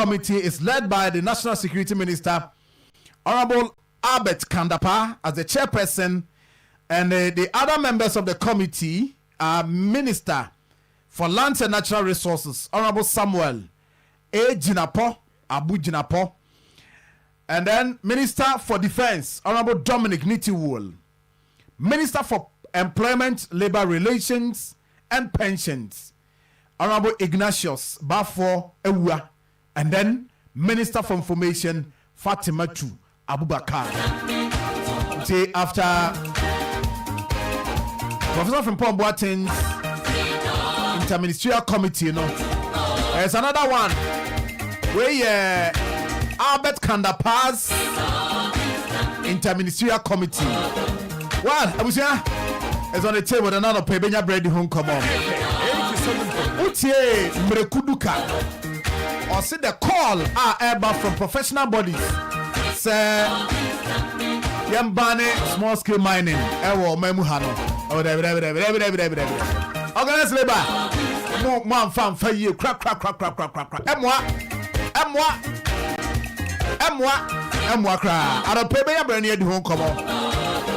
committee is led by the National Security Minister, Honorable Albert Kandapa, as the chairperson, and the other members of the committee are Minister for Lands and Natural Resources, Honorable Samuel A. Jinapo, Abu Jinapo, and then Minister for Defense, Honorable Dominic Nitiwol, Minister for Employment, Labor Relations, and Pensions, Honorable Ignatius Bafo Ewa, and then Minister for Information, Fatima Tu Abubakar. See, after Professor from Paul Boateng's Interministerial Committee, you know, there's another one where Albert Kandapa's Interministerial Committee. Well, I was here. It's on the table. And another pay Benya bread home. Come on. Utie Mrekuduka. Or see the call ever from professional bodies. Say Yambane small scale mining. Ewo Memuhano. Oh, organize labor. More fun for you. Crack. Emwa cry. I don't pay Benya bread near the home. Come on.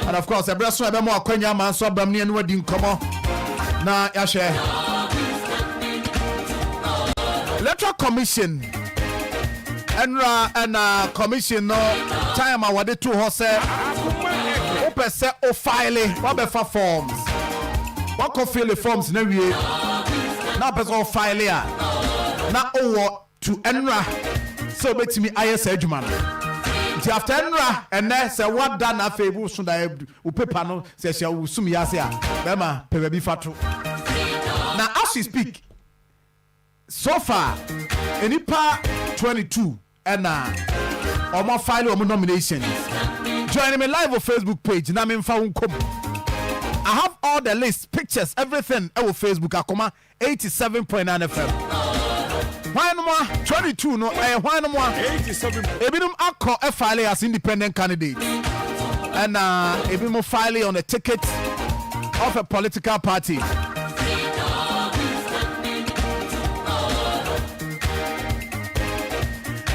And of course, the breast of more Kenya man so Bramni and wedding come on. Na Yashe Electoral Commission and commission no time I wade to horse open set o file what be for forms. What can fill the forms na wie na person file ya na owo to enra so betimi IS adwuma. After Enra and then say what done a favor so that paper no say she will sum yasia bema pebebi fatu. Now as we speak, so far enipa 22 and omo file omo nominations. Join me live on Facebook page na me mfa unkom. I have all the lists, pictures, everything on Facebook. Akoma 87.9 FM. Why no more 22 no why no more 87 ebinum akọ file as independent candidate and ebinum file on a ticket of a political party.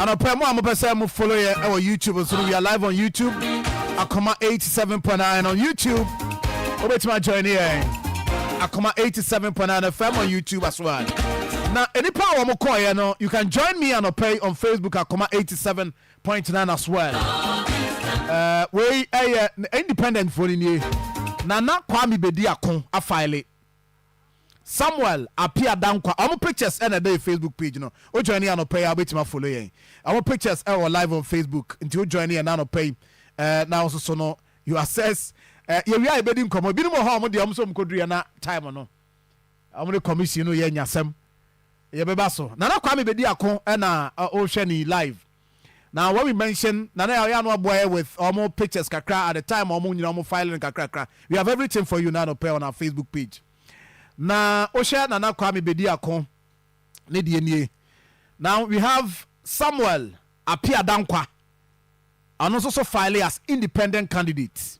And I'm follow our YouTube, so we are live on YouTube. Akoma 87.9 on YouTube. Over to my journey here. Akoma 87.9 FM on YouTube as well. Now, any power no, you can join me and pay on Facebook at 87.9 as well. We independent for in Nana Kwame Bedi Akon a file. Samuel appear down our pictures and a day Facebook page, you know. O join me and pay I'll bet my follow. Our pictures are live on Facebook until join me and now pay. Now also no you assess we are bedding come. Be no more the almost could na time or no. I'm going to commission no yen yasem. Yebebaso Nana Kwame Bedi Akon na Ocean live. Now when we mention Nana Ayano boy with almost pictures kakra at the time almost filing kakra. We have everything for you now to pay on our Facebook page. Na Ocean Nana Kwame Bedi Akon ne die. Now we have Samuel Apia Dankwa and also file as independent candidate.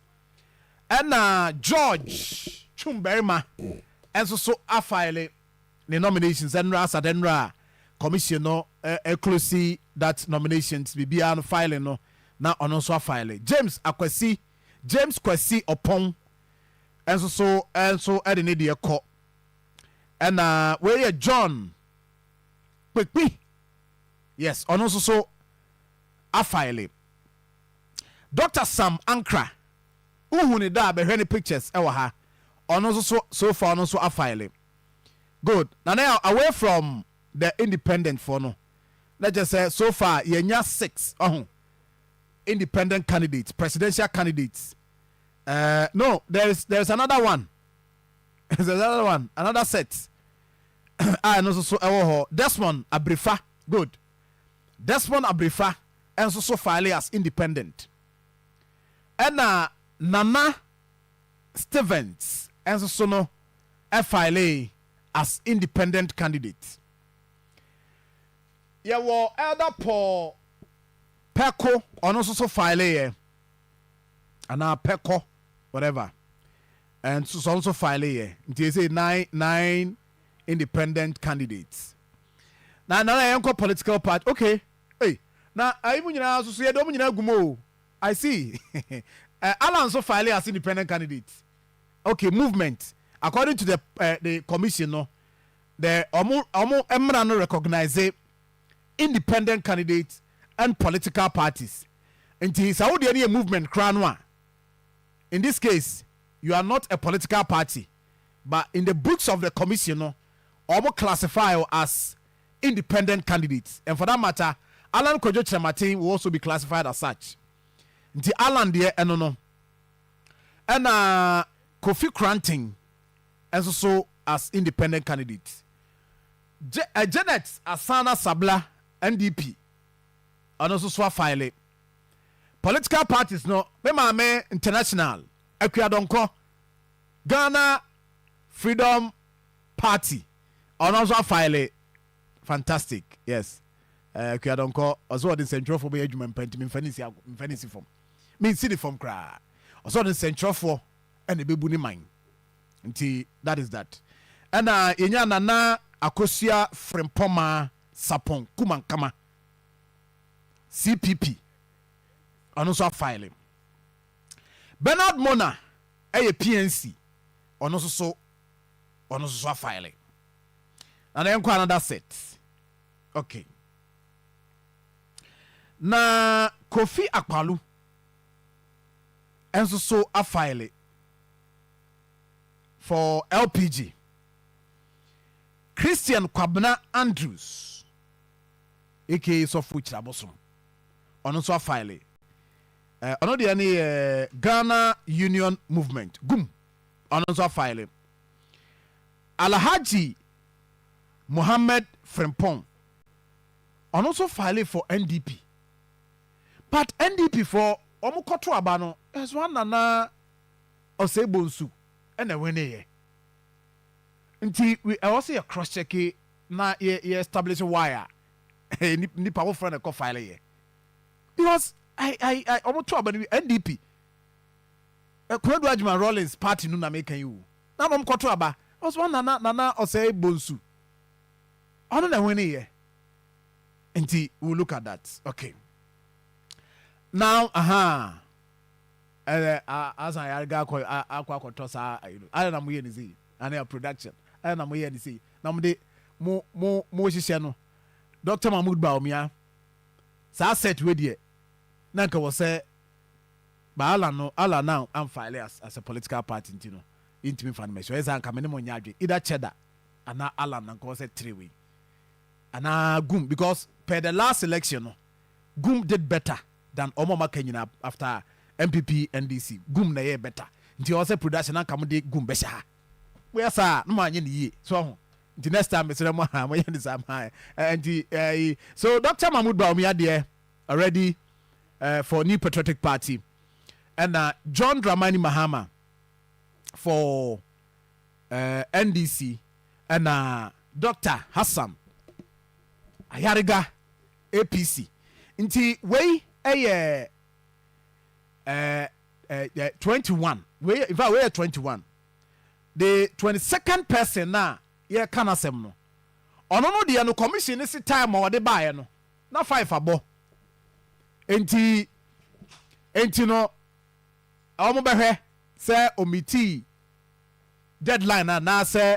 And George Chumberima and so a file the nominations and Rasadendra commission no closely that nominations be on filing no now on also file James Kwesi upon and so at the media court and where John quick yes on also so a file Dr. Sam Ankra who need that be pictures on also so far also a file. Good. Now away from the independent for no. Let's just say so far yenya 6 independent candidates, presidential candidates. No, there's another one. There's another one, another set. And also so Desmond Abrifa. Good. Desmond Abrifa and so file as independent. And Nana Stevens and so no file as independent candidate. Yeah, well, Elder Paul Peko on also file and Peko, whatever, and so also file they say nine independent candidates. na yenko political party. Okay. Hey. Na aimu nyina so ye dom nyina gumo. I see. Alan so file as independent candidate. Okay, movement. According to the commission, no, the omo emra no recognize independent candidates and political parties. Until Saudi any movement crown. In this case, you are not a political party, but in the books of the commission, no, omo classify you as independent candidates. And for that matter, Alan Kojo Chematin will also be classified as such. Until Alan there no. And Kofi Kranting also as independent candidate. Janet Asana Sabla NDP and also so file political parties no me international Ekwadonko Ghana Freedom Party and also file fantastic yes Ekwadonko also the central for me adwuma mpantimi mfanisi form me see the form cry also the central for and the bebu ni man nti that is that and yenya nana Akosia Frempoma Sapon Kumankama CPP and also filing Bernard Mona a PNC on also filing and then another set. Okay, na Kofi Akpalu and so a file for LPG. Christian Kwabena Andrews aka Sofuchi Abosom ono so file ono de any Ghana Union Movement GUM ono so file Alhaji Mohammed Frempong ono so file for NDP, but NDP for omo koto aba no as one nana Osebonsu ene wene nti we also a cross check na ye establish wire ni power friend e ko file ye because I almost to about NDP Kwedu Ajman Rollins party no na make you na mom koto aba was one nana Osei Bonsu ono na wene ye nti we look at that. Okay, now as I ga akwa tosa I na mo ye ni see and production and I'm here to see. Now, mo no. Dr. Mahmoud Baumia. So set with you. Nanka was say, but Allah now I'm filing as a political party, you know. Intimate information. As I'm coming on yard, either cheddar and now Allah Nanka was a 3 way. And now GUM because per the last election, GUM did better than Omoma Kenya after MPP NDC. GUM na ye better. Until also production and come de GUM besha. Where sir no man ye so the next time Mr. Mohammed and so Dr. Mahmoud Baumia there already for New Patriotic Party and John Dramani Mahama for NDC and Dr. Hassan Ayariga APC nti we 21 we in fact we are 21. The 22nd person na ye kana sem no ono no de no commission is time o de bae no na 5 abo enti no omo behwe say omiti deadline na say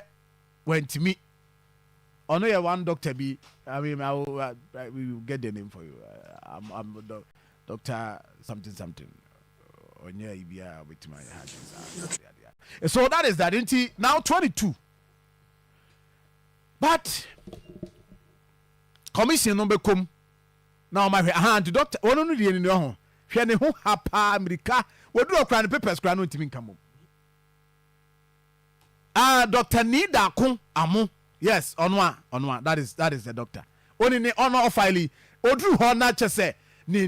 wentimi ono ye one doctor bi I mean we will get the name for you. I'm Dr. something onye ibia with my heart. So that is that. Now 22. But commission number come now my hand doctor one no dey ni ho hwe ne ho hapa America we do okra ne papers kra no ntimi nkamo Dr. Nida Kun Amu yes onwa that is the doctor oni ne ono file odru ho na chese ni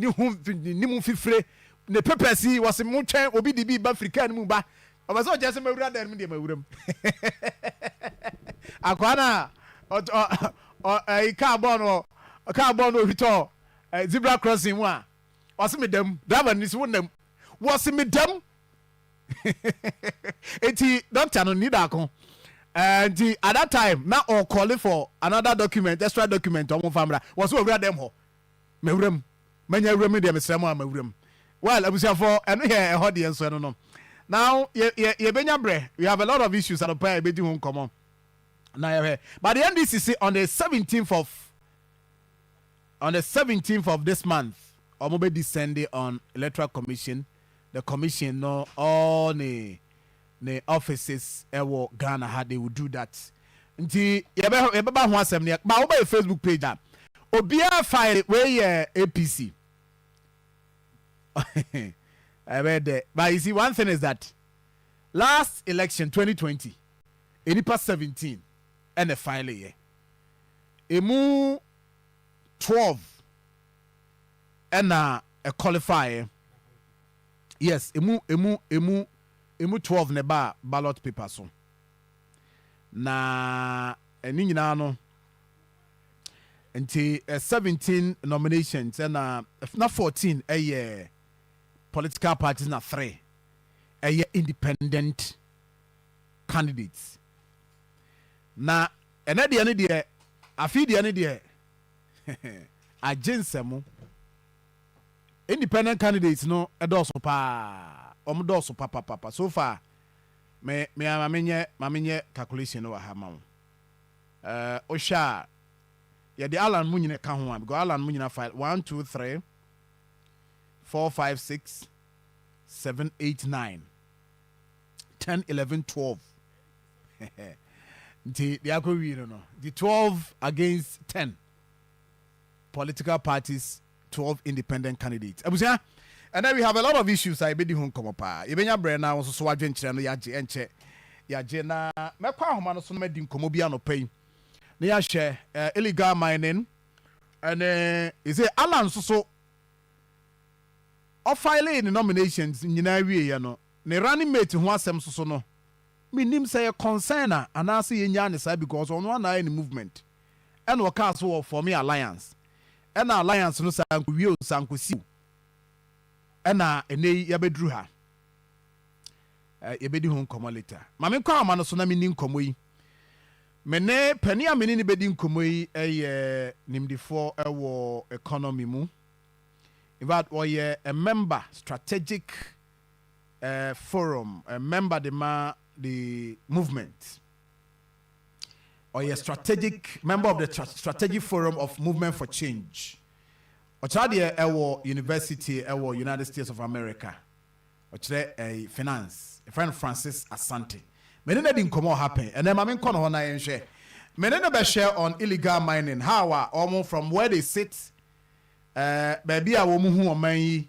hu ni mu fifre ne papers yi was mu twen obi di bi ba Africa ni mu ba obaso jese mawura dan mu de mawuram akwana carbon hito zebra crossing mu a was me dem driver ni so nam was me dem eti doctor no need akon And at that time, now all calling for another document, extra document, or more family was over them. Me room, many remedy, Mr. Room. Well, I was here for and here a audience. I don't know. Now, you have a lot of issues that are between home come on. Now, but the NDCC on the 17th of this month, or maybe this Sunday on Electoral Commission, the commission no all the offices ewo Ghana how they will do that. Nti yeba ho asem ne ba oba Facebook page a obia file wey APC. I read that. But you see, one thing is that last election 2020, enipa 17 and a file here. Emu 12 and a qualifier. Yes, emu 12 neba ballot paper so. Na eni nyina no nti 17 nominations and na 14 political parties na 3 independent candidates. Na ene de afi de agensemu independent candidates no edoso pa omodoso papa so far me mamenye calculation no ha ma osha ya the Alan Munyine ka ho am because Alan Munyine file 1 2 3 4 5 6 7 8 9 10 11 12 the the 12 against 10 political parties, 12 independent candidates. And then we have a lot of issues I bedi hun come pa. Ibenya bre na so adwenkyere no yaje na mekwa ahoma no so no medi nkomo bia no pay. Na ya share illegal mining and is it Alan so of filing the nominations nyina wie ye no. Ne running mate ho asem so no. Minim say a concern and I see nya ne say because on one eye movement. And we cast for me alliance. And alliance no sanku sankosi. Ena ene yabedru ha yebedi ho nkomo later mame kwa ama no so na meni nkomo yi mene pani a meni ni bedi nkomo yi nimdifo ewo economy mu in fact we a member strategic forum a member the movement or a strategic member of the strategic forum of movement for change. Ochade ewo university ewo United States of America. Ochade finance. A friend Francis Asante. Many na din komo happen. And then mame kono ho na yen share. Many na be share on illegal mining. How almost from where they sit baby a wo mu hu oman yi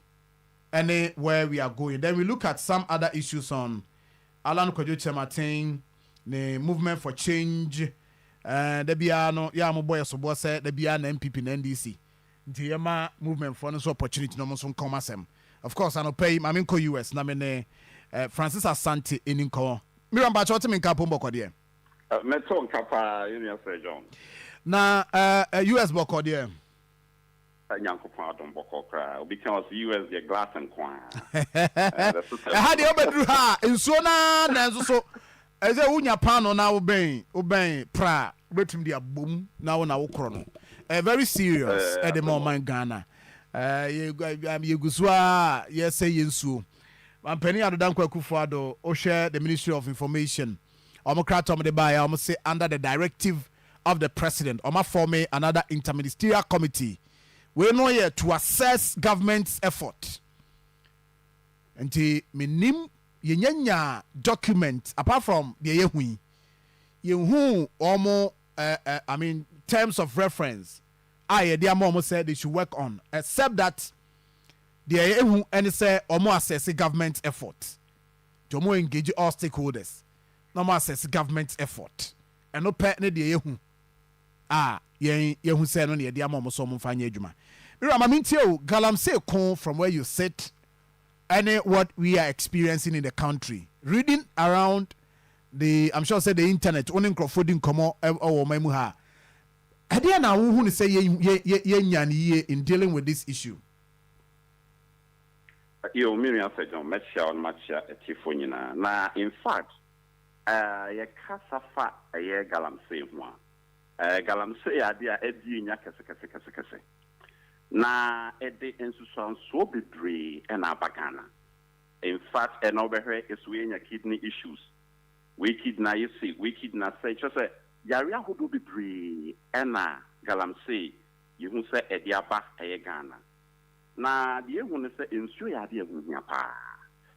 and where we are going. Then we look at some other issues on Alan Kwadwo Chematin, the movement for change. The bia no ya mo boy so bo say the bia na MPP na NDC. The Yama movement for no opportunity no so come asem. Of course, I no pay maminko US na me ne Francis Asante eninko. Miramba chote me nka pombo kodie. Meto nkapa Union John. Na US boko die. Nyankopon adom boko kra because US the glass and kwan. Ha de obedru ha ensuo na enso so eze unya pano na oben pra betum dia bom na wo kro no. Very serious at the moment Ghana. Yeguswa yes say yensu. Penny Adodan Kwakufuado o share the Ministry of Information. Omokratom de buy almost say under the directive of the president. Oma form another interministerial committee. We know here to assess government's effort. Nti minim yenyanya document apart from the yehui. Yehu omo I mean terms of reference the mom said they should work on except that the and say omo assess government effort to more engage all stakeholders no more assess government effort and no pet ne the yehu say no the mom so mfanya adwuma galamsey kon from where you sit and what we are experiencing in the country reading around I'm sure say the internet only crowdfunding come or mamu ha Adia na who say ye in dealing with this issue. You Miriam said John Matcha on Matcha Tifonina. Na in fact, ye kasafa ye galamsey ho galamsey ade a edi nya kese na ede ensusanso bebre na abagana. In fact, and over is we kidney issues. We kidney you see, we kidney say just say yaria who do bebre na galamsey you who say ediaba Ghana. Na the one say insu ya de hu hia pa.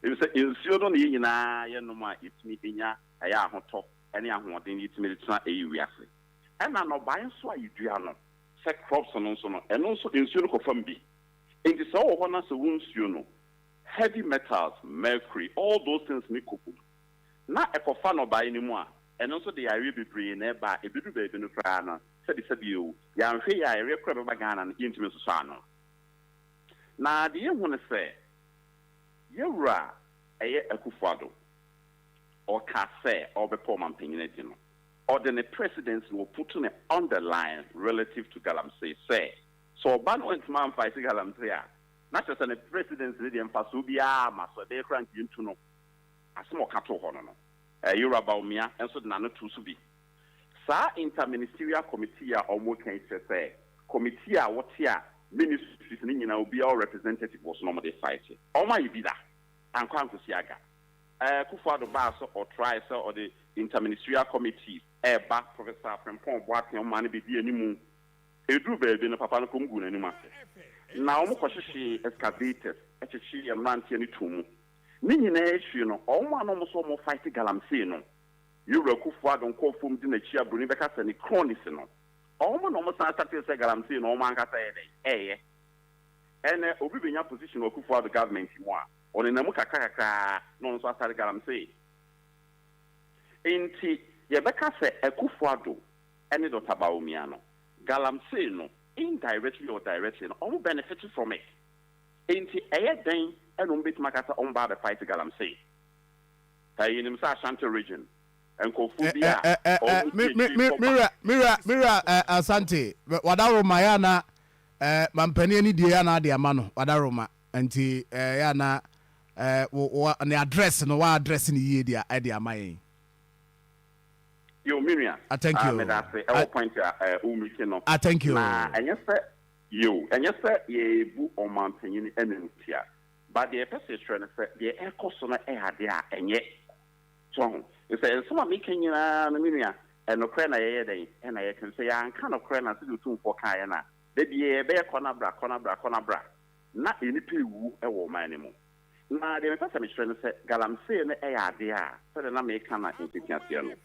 If say insu no ne nyina ye no ma itimi enya aya ahoto ene ahoden itimi tena eyiwiase. Na no ban so ayidua no say crops no so no eno so insu no kofam bi. Enti so wo na so wonsu no heavy metals, mercury, all those things make up. Na ekofa no ba enimu a eno so de yare bebre na eba ebidu ba no kra na sabi o ya nhwe ya yare kra ba Ghana na intimi so ano. Na de hu ne se yewra eye Akufo-Addo or ka se or be poor man penginati no or the president will put on the line relative to Galamsey say so ban went man fight Galamsey not just the president the emphasis be ma so they crank into no asmo kato ho no you about me and so na no to so bi sa interministerial committee a omo kan say committee a what here ministries ni nyina obi all representative was normally fight o ma yibi da ankwa nkosiaga Akufo-Addo ba so or try so or the interministerial committee ba professor Frempong Boateng o ma ne be di animu edru ba bi no papa no komgu na animu ase na o mo kwahyehe excavators echechi emrantie ni tumu ni nyina ehwie no o mo no mo so mo fight Galamsey no yura Akufo-Addo nkofom di na chi abroni be ka se ni cronies no o mo no mo san start say Galamsey no o man ka say ene obi benya position Akufo-Addo government mu a on na mu kakaka no so start Galamsey enti ye be ka se Akufo-Addo ene Dr. Bawumia no Galamsey no indirectly or directly no all benefited from it enti den eno mbet makata on ba the fight Galamsey in the Ashanti region and Kofubia Mira Asante wadaro mayana mampani ni dia na dia mano wadaro ma enti ya na ne address no wa address ni ye dia e dia mayen yo Miriam I thank you me that say I point umike no I thank you na enye se ye bu o mampani enenutia but the person trying to say the ekoso no e ade a enye so you say some make nyina na Miriam eno kra na ye den e na ye kan say ya nka no kra na se do tun for kan na de be be corner bra na enipa ewu e wo man mu na the person me trying to say Galamsey no e ade a so na me kan na intikiasia no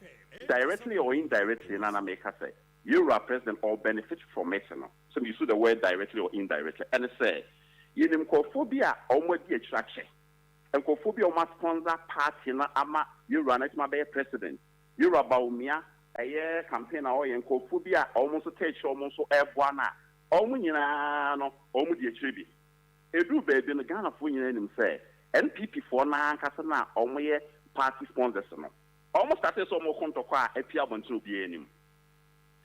directly or indirectly na make say you are president or benefit from it no so you use the word directly or indirectly and say yenim kophobia omodi attraction and kophobia o sponsor party na ama you run it my president you Bawumia a campaign or yen kophobia almost take almost eboa na omu nyina no omodi achibi edu baby no Ghana fo nyina nim say NPP for na kasa na omoye party sponsors no almost started so more contokwa appear bonto bi anim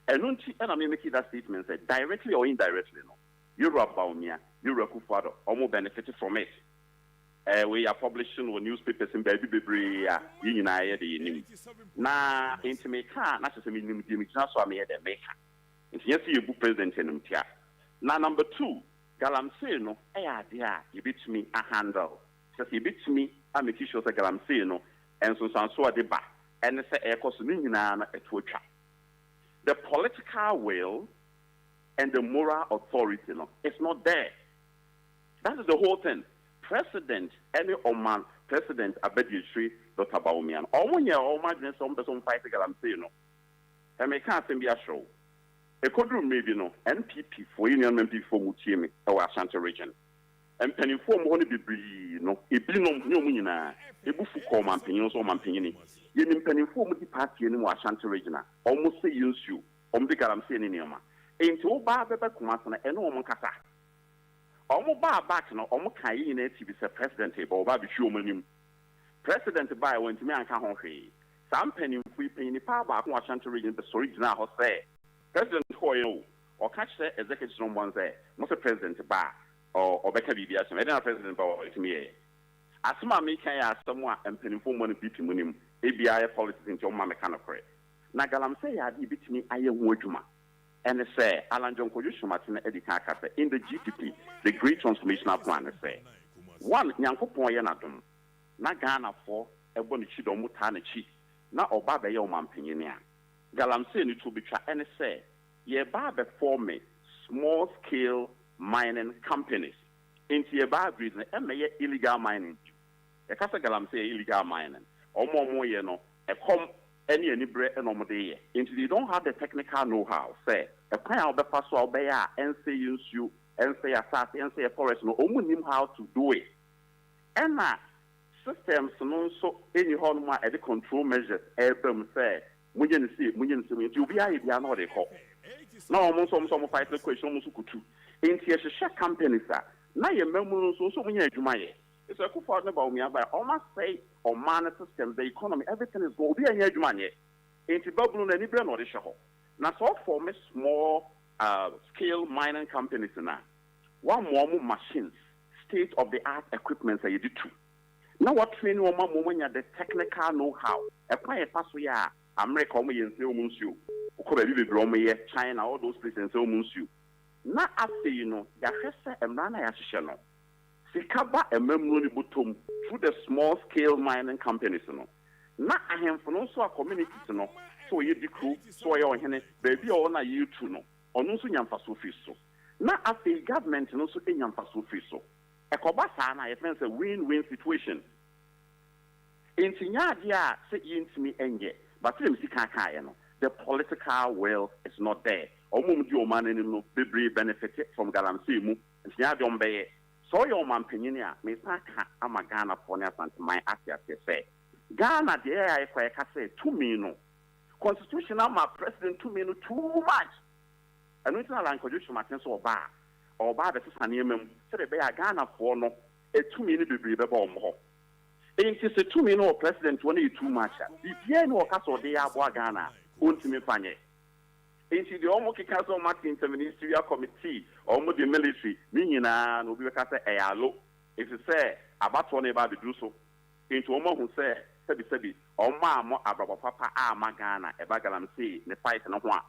enunti and I make that statement say directly or indirectly no you Bawumia you Akufo-Addo almost benefited from it we are publishing on newspapers in baby bebre yi nyina ye de nim na intimate na se me nim di me so am ye de make nti yes you bu president enum tia na number 2 Galamsey no ade a yebetumi a handle so yebetumi a make sure say Galamsey no enso sanso ade ba ene se ekoso ni nyina na etotwa the political will and the moral authority no it's not there. That is the whole thing. President any Oman president Abedishri Dr. Bawumia omunye o madine some person fight Galamsey no e me kan asem bia show e kodru maybe no NPP for union MP for mutie me e wa Ashanti region empany for mo no bibri no ebi no nyomu nyina ebufu ko mampanyin so mampanyin ye ni empany for mo di party ni mo Ashanti region almost say yinsu de Galamsey ni nioma enti wo ba bebe kuma so na eno o kasa omo ba back no omo kan yi na ti bi se president e ba oba bi hwe omanim president ba won ti me anka ho hwe sam panin fu panin pa ba ko Ashanti region the original ho say president ho yo o catch say executive no one say mo se president ba o obeka bibia so me na president ba o ti me asema me kan ya asem a panin fu mo no bi ti munim ABI policies into my mechanical. Na galamsey ya di bitimi aye ho adwuma. And say Alan John Kojush Martin Edikaka in the GTP, the Great Transformational Plan say one Yankopon Yanadum, na Ghana for a bonichido mutanachi, na Obabe Yoman Pinia. Galamsey ni to be tra and say, ye barbe for me small scale mining companies. Into ye bar reason, and may illegal mining. A Casa Galamsey illegal mining, or more ye know, a com. Any bread and omode into they don't have the technical know-how. Say a plan of the first or bear and say use you and say assassin and say a forest no only how to do it. And systems no so any horn at the control measures them say Mujan see you be I not they call. No almost some fight the question almost could too. Into a share company sir. Now your memories also when you my it's a good partner about me, but almost say on man system, the economy, everything is going to be a huge money. Into Babylon and Ibra or the show. Now, so for me, small scale mining companies now. One more machines, state of the art equipment that you do too. Now, what training one more when you have the technical know how? A quiet pass we are America, and you, China, all those places, and you. Now, after you know, Yahessa and Rana Yashano. Sikaba a memory butum through the small scale mining companies. Na a handful also a community no. So you decree, so your hen, baby or na you to know. Or no so yam for so. Na a government no so in yam for so. A cobasana, a fence a win-win situation. In Tinyadia, say into me enge, but him sikakayano. The political will is not there. Omum do man in no be benefited from Galamsimu, and Tiadombe. So your man Peninia, Miss Naka, I'm a Ghana Ponia and my Asia say. Ghana, the air I say 2 million. Constitutional, my president 2 million too much. And we tell Uncle Joshua Martin or bar the Sanimum, said a bear Ghana for no, a 2 million be the bomb. It is a 2 million president 22 much. If you know Castle de Abua Ghana, ultimate panye. Into the Omoki Council Martin Ministerial Committee, almost the military, meaning no be a alo. If you say about one about the do so, into Omo who say, Sebi, or Mamma Ababa Papa, Magana, a bagalam say, the fight and a one.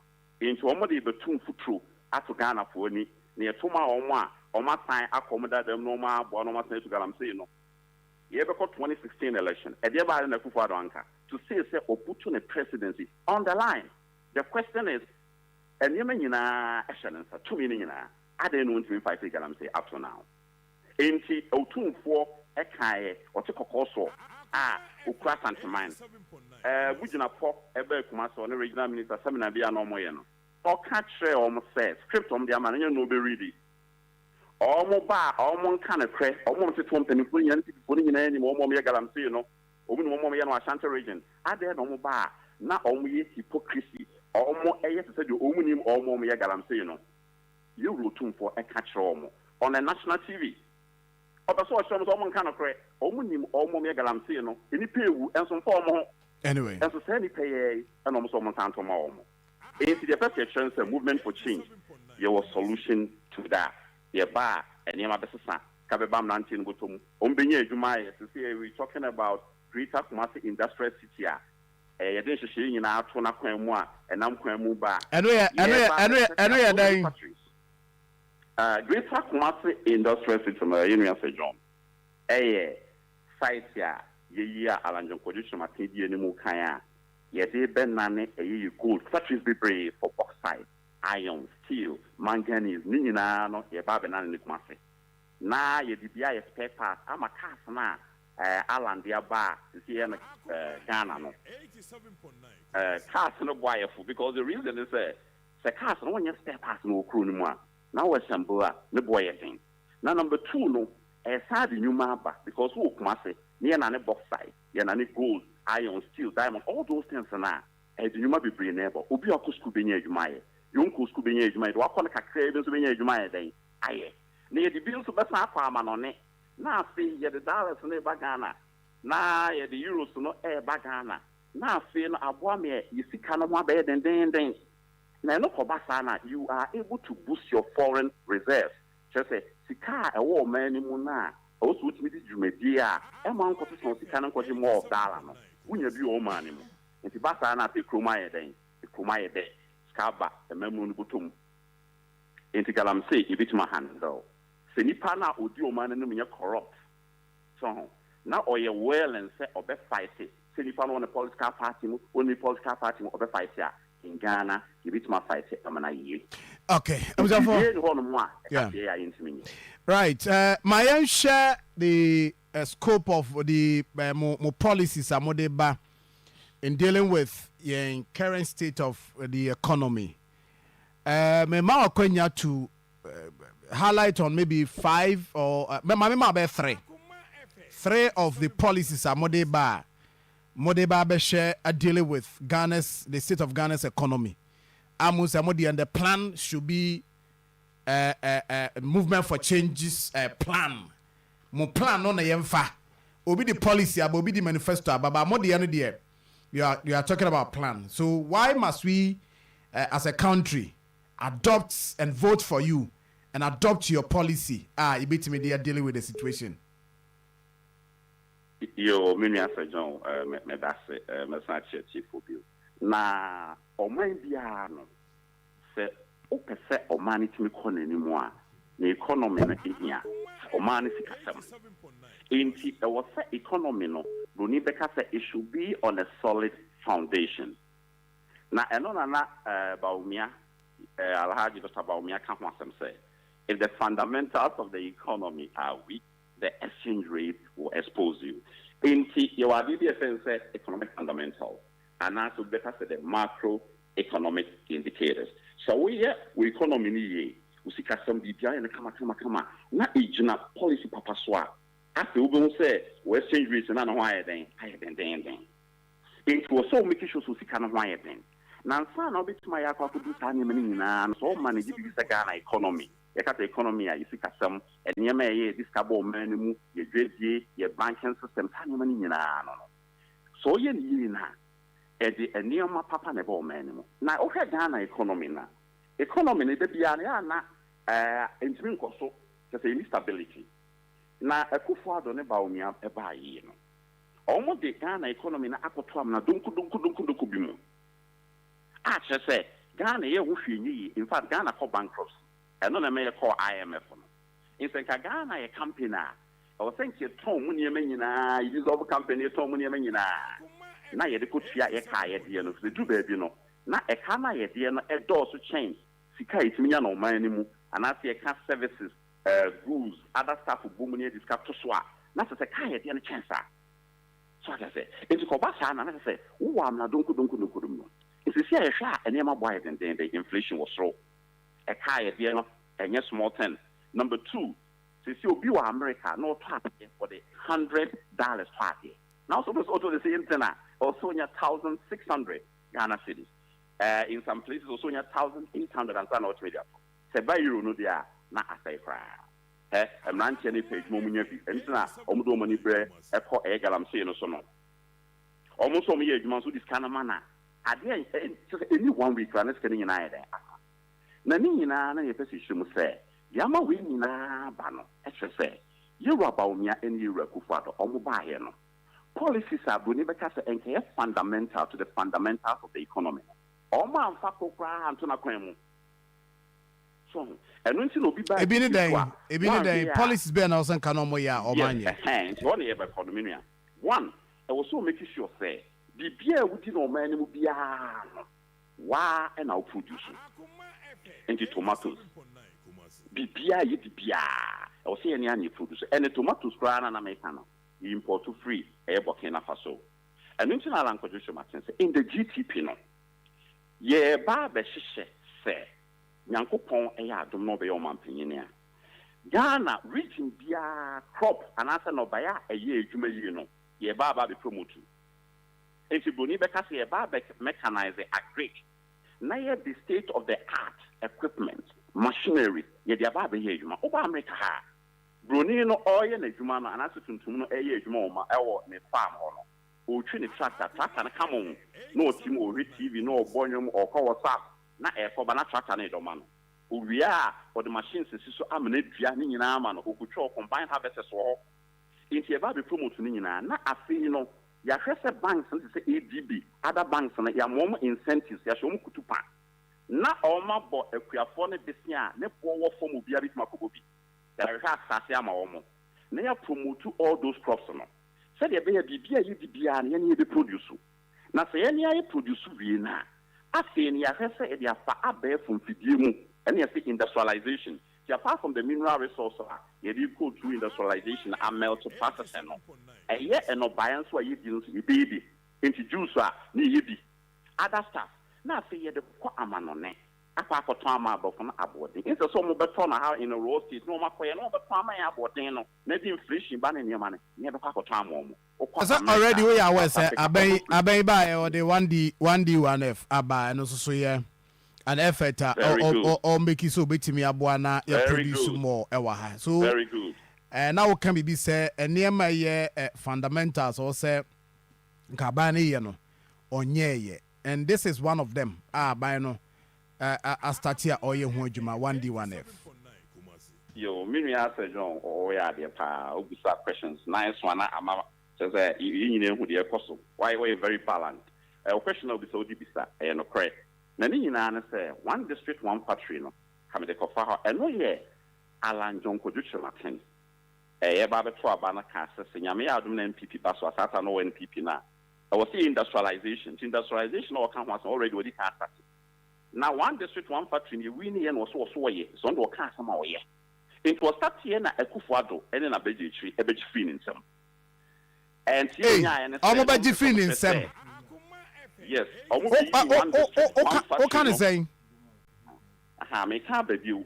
Into Omo the Batum Futru, at Ghana for me, near Tuma or one, or my sign accommodate them no more, Bonoma say to Galam say no. You ever got 2016 election, a dear by the Kufadanka, to say, or put on a presidency on the line. The question is, and you mean excellence, 2 million. I didn't want to fight Galam say up to now. Ain't it 2 a kaye or take a course who class and mine. Would you not pop a bear commercial on the regional minister seminar be no more? Or catch almost says, script on the man, you know, be ready. Almost bar, almost kind of press, almost 2 penny putting in any more Galam say, you know, or one more Ashanti region. I dare no more bar, not only hypocrisy. Almost a yes said you own him or more Galam say, you know. You wrote for a catch on a national TV. Or the source of someone kind of credit, own him or more Galam say, you know, any pay and some form anyway. And so say pay and almost almost time tomorrow. Into the first chance a movement for change, your solution to that. Your bar and your Mabessa, Cababam 19 Butum, Umbini Jumai, to see we're talking about Greater Kumasi Industrial City. I didn't see in our Tona Quemwa and I'm Quemuba. And we are dying. Greater Kumasi Industrial City, Union St. John. Site ya, ye Alan John Kojush Martin, Mukaya. Yet they ben nane a gold factories be brave for bauxite, iron, steel, manganese, Nina, no, ye Babanan Kumasi. Na ye DBI spare parts, I'm a cast now. Alan dia bar to see Ghana no. Cars no wire because the reason is the cars no one spare parts no crew no more. Now we sambua no boy thing. Now number 2 no sad new maba because who come say near na bauxite, near na gold, iron, steel, diamond, all those things na you might be brain neighbor. Obi akusku be near Jumaye. You kusku be near Jumaye. Wa kono kakra be so be near Jumaye den. Aye. Near the bills be sa farm on it. Now see the dollars no bagana. Na the euros no bagana. Now see no aboame you see kana mo be den. Na no kobasana you are able to boost your foreign reserves. Just say sika e wo man ni mu na also with me djumedi a e man ko so sika no ko more dollar no. wunya bi o man mu nti ba sa na te kroma ye den skaba ememu no botom nti galam say ibitima handle se nipa na odi o man no me corrupt so na oye well and say obe fight it se nipa no on the political party mu obe fight ya in Ghana ibitima fight it amana ye. Okay, right. My share the scope of the more policies amodeba in dealing with the current state of the economy. Me ma kwenya to highlight on maybe 5 or three of the policies amodeba be share dealing with the state of Ghana's economy. And the plan should be movement for changes plan. Mo plan on the yemfa. Obi the policy, obi the manifesto, but you are talking about plan. So why must we, as a country, adopt and vote for you and adopt your policy? They are dealing with the situation. Yo, many answer John, me that's me sanche chief for you. Na oman bia no se o pese oman timi kɔ anymore na economy na ehia oman sikasam enti e was economy no broni beka say it should be on a solid foundation na eno na baumia alhaji Dr. Baumia kan ho asem say if the fundamentals of the economy are weak the exchange rate will expose you enti you are the say economic fundamentals. And also better say the macroeconomic indicators. So we economy we see some BPI and come. Na ejina policy papa swa. After we go say we exchange rates na why then higher than. It was so make sure so see kind of why then. Na sa na bit my akwa do tani mani na so manage the Ghana economy. The economy you see some and near me this cabo man mu your dredge your banking system tani mani na no. So ye ni na edi enioma papa ne bo man na o hwe Ghana economy na de bia na entimi nkoso say instability na akufo ado ne ba omia e ba yi no omo de Ghana economy na akoto am na donku bi mu a che say Ghana ye wo hwe nyi in fact Ghana call bankruptcy eno na me call IMF no in say Ghana ye company na o think ye ton mu ne nyina yi dissolve company ton mu ne nyina na ye de ko tua ye ka ye de no se du ba bi no na e ka na ye de no e do so change sika itimi nya no man ni mu ana se ka services goods other stuff bu mu ne discuss to so a na se ka ye de no chance a so I say it ko ba sa na say wo am na donku no it is here sha ene ma boy the inflation was low e ka ye de no enye small 10 number 2 se obi wa America no to for the $100 party now suppose also the same thing also in 1,600 Ghana cedis. In some places also in 1,800 and some media. Se by euro no dia na asai kra. I'm not any page mo munya bi. Entina omudo money bre e ko e galam say no so no. Almost so me adwuma so this kind of manner. Ade any 1 week na sika ni nyina ya den. Na ni nyina na ye pese hwemu say yama we nyina ba no. E hwe say yeru abaumia eni yeru akufado omo ba he no. Policies are fundamental to the fundamentals of the economy. All man fakokra antuna kwemu. So, and when you be by ebini policies be na osan kanomo ya o manye. One year by economy. One, I was so making sure say the beer we no man mu bia wa and our produce. And the tomatoes. The beer you the beer. I was saying any produce and the tomatoes cry na Americano. Import free Burkina Faso. And international contribution in the GTP no. Ye ba be hye say Nyankopon eya adom no be o mampanyinia. Ghana region bia crop and answer no baya eye adwuma yi no. Ye ba be promote. If you boni be ka say ye ba be mechanize agric. Na ye the state of the art equipment, machinery, ye dia ba be ye adwuma. Oba America ha. Bruni no oye na adwuma no anaso tuntum no eye adwuma o ma ewo ne farm ho no o twi ne tractor na come on no tim o TV no obonwom o ko WhatsApp na e ko ba na tractor na edoma no o wia o the machines so amana dua ne nyina ama no o kutwa combine harvesters wo ho inti e ba be promote ne nyina na afi no ya hwese banks no say ADB other banks no ya mom incentives ya hwe kutupa na oma bo akuafo no besia ne bo wo form obi abi makobo bi ya hwe asase ama wo mo na ya promote all those crops no said ya be ya bibia yi bibia na ye be produce na say ye ya produce wie na afi ne ya hwese e dia fa abe fom fidie mu and you see industrialization. Apart from the mineral resource, you go through industrialization and melt to process. And yet, no bias where you deal with baby, introduce ni other stuff. Now, say you the amount on it. Apart from trauma about aborting, it's a some better how in a road state, no matter no but trauma aborting, maybe inflation banning your money, never have a trauma. Is that already where I was? I buy or the 1D1F, I buy and also yeah. An effort or make it so bit me abuana you produce more so very good. And now can be say near my fundamentals or say kabani no onye and this is one of them by no I start here or you 1D1F. Yo me answer John or yeah the pa obisa questions nice one ama say you know the apostle why very balanced question of so dibisa no correct. Na ni nyina na say one district one factory no kame de kofa ha eno ye Alan John Koduchi Martin ye ba beto aba na ka se nyame ya adum na MPP ba so asata no NPP na I was see industrialization or kan was already odi ka start na one district one factory ni wi ni ye no so ye so ndo ka asama wo ye it was start here na Akufuado ene na beji chi e beji free nsem and here nya na say beji free nsem. Yes. What can I say? Me can't be you.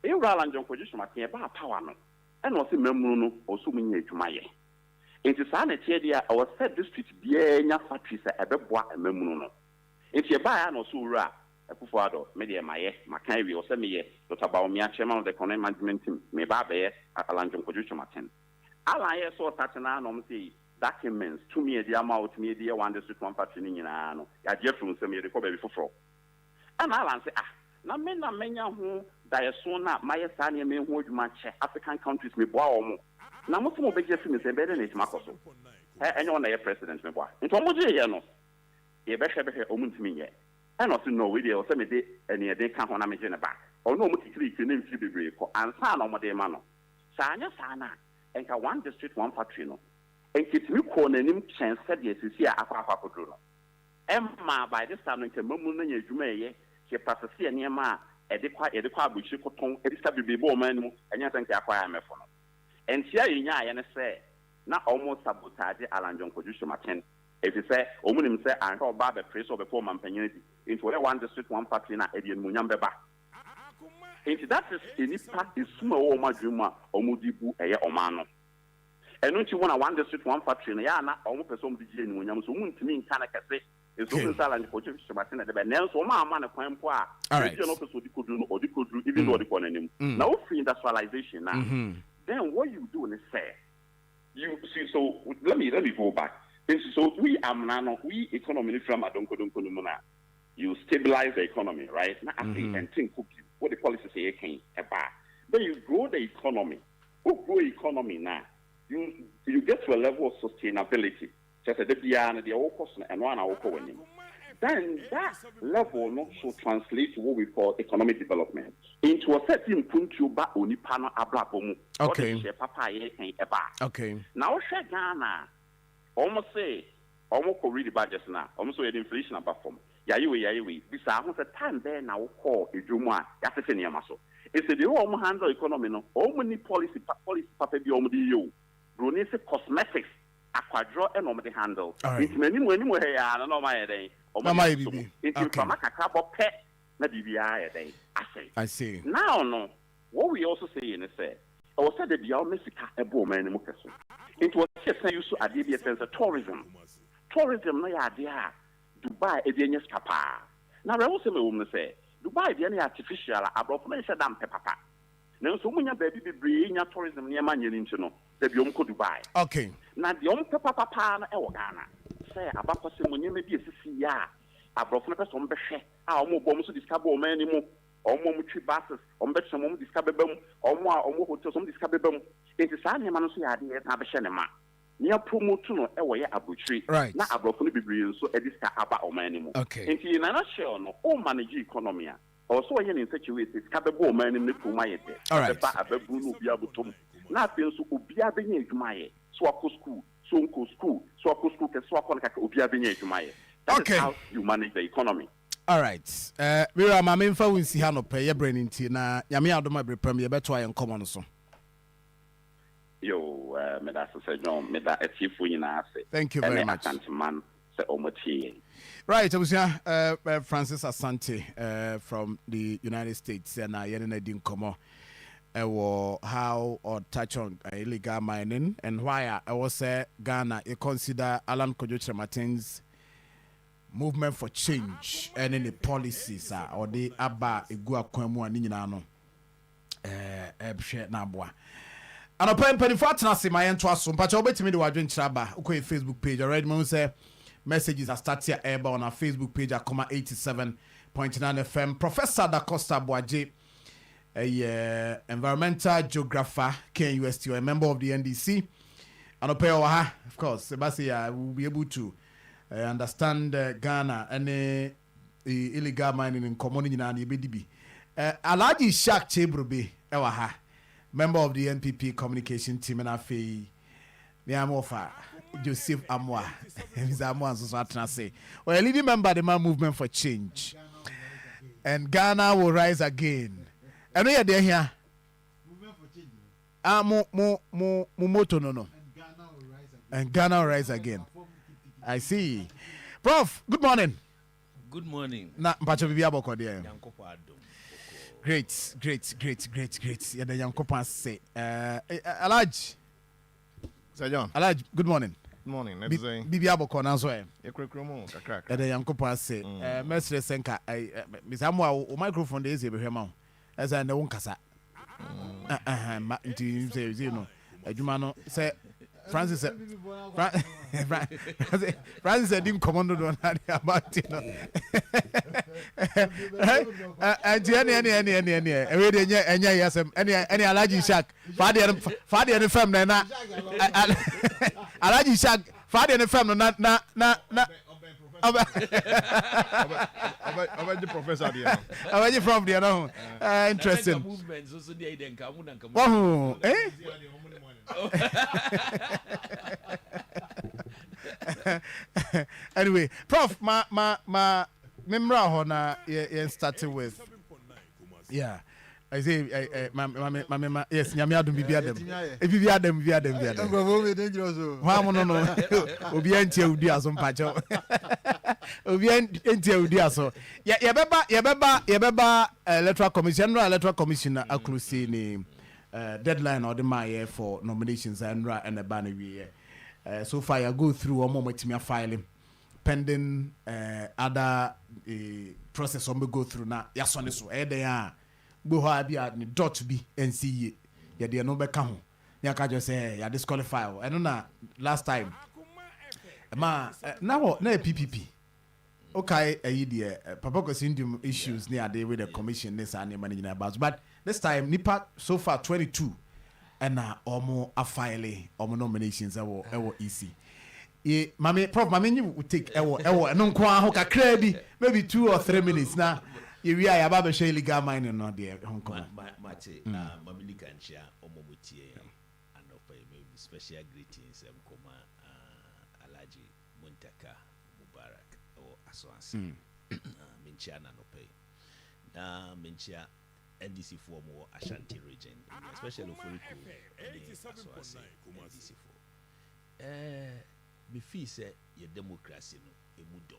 You Alan John Koduchi Martin about power no. And also memono also mean to my ye. It is an idea our said district be nya factory say ebeboa memono no. It ye buy no so ra Akufuado media my ye makan we also me ye Dr. Baumia chairman of the economic management team me ba be Alan John Koduchi Martin. Alan ye so tatena no say documents to me the amount me the one district one party ni nyina no ya je from some ye record be foforo and Alan say na me na menya ho daeso na maye sa na me ho adwuma che African countries me boa omo na mo mo be je fi me say be na etima koso enye on na ye president me boa nto mo je ye no ye be hwe omo ntimi ye and also no we dey o say me de ene de ka ho na me je ne ba o no mo tikiri ki na mfi bebre ko ansa na mo de ma no sa anya sa na enka one district one factory no enkitimi ko nanim chen said yes si akwa kodro no emma by this time nke mamu na nyadwuma ye ke pasase ne ma edekwa abuchi koton edisa bibebo o manimu enya tanke akwa ya mefo no entia yenya ye ne se na almost sabotage Alan John Koduchi Martin if you say omunim se anka oba be press obe for mampanyina di into one district one factory na edie munyam beba into that is any part is suma o madwuma omudibu eye omano and don't you want one district one factory na ya na omo person bi je ni munyam so muntimi nka na kase so Alan Koduchi Martin na de be nenso ma ama na kwan po a you no person odikodu even though odiko nanim na o free industrialization na then what you do is say you see so let me go back. So we economy from adonko na you stabilize the economy, right? Now and think what the policy say can about. Then you grow the economy. Who grow economy now? You get to a level of sustainability. Just at the piano, the old person and one hour winning. Then that level not so translate to what we call economic development into a certain point you ba onipano abrabomu. Okay. Okay. Now Ghana almost say almost read the budgets now. Almost say the inflation about from. Yayiwe. This almost a time there now call a jumwa. That's the same maso. It's the whole handle economy no. All many policy papa be almost you. Brunei cosmetics. Aquadro and almost handle. It's many when you here. I know my day. I see. Now, no. What we also say in say, I was said that the Mexica a woman in Mukaso. It was just a use of idea sense of tourism. Tourism, no idea. Dubai, a genius papa. Now, I also woman say, Dubai, the only artificial, above mention dam papa. Now, so many baby bring your tourism near Manian into no, the Biomco Dubai. Okay. Now, the only papa Ghana. Say about person when you may be a CCA, a broken person, our more bombs to discover many more, or more tree buses, or better some discover them, or more hotels, some discover them. It is only man who idea, have a shenema. near promote no ɛwɔ yɛ abotire right na abrɔfo no bebree nso ɛde sika aba ɔman no mu okay nti in a nutshell no o manage economy a also yɛ in such a way sika bɛbɔ ɔman no mu ne kɔn ayɛ dɛ abɛba abɛburu no obi abotom na afei nso obi abɛnya adwuma ayɛ so akɔ school so nkɔ school so akɔ school kɛ so akɔ no kaka obi abɛnya adwuma ayɛ that is how you manage the economy. All right. Mira, my main phone see how no pay your brain into na yami adoma bre premier beto ayen common so. Yo, me da so John, me da atifu nyina ase. Thank you very much. Man say omotie. Right, Francis Asante from the United States and I didn't come how or touch on illegal mining and why I was say Ghana you consider Alan Kojo Martin's movement for change and any policies or the aba egu akwamu ani nyina no ehwe na aboa anopa mpanifo atena se my ento aso mpacha obetimi de wadwen kiraba ukọ Facebook page already mo say messages are starting here on our Facebook page Akoma 87.9 FM. Professor Da Costa Boaje, a environmental geographer, KUST, a member of the NDC, and of course, Sebastian will be able to understand Ghana and illegal mining in community in BDB. Alaji Shak Chebrobe, Ewaha, member of the NPP communication team, and Afi Niamofa. Joseph Amwa, Mr. Amwa, so I say, well, a leading member of the Man Movement for Change, and Ghana will rise again. And we are there here. Movement for change. Moto no. And Ghana will rise again. I see. Prof, good morning. Good morning. Na mpacho bibi aboko there. Great. Yeah, the Yankopa say. Alaj. Sir John. Alaj, good morning. Good morning. Let's say. Bibi aboko na so e. Ekrekromo kakra. The Yankopa say. Mestre senka Mr. Amwa o microphone dey eze behwe ma. Eza na won kasa. Nti say you know. Adwuma no say Francis said didn't command on about it. Any allergy shack. Father and the family na allergy shack. Father and the family na about the professor there. About you from there now. Interesting. Oh, eh? Anyway, Prof, my memra hona starting with. Yeah. I say, my yes, Yamiadum Bibiadem. If you had them, no. Obianti Udia some pacho. Obianti Udia so. Yabeba electoral commissioner accuracy deadline or the my for nominations and the banner we so far I go through one moment me filing pending other process on me go through now yes on this they are go have ya ni dot be NCE ya they no be ka ya ka just say ya disqualify and na last time ma now na PPP okay papa ko sindum issues near they with the commission this and managing about but this time nipa so far 22 and omo a file omo nominations ewo EC e mame prof mame you will take ewo no kwa ho kakra bi maybe 2 or 3 minutes na ye wi aya ba be share legal mining no there hon ko mate mame ni kanchia omo mutie and of maybe special greetings koma Alaji Muntaka Mubarak or Aswansi minchia na no pay na minchia NDC for more Ashanti region, especially for NDC for. Me feel say your democracy no emudo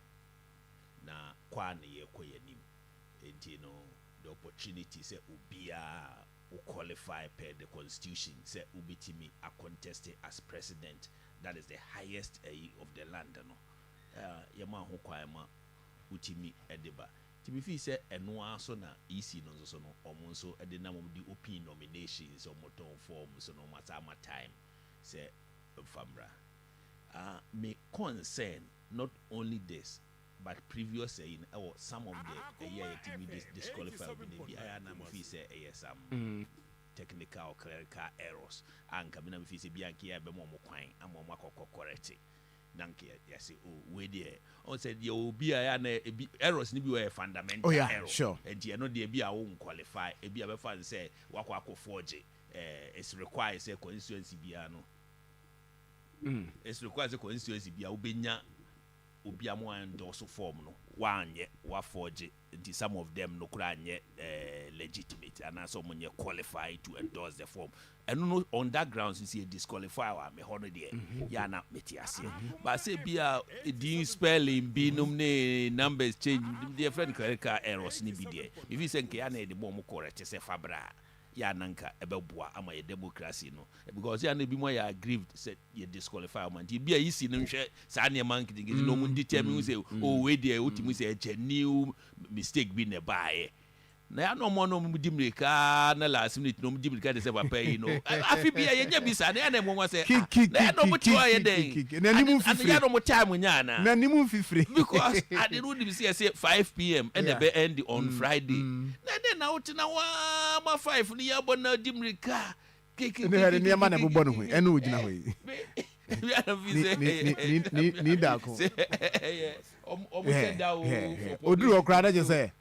na kwane ye koyanim. You know the opportunity say ubia who qualify per the constitution say ubitimi a contested as president. That is the highest of the land no. Yama ho kwama utimi edeba. To be fair, say enwa so na EC no so no omo so e de na mo di open nominations or moton form so no matter my time say famra me concern not only this but previous saying some of the year TV disqualified be I na me feel say yes technical or clerical errors and come in if bianchi be more quine and more correct nanke yes we there on said you will be errors ni be fundamental error sure and you know there be a won't qualify e be a fan say wako forge it's requires a constituency biano it's requires a constituency bia ubenya obiamo endorse form no wanye wa forge the some of them no kura nye legitimate and so money qualified to endorse the form and no on that grounds you see a disqualify wa me hono there ya na metiase but say bia the spelling be ne numbers change the friend clerical errors ni bi there if you say nke ya na the bomb correct say fabra ya nanka ebeboa ama ye democracy no because ya na bi mo ya aggrieved said ye disqualify man di bia yisi no hwe sa na man kidingi no mu determine say oh we there ultimu say a new mistake be ne bae na ya no mo no mu dimreka na last minute no mu dimreka de say papa yi no afi bia ye nya bisa na ya na mo say na no mo tiwa ye den na ni mu fifiri ya no mo time nya na ni mu fifiri because I did not say 5 p.m. and the be end on Friday na then na uti na wa ma 5 ni ya bona dimreka ne hare ni ma na bobɔ no ho ene ogina ho yi ni da ko oduru okra da je say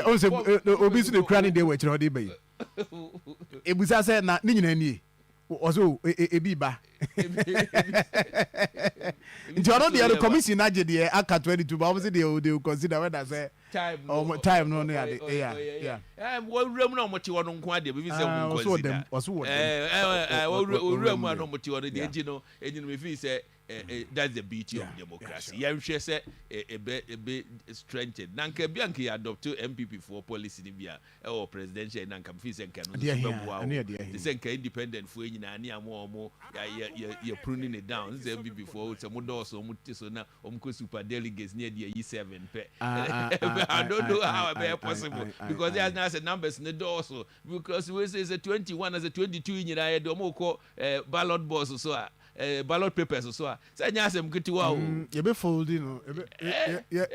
on se obi su de kra ni de wa kire ode bayi ebusa say na ni nyina ni ozo ebi ba nti ono the commission na je de aka 22 ba say they consider whether say time no ya yeah wo wura mu na mo ti wono nko ade bi say mo consider wo wura mu na mo ti wono de eji no me feel say that's the beauty of democracy. Yeah, she say a bit strengthened. Nanka bianki adopt MPP for policy ni bia or presidential nanka feel can the same independent for any na mo you're pruning it down. This MPP for some doors so so na super delegates near the E7 I don't know how it possible because there's now the numbers in the door so because we say it's a 21 as a 22 in your domo call ballot boss so ballot papers so say nya asem kiti wa o ye be fold no yeah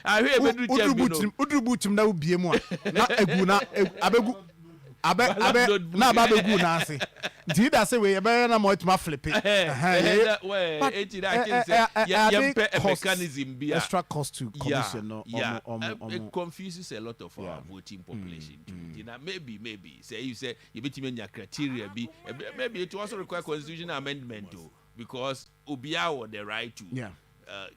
I hear be do check udrubutum na ubie mu na egu na abegu abe na abegu na ase nti da say we ye be na mo tuma flip it mechanism be extra cost to commission no it confuses a lot of our voting population you know maybe say you say you bet me criteria be maybe it also require constitutional amendment too because Obiawo the right to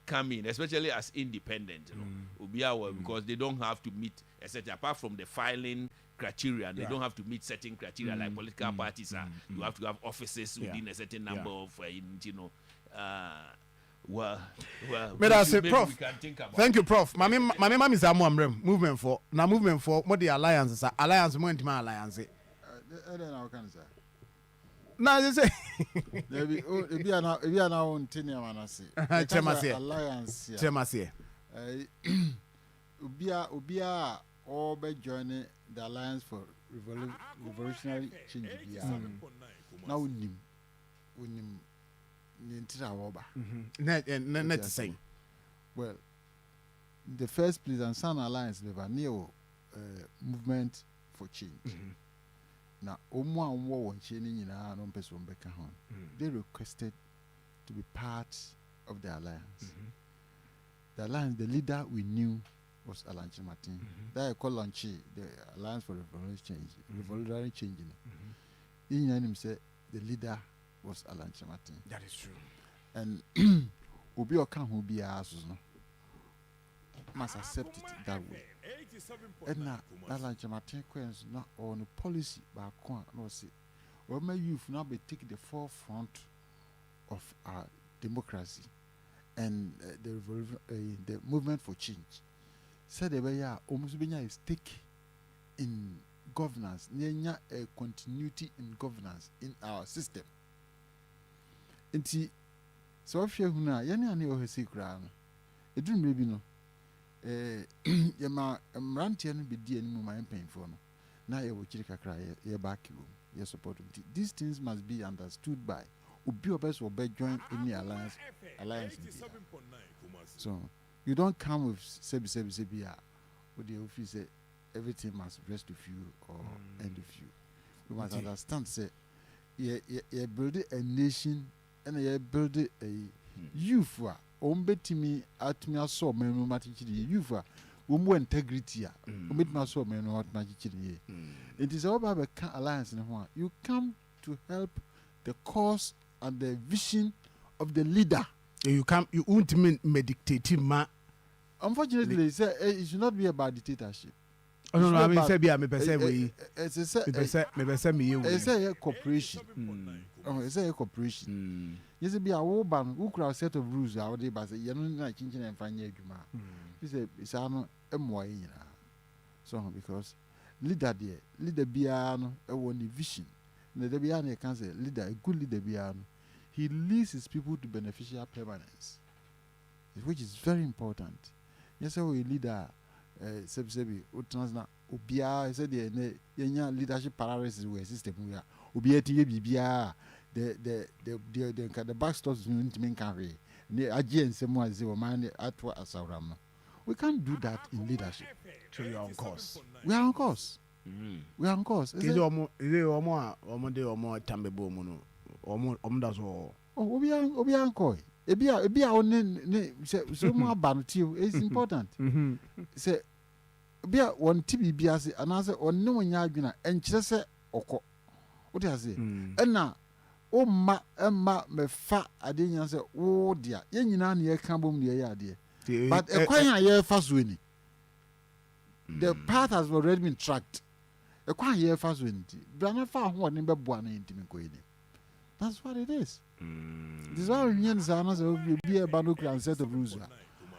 come in, especially as independent, you know, Obiawo because they don't have to meet etc. Apart from the filing criteria, they don't have to meet certain criteria like political parties are. You have to have offices within a certain number of, you know. Well, maybe Prof. We can think about. Thank you, Prof. Mami is a movement for now. Movement for what the alliances are. Alliance, more intimate alliance. I don't know how can say. Na je say ebi ana on tinia manase alliance chemase obia all be join the alliance for revolutionary change bia na unim ni ntira woba na to say well in the first place and Sun Alliance never near movement for change na omo anwo won che ni nyina no person beka ho they requested to be part of the alliance the alliance the leader we knew was Alanchi Martin that I call Lanchi the alliance for revolutionary change in him say the leader was Alanchi Martin. That is true and obi oka ho bia aso no must accept it that way. And now, Alanchi Martin questions not on policy by no say, or may youth now be taking the forefront of our democracy and the movement for change. Said the way almost being a stake in governance, near a continuity in governance in our system. And see, so if you're not, you're not your secret. It didn't maybe no. Yama rantie no be di animu my pain for no na ye wo chiri kakra ye back room ye support these things must be understood by obi obes will be join any alliance so you don't come with sebi with the office say everything must rest with you or end with you You must understand, say, you build a nation and you build a youth. Ombetimi at me, I saw me, no matter youth. Integrity. It is all about the alliance. You come to help the cause and the vision of the leader. You won't meditate, ma. Unfortunately, it should not be about dictatorship. Oh, no, I mean, it's a cooperation. It's a cooperation. Yes, be a war ban who crowd set of rules out there, but you're not changing and finding a it's a more so because leader Biano, a one vision. The Biano can say leader, a good leader Biano. He leads his people to beneficial permanence, which is very important. Yes, a leader, Sebsebi, Utransna, Ubia, said the leadership paralysis where system we are. Ubia Bibia, the back stops to make carry. Again, someone is a man at what as we can't do that in leadership. So you're on course. We are on course. We are on course. Is it more Tambebo Mono? Does all. Oh, Obi Uncle. Ebia on so more about you. It's important. Say, Bia one TB Biasi, and answer on no one yaguna, and just say, Oko. What does it? And now, oh, ma, me fat, I didn't answer, oh dear, yen ye can't boom the idea. But a quiet year fast winning. The path has already been tracked. A quiet year fast winning. Brana found one in Babuana in. That's what it is. This is why Indians are not be a banduka and set of rules.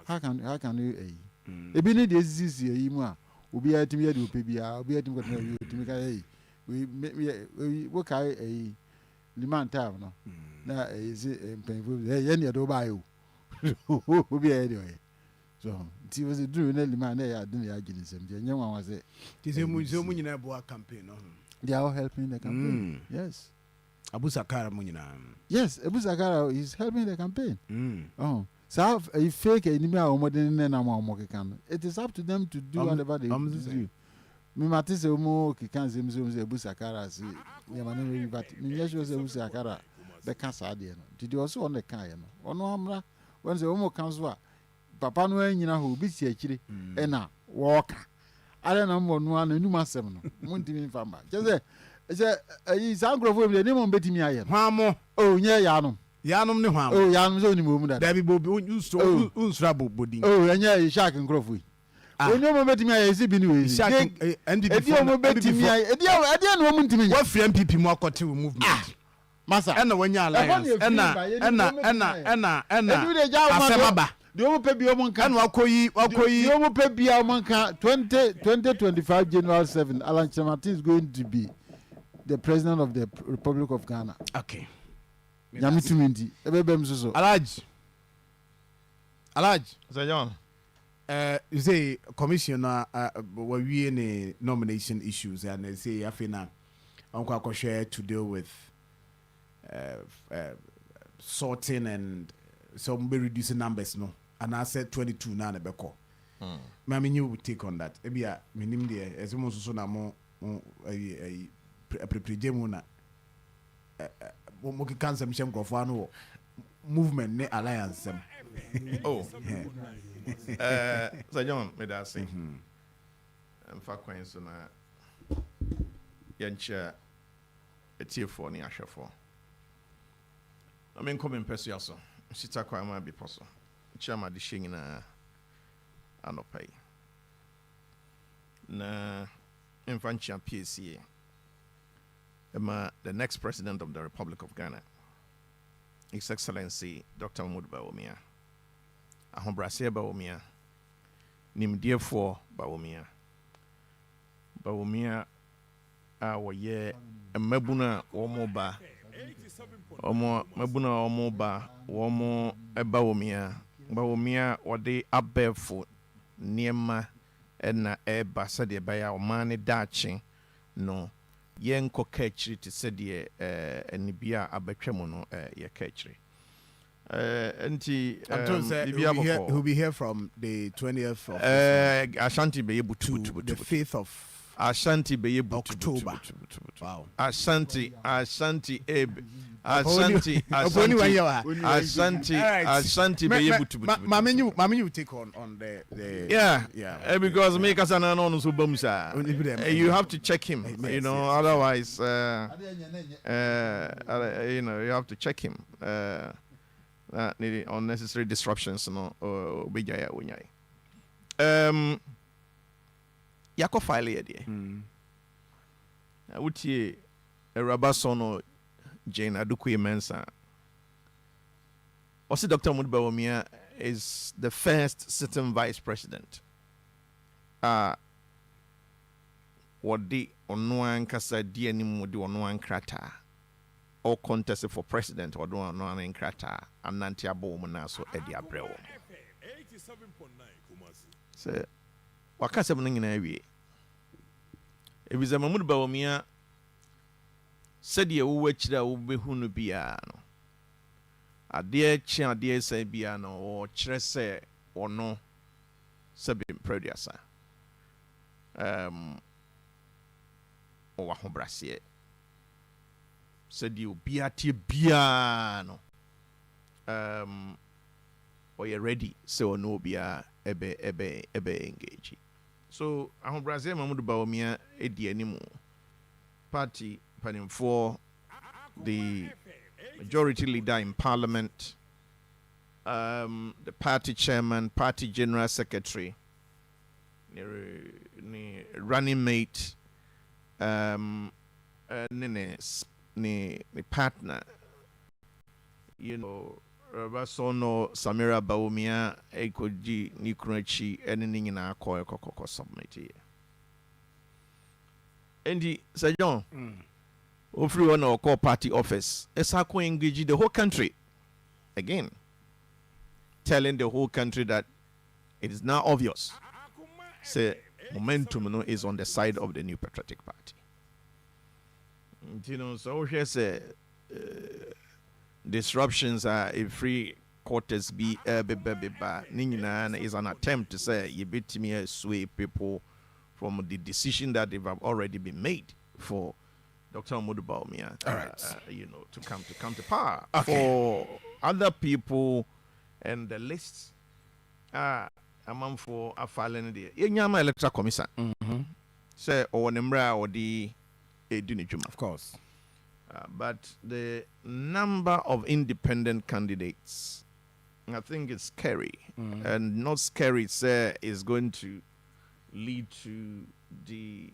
How can you a bit this year, will be at me, will be to make a we work a Liman Town. Now is it painful? Any other bio. Will be anyway. So it was a drew Nelly man there. I didn't argue some. Young one was it. This is a Muzo campaign. They are all helping the campaign. Yes. Abu Sakara Munina. Yes, Abu Sakara is helping the campaign. Oh, so a fake enemy or modern and it is up to them to do whatever they do. Me matise omo kikan zemzem Abu Sakara si yamane but me yes was Abu Sakara the cancer de no. Did you also on the kan no? Ono amra when the omo kanso a papa no anyina ho bi si akire e na walker. Ada na mo no anu masem no. Muntimi famba. Say is agrofo me name on betimi aye. Hwamo. Oh nye yanom. Yanom ne hwamo. Oh yanom so ni mo da. Da bi bobi unsra bodin. Oh enye shark nkrofo. Onye mo betimi aye si bi ni we. Shark edi mo betimi aye. Edi no mo ntimi. What free MPP mo akote movement. Masa. Ena wanya alliance. Ena. Asemaba. The omo pe bi omo nka. Ena wakoyi. The omo pe bi omo nka 2025 January 7 Alan Chemati is going to be the president of the Republic of Ghana. Okay. Nyamitumindi. Ebebem so. Alaj. Sir John. You say commissioner we any nomination issues and they say afina uncle share to deal with sorting and some be reducing numbers no. And I said 22 now na beko. Mami you would take on that. Ebia minim there as mo so na mo prepare na mo ki cancer mission grofo no movement ne alliance Oh. Sir John, me da say. Mfa kwan so na yenche etiefo ne ahwefo. I mean come in person so. Sita kwa ma bi poso. Chama de hye nyina anopai. Na mfa nchia PSA. The next president of the Republic of Ghana, His Excellency Dr. Mahmoud Bawumia, Ahombrase Bawumia, Nimdiefo Bawumia, woye mabuna omoba, womo Bawumia wode abefo niema na eba sade baya omane dachi no. Yen ko kachiri to said ye nibia abetwemo no ye kachiri he'll be here from the 20th of Ashanti be able to the 5th of Ashanti beye butu October. butu. Wow. Ashanti Abe. Ashanti beye butu. Mami, you take on the yeah. Because me kasana no so bam sa. You have to check him, you know, otherwise you know, you have to check him. Unnecessary disruptions no obejaya wonyai. Yako file ye de. Wutie Eraba Sono Jane Adukwe Mensa. Osi Dr. Mudbawumia is the first sitting vice president. Wadi onuan kasa di anim wadi onuan krata. Or contested for president or onuan krata. Ananti abo na so edi abrewo. So wakase mningi na ewie. Ebiza Mudbawumia said ye wechira ubehunu bia no. Adeɛ kye adeɛ sɛ bia no or kyerɛ sɛ ɔno sɛ bi producer ɔwɔ ahobraseɛ sɛdeɛ obia tie bia no ɔyɛ ready sɛ ɔno obia ebe engage. So ahobraseɛ Mamudu Bawumia edi animu party panimfoɔ, the majority leader in parliament, the party chairman, party general secretary, the running mate, the partner, you know, Rabasono Samira Bawumia, Ekoji Nikruchi, anything in our Koko submit. And the Sir John. Everyone or call party office. Esako engage the whole country. Again, telling the whole country that it is now obvious. Say momentum is on the side of the New Patriotic Party. You know, so here say disruptions are a free quarters be Ningina is an attempt to say you beat me sway people from the decision that they've already been made for Dr. Mamudu Bawumia, you know, to come to power. Okay. For other people and the lists, among for a filing there. Yenyama electoral commission. Say or Nemra or the Dunijuma. Of course. But the number of independent candidates, I think it's scary. And not scary, say, is going to lead to the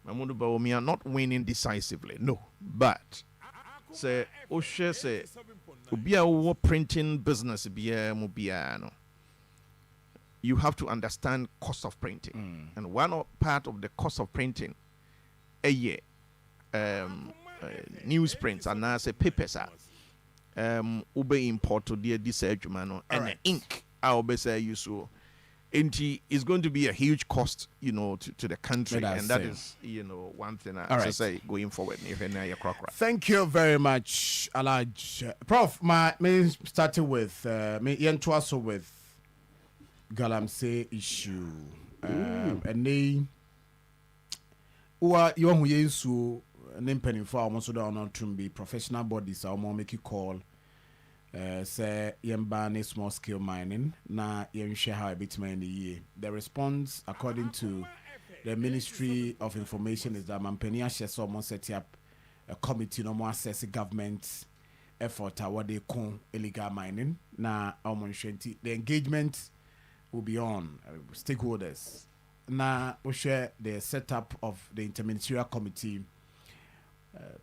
Mamudu Bawumia not winning decisively, no. But say Oshe say Ubia printing business no. You have to understand cost of printing. And one part of the cost of printing a year newsprints and now say papers ube import to the disagreement and ink I'll be say you so. And it's going to be a huge cost, you know, to the country, and that is, you know, one thing I say going forward. Thank you very much, Alaj. Prof, me starting with me also with Galamsey issue, and they you who use name penny for almost not to be professional bodies. I will make you call. Say yembani small scale mining na yemshare how a bit in the year. The response, according to the Ministry of Information, is that Mampenia Sheso almost set up a committee no more assess government effort at what they call illegal mining. Na the engagement will be on stakeholders. Na we share the setup of the interministerial committee,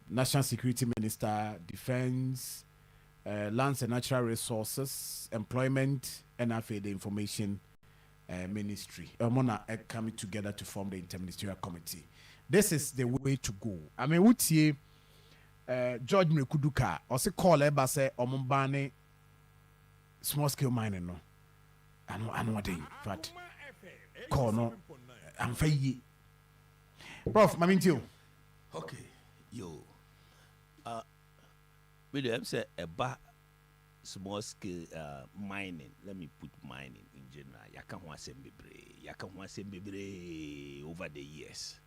National Security Minister, Defense, Lands and Natural Resources, Employment, and the Information Ministry. Mona coming together to form the Interministerial Committee. This is the way to go. I mean, what ye George Mrekuduka also call eba say omumbane small scale mining no. I know what they but call no. I'm fayi. Prof, maminti. Okay, yo. With them say about small scale mining. Let me put mining in general. Yaka want bebre over the years.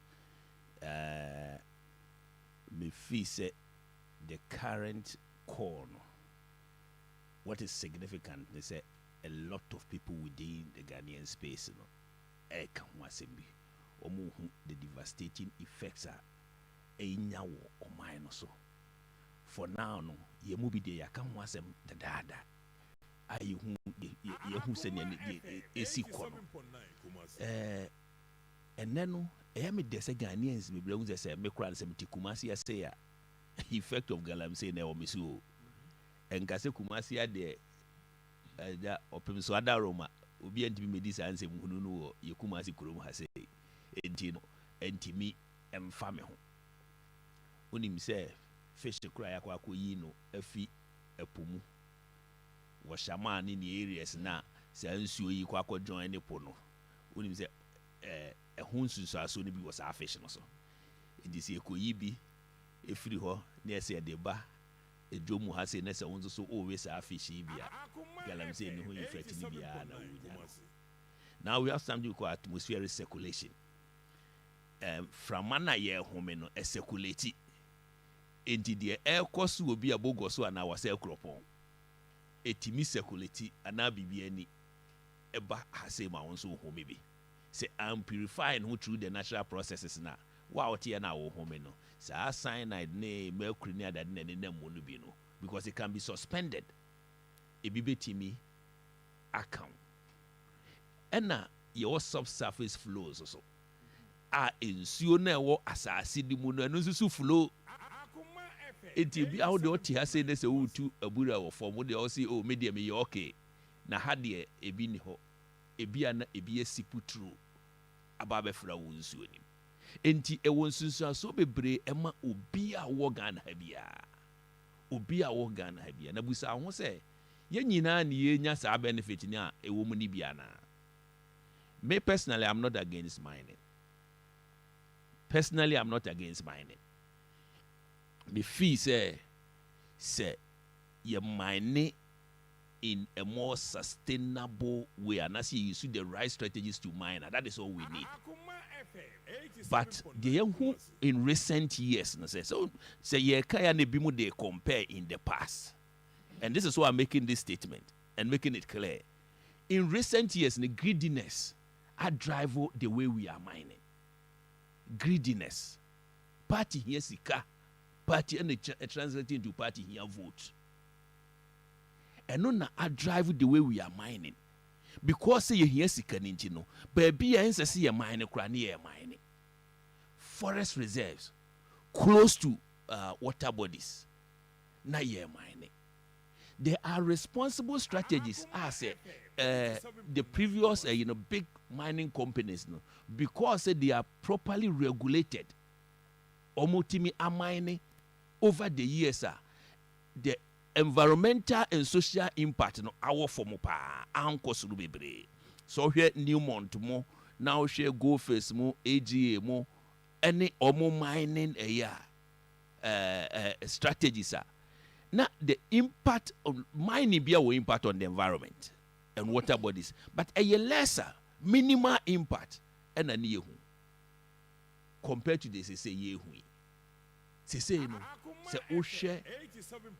me feel say the current call no, what is significant is say a lot of people within the Ghanaian space no can wasembi omo hu the devastating effects are enya wo oman no so for now no ye mu bi de yaka ho asem dada ayi hu ye hu se ne esi kɔ no ɛnɛ no ɛyɛ me de sɛ Ghanaians bebree hu sɛ me kora nsɛm ti Kumasi ase ya effect of galamsey na ɛwɔ me so o ɛnka sɛ Kumasi ade da ɔpem so ada Roma obi antimi medi saa nsɛm hunu no wɔ yɛ Kumasi kurom ha sɛ enti no ɛntimi ɛmfa me ho wonim sɛ fish kora yakɔ akɔyi no afi ɛpo mu wɔ shaman ne ne areas na saa nsuo yi kɔ akɔ join ne po no wonim sɛ ɛho nsunsuaso no bi wɔ saa fish no so enti sɛ ɛkɔyi bi ɛfiri hɔ ne ɛsɛ ɛde ba ɛdwo mu ha sɛ ne sɛ wo nso so ɔwe saa fish yi bi a galamsey ne ho effect ne biara na wonya no. Now we have something called atmospheric circulation. From mana ye home no circulate enti de ɛkɔ so obi abogɔ so ana wase akropɔn etimi circulate ana bibia ni ɛba hase ma won so home bi say am purifying who through the natural processes na wa wote na wo home no saa cyanide ne mercury ne adade ne ne mu no bi no because it can be suspended ebi betimi account ɛna your subsurface flows also a nsuo na ɛwɔ asase di mu no ɛno nso so flow enti bi awo de ɔte ha sɛ ne sɛ wotu abura wɔ fam de ɔsi o media me yɛ okay na ha de ebi ni hɔ ebi ana ebi asipu true aba bɛfra wo nsuo nim enti ɛwɔ nsunsuaso bebree ɛma obi a wɔ Ghana ha bia na busa ho sɛ yɛn nyinaa ne yɛnya saa benefit ni a ɛwɔ mu ni bia na me personally I'm not against mining. Me feel say you mine in a more sustainable way and as you use the right strategies to mine, and that is all we need. But the young who in recent years so say ye kaya ne bimu they compare in the past. And this is why I'm making this statement and making it clear. In recent years, the greediness I drive the way we are mining. Greediness. Party here sika. Party and translating into party here vote. And no I drive the way we are mining. Because say you hear sika ninjino. Baby I see you mining crani mining. Forest reserves close to water bodies. Na ye mining. There are responsible strategies as the previous big mining companies no, because they are properly regulated. Omotimi are mining over the years the environmental and social impact no our form pa anko suru bebre. So here Newmont mo now share Go Face mo AGA mo any omo mining strategies are. Now the impact of mining be our impact on the environment and water bodies, but a lesser minimal impact and a near compared to this say ye hui. Say no say oshe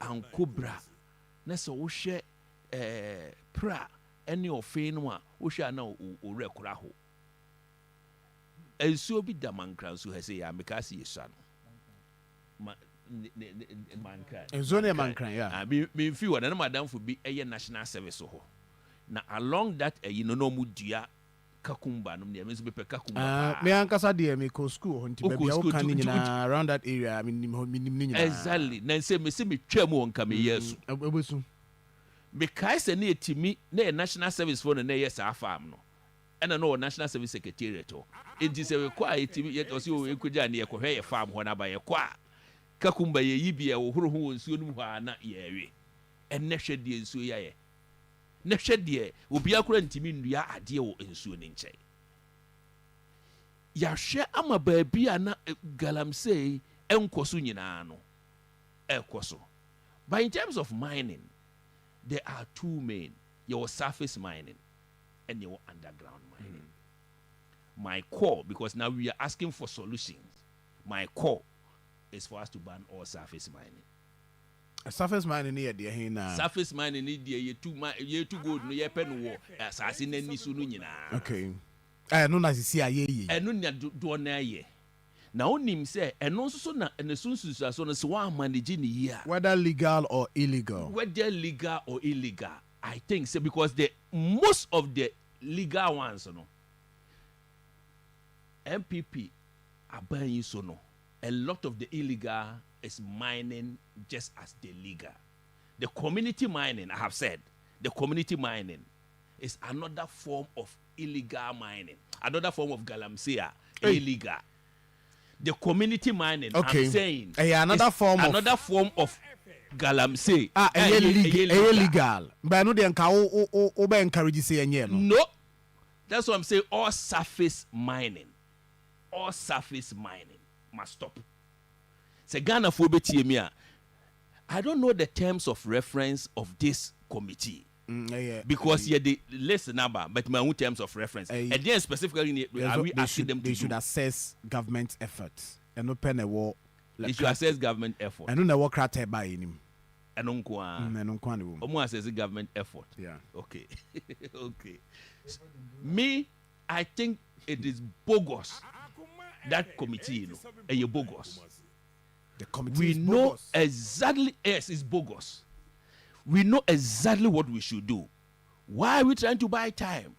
and cobra na so oshe pra any of fenwa oshe na o rekura ho. And so be the man crown so say ya make us son. Mankran, yeah. Me feel na madam for be a national service ho. Na along that no mudia kakumba no me be kakumba. Me ankasa de me ko school ho nti be o kan nyina around that area minim nyina. Exactly. Na say me twam won ka me yesu. Ebesu. Me kai se na etimi na national service for na yes farm no. And no national service secretariat ho. Enti se we kwa etimi yet o se o ekugya na ye ko hwe ye farm ho na ba ye kwa. Kakumba ye yibia wo horo ho nsuo no ho na yewe enne hwe de nsuo yaye ne hwe de obi akora ntimi ndua ade wo nsuo ne nkyɛ ya hwe ama baabi a na galamsey enkoso nyinaa no ekoso. But in terms of mining there are two main, your surface mining and your underground mining. My core, because now we are asking for solutions. my call is for us to ban all surface mining. Surface mining near the Hina. Surface mining need the year to go no ye pen war assassin and Nisununa. Okay. I know as you see a ye. And no do na ye. Now him say and also na and the soon so na one managing the year. Whether legal or illegal. Whether legal or illegal, I think so because the most of the legal ones, MPP are buying so no. A lot of the illegal is mining just as the legal. The community mining, I have said, the community mining is another form of illegal mining, another form of galamsey, illegal. The community mining, okay. I'm saying, another form of galamsey. Illegal. But I know they encourage say no. That's what I'm saying. All surface mining must stop. Say Ghana for betimia. I don't know the terms of reference of this committee. Because the list number, but my own terms of reference. And then specifically, are we asking them to they should assess government efforts and open a war. They should assess government effort. I don't know what criteria by him. And Omo assess government effort. Yeah. Okay. Okay. Me, I think it is bogus. That committee, bogus. The committee we is know bogus. Exactly. Yes, it's bogus. We know exactly what we should do. Why are we trying to buy time?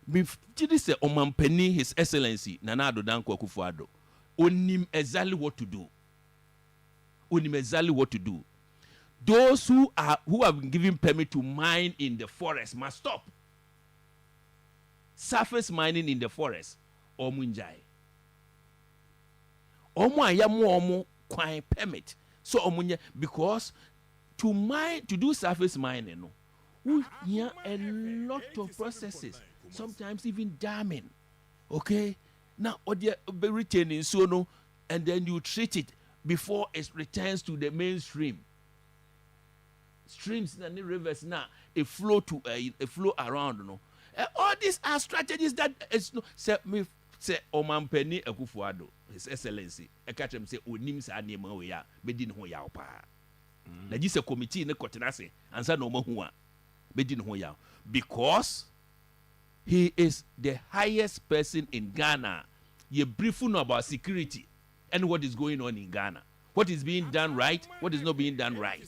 This is Omampeni, His Excellency Nana Addo Dankwa Akufo-Addo. Onim exactly what to do. Those who have been given permit to mine in the forest must stop. Surface mining in the forest. Omunjai. Omo ayamu omo kwai permit. So omunye because to do surface mining, we hear a lot of processes, sometimes even damming. Okay, now or retaining so no, and then you treat it before it returns to the mainstream. Streams and the rivers now a flow around. No, all these are strategies that is no. Say Omampeni Akufo-Addo, His Excellency. I catch him say onim sa niyema we ya bedi ne ho ya pa. Na ji say committee ne kotena se ansa na omahu a bedi ne ho ya because he is the highest person in Ghana. You brief you about security and what is going on in Ghana. What is being done right, what is not being done right.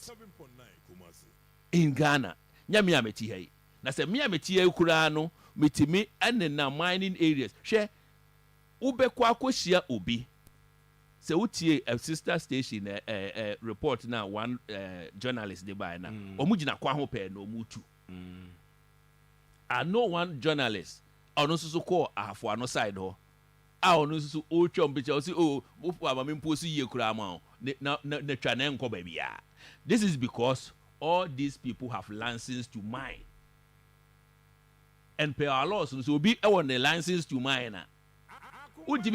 In Ghana. Nyame ameti hai. Na say me ameti hai kura no metimi ene na mining areas. Share ubekwa akohia obi se utie a sister station report na one journalist dey by na omugina kwa ho pe na omutu I know one journalist ono so call afo ano side ho a ono so o twom picture o say oh mofu amame mposi ye kura ma na twa na enko ba bia. This is because all these people have licenses to mine and per our laws so be e won the license to mine na this is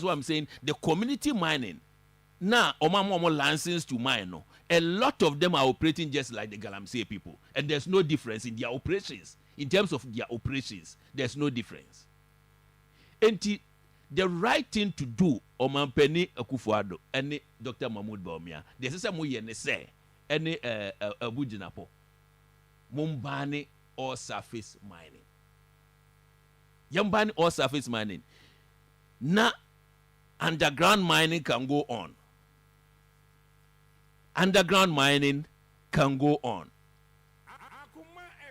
what I'm saying. The community mining now, license to mine. No, a lot of them are operating just like the Galamsey people, and there's no difference in their operations. In terms of their operations, there's no difference. And the right thing to do, Omampeni Akufo-Addo, and Dr. Mahmoud Bawumia, there's some way and say, any Abujinapo, Mumbani or surface mining. Yambani or surface mining. Now, underground mining can go on. Underground mining can go on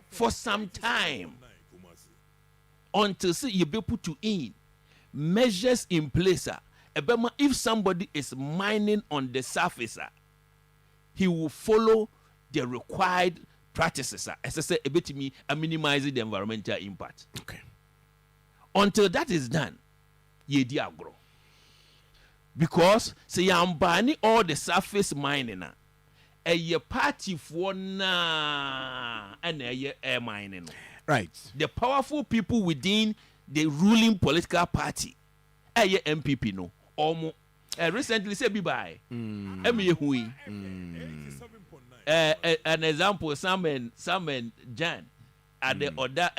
for some time until you be put to in measures in place. If somebody is mining on the surface, he will follow the required practices. As I said, a bit me minimizing the environmental impact. Okay. Until that is done, ye di agro. Because say I'm banning all the surface mining, a party for na and a air mining. Right. The powerful people within the ruling political party, a MPP no, almost recently said bye. An example, Sam and Jan at the other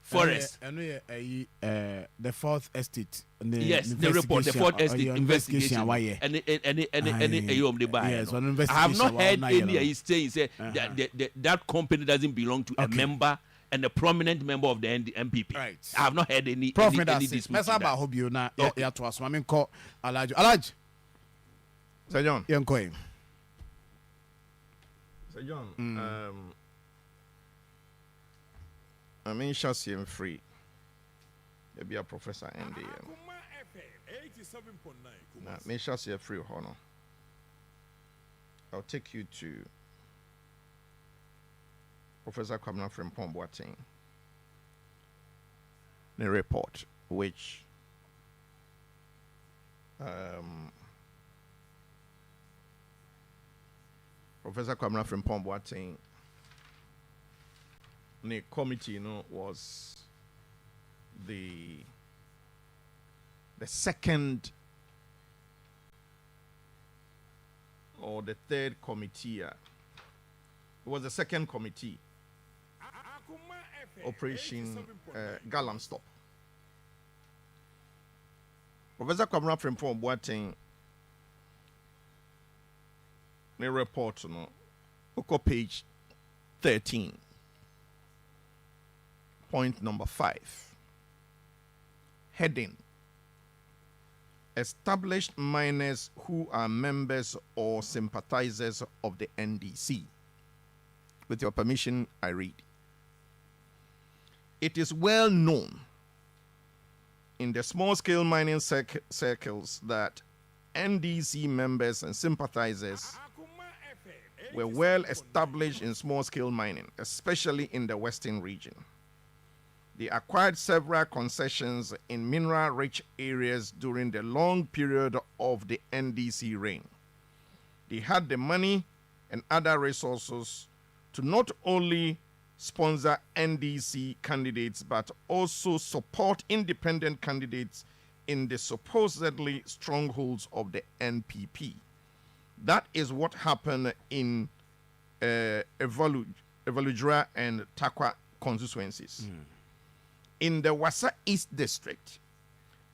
forest. The fourth estate. Yes, the report, the fourth estate investigation. And Yes, I have not heard any he's saying that company doesn't belong to a member and a prominent member of the MPP. Right. I have not heard any Prof, dispute. Mesa ba hope you na ya to aso me call Alaj. Sir John. Yenko. Sir John. I mean, Shasi and free. Maybe a professor NDM. Now, me Shasi free honor. I'll take you to Professor Kwabena Frimpong Boateng. The report, which Professor Kwabena Frimpong Boateng, the committee, was the second or the third committee. It was the second committee. Operation Galam Stop. Professor Kwabena Frimpong Boateng, the report, page 13. Point number 5. Heading: Established miners who are members or sympathizers of the NDC. With your permission, I read. It is well known in the small-scale mining circles that NDC members and sympathizers were well established in small-scale mining, especially in the Western region. They acquired several concessions in mineral-rich areas during the long period of the NDC reign. They had the money and other resources to not only sponsor NDC candidates but also support independent candidates in the supposedly strongholds of the NPP. That is what happened in Evalujura and Takwa constituencies. In the Wassa East District,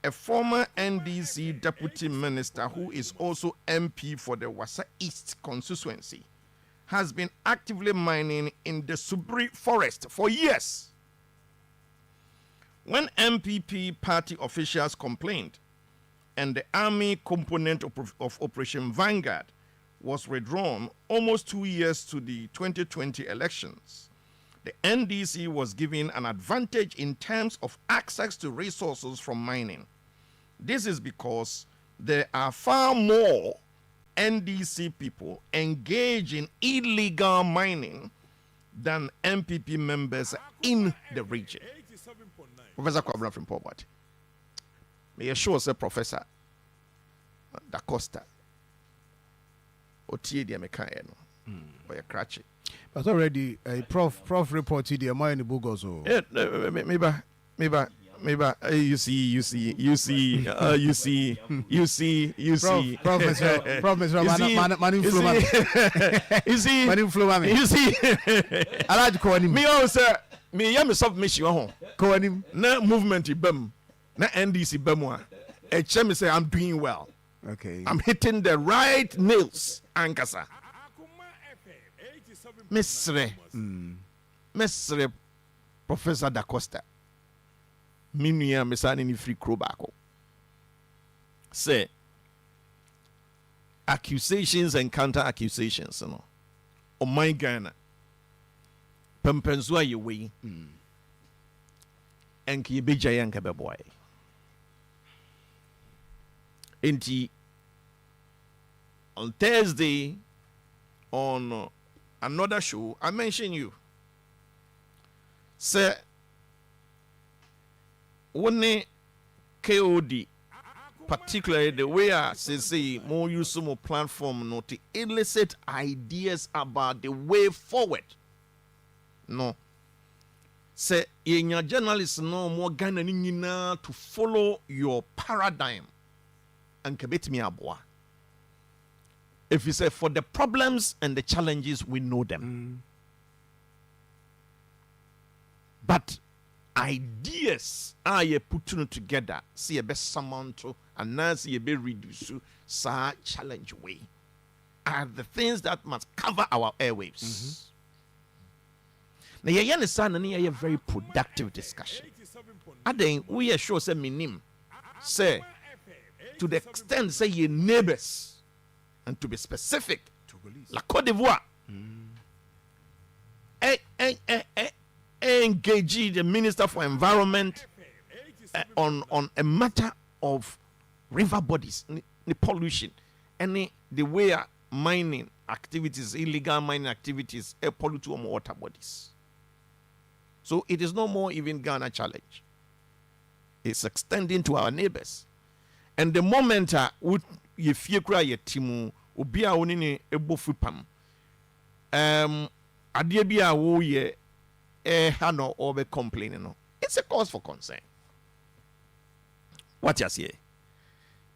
a former NDC deputy minister who is also MP for the Wassa East constituency has been actively mining in the Subri forest for years. When MPP party officials complained and the army component of Operation Vanguard was withdrawn almost 2 years to the 2020 elections, the NDC was given an advantage in terms of access to resources from mining. This is because there are far more NDC people engaged in illegal mining than MPP members in the region. Professor Kwabena Frimpong Boateng. May I show us a Professor Da Costa. Otie de Mekaya no. Or Krachi. But already Prof reported the amount in the book also. Maybe you see. Professor, man influence. You see. I like to call him. Me also, me am submission home. Call him. Na movement ibem, na NDC bemwa. Me say I'm doing well. Okay. I'm hitting the right nails, Ankasa. Mesre, Professor Da Costa. Minua mesani ni free crow back. Say accusations and counter accusations, Oh my Ghana. Pempensua ye way. And ki be giant boy. Inti on Thursday on another show, I mentioned you. Say one KOD, particularly the way I say more use more platform not to elicit ideas about the way forward. No. Say in your journalists no more Ghana nina to follow your paradigm and kebet me aboa. If you say for the problems and the challenges, we know them. But ideas are put together, see a best summon to, and now see a be reduce challenge way are the things that must cover our airwaves. Now, you understand, and a very productive discussion. And then we are sure, say, minim, say, to the extent, say, your neighbors, and to be specific, La Côte d'Ivoire, engage the Minister for Environment on a matter of river bodies, the pollution, and the way mining activities, illegal mining activities, pollute water bodies. So it is no more even Ghana challenge. It's extending to our neighbors. And the moment you fear cry ye timu, ubia onini ebofupam. Adiebia wo ye hano or be complaining. No. It's a cause for concern. What you say?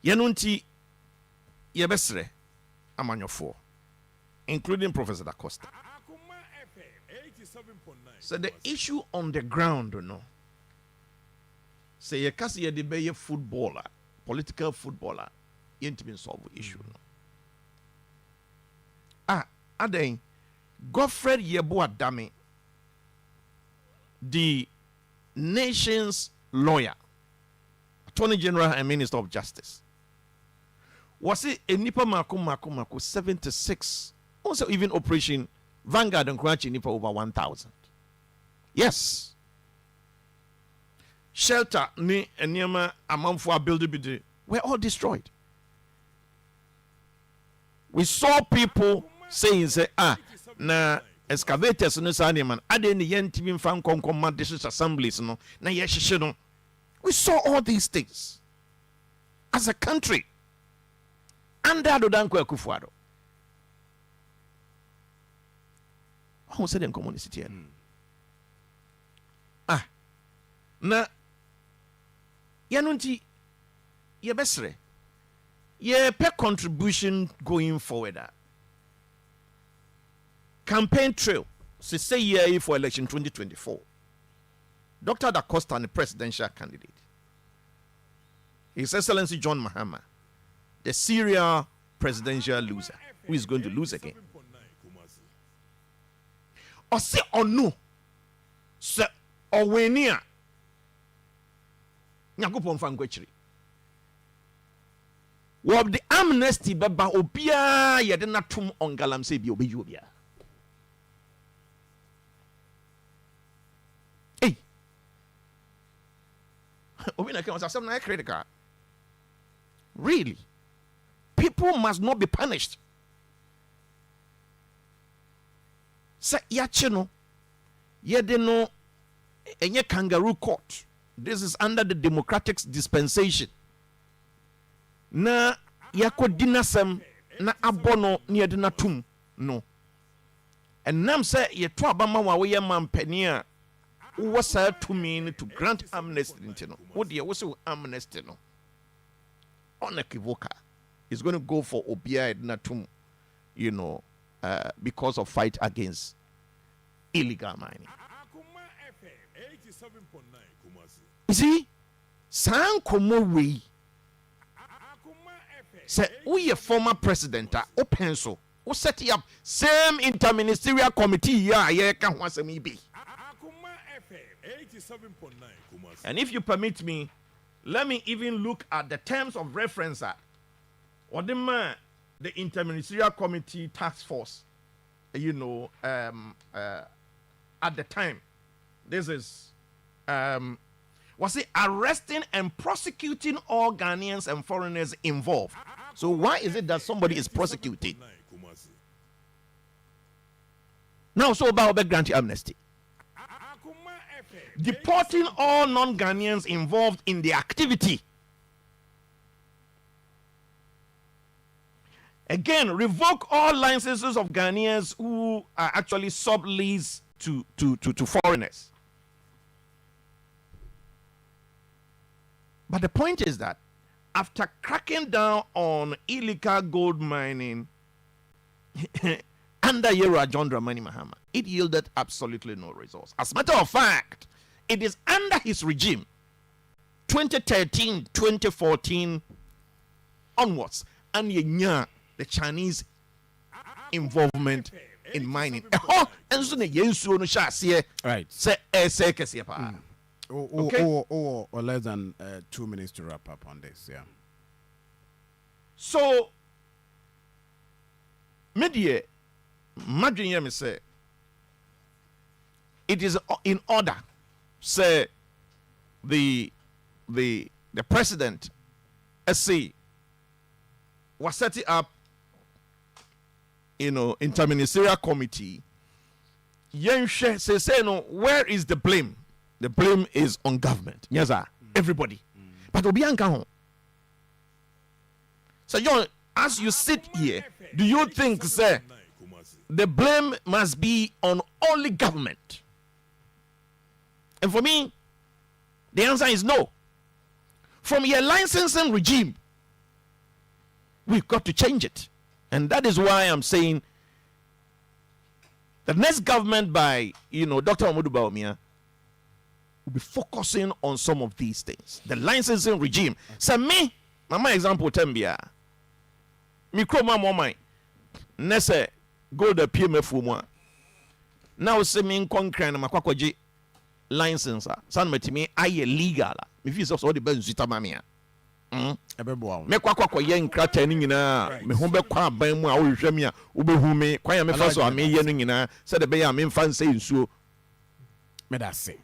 Yenunti yebesre amanyofo, including Professor Da Costa. So the issue on the ground, say you can see the footballer, political footballer, you ain't been solve the issue. Then Godfred Yeboah Dame, the nation's lawyer, Attorney General and Minister of Justice, was it a Nipa Mako 76? Also, even Operation Vanguard and Kranchi Nipa over 1,000. Yes. Shelter ni enyama amamfo building were all destroyed. We saw people saying, na excavators no sani man ade ni yentimi fan konkomma district assemblies no na yehye no. We saw all these things as a country under Adodanko Akufo-Addo. How say them community here? Na yanunti ye besre ye per contribution going forward. Campaign trail say year for election 2024. Dr. Da Costa, the presidential candidate. His Excellency John Mahama, the serial presidential loser, who is going to lose again. Or say or no, say or we near. Nyakupon fangwechiri. Wob the amnesty baba obia yedena tum on galamse bi obeju obia. Hey. Obina can was something critical. Really? People must not be punished. Say yachino yedeno enye kangaroo court. This is under the democratic dispensation. Na yako dinasem na abono ni yedina tum no. And nam say ye to abama wa we mampania wasa to mean to grant amnesty no. What ye was amnesty no. Unequivocal is going to go for obia yedina tum, because of fight against illegal mining. You see, San Komo we say we a former president open so we set up same interministerial committee yeah can once me be. And if you permit me, let me even look at the terms of reference or the interministerial committee task force, at the time. This is was it arresting and prosecuting all Ghanaians and foreigners involved? So why is it that somebody is prosecuted? Now, so about grant amnesty. Deporting all non-Ghanaians involved in the activity. Again, revoke all licenses of Ghanaians who are actually subleased to foreigners. But the point is that after cracking down on illegal gold mining under Yero John Dramani Mahama, it yielded absolutely no results. As a matter of fact, it is under his regime, 2013, 2014 onwards, and the Chinese involvement in mining. And so the Yensu no shasiye, Right. say kesiye pa. Okay. Or less than 2 minutes to wrap up on this. Yeah. So, media, imagine me say, it is in order. Say, the president, SC, was setting up, interministerial committee. Yenshe say no, where is the blame? The blame is on government. Yes, sir. Everybody. But Obianka home. So, John, as you sit here, do you think, sir, the blame must be on only government? And for me, the answer is no. From your licensing regime, we've got to change it. And that is why I'm saying the next government by, Dr. Amadou Bawumia will be focusing on some of these things. The licensing regime. So me, my example, Tembia. Me kroma mo mai nese go the PMF mo now say me concrete na makwakwaje license san metimi aye legal me fi so the ben zuta mamia Ebebo. me kwakwakoye nkrata ni nyina me ho be kwa aban mu a wo hwehwe me a wo behu me kwan ya me fa so a me ye no nyina se de be ya me mfa nse nsuo Me da say.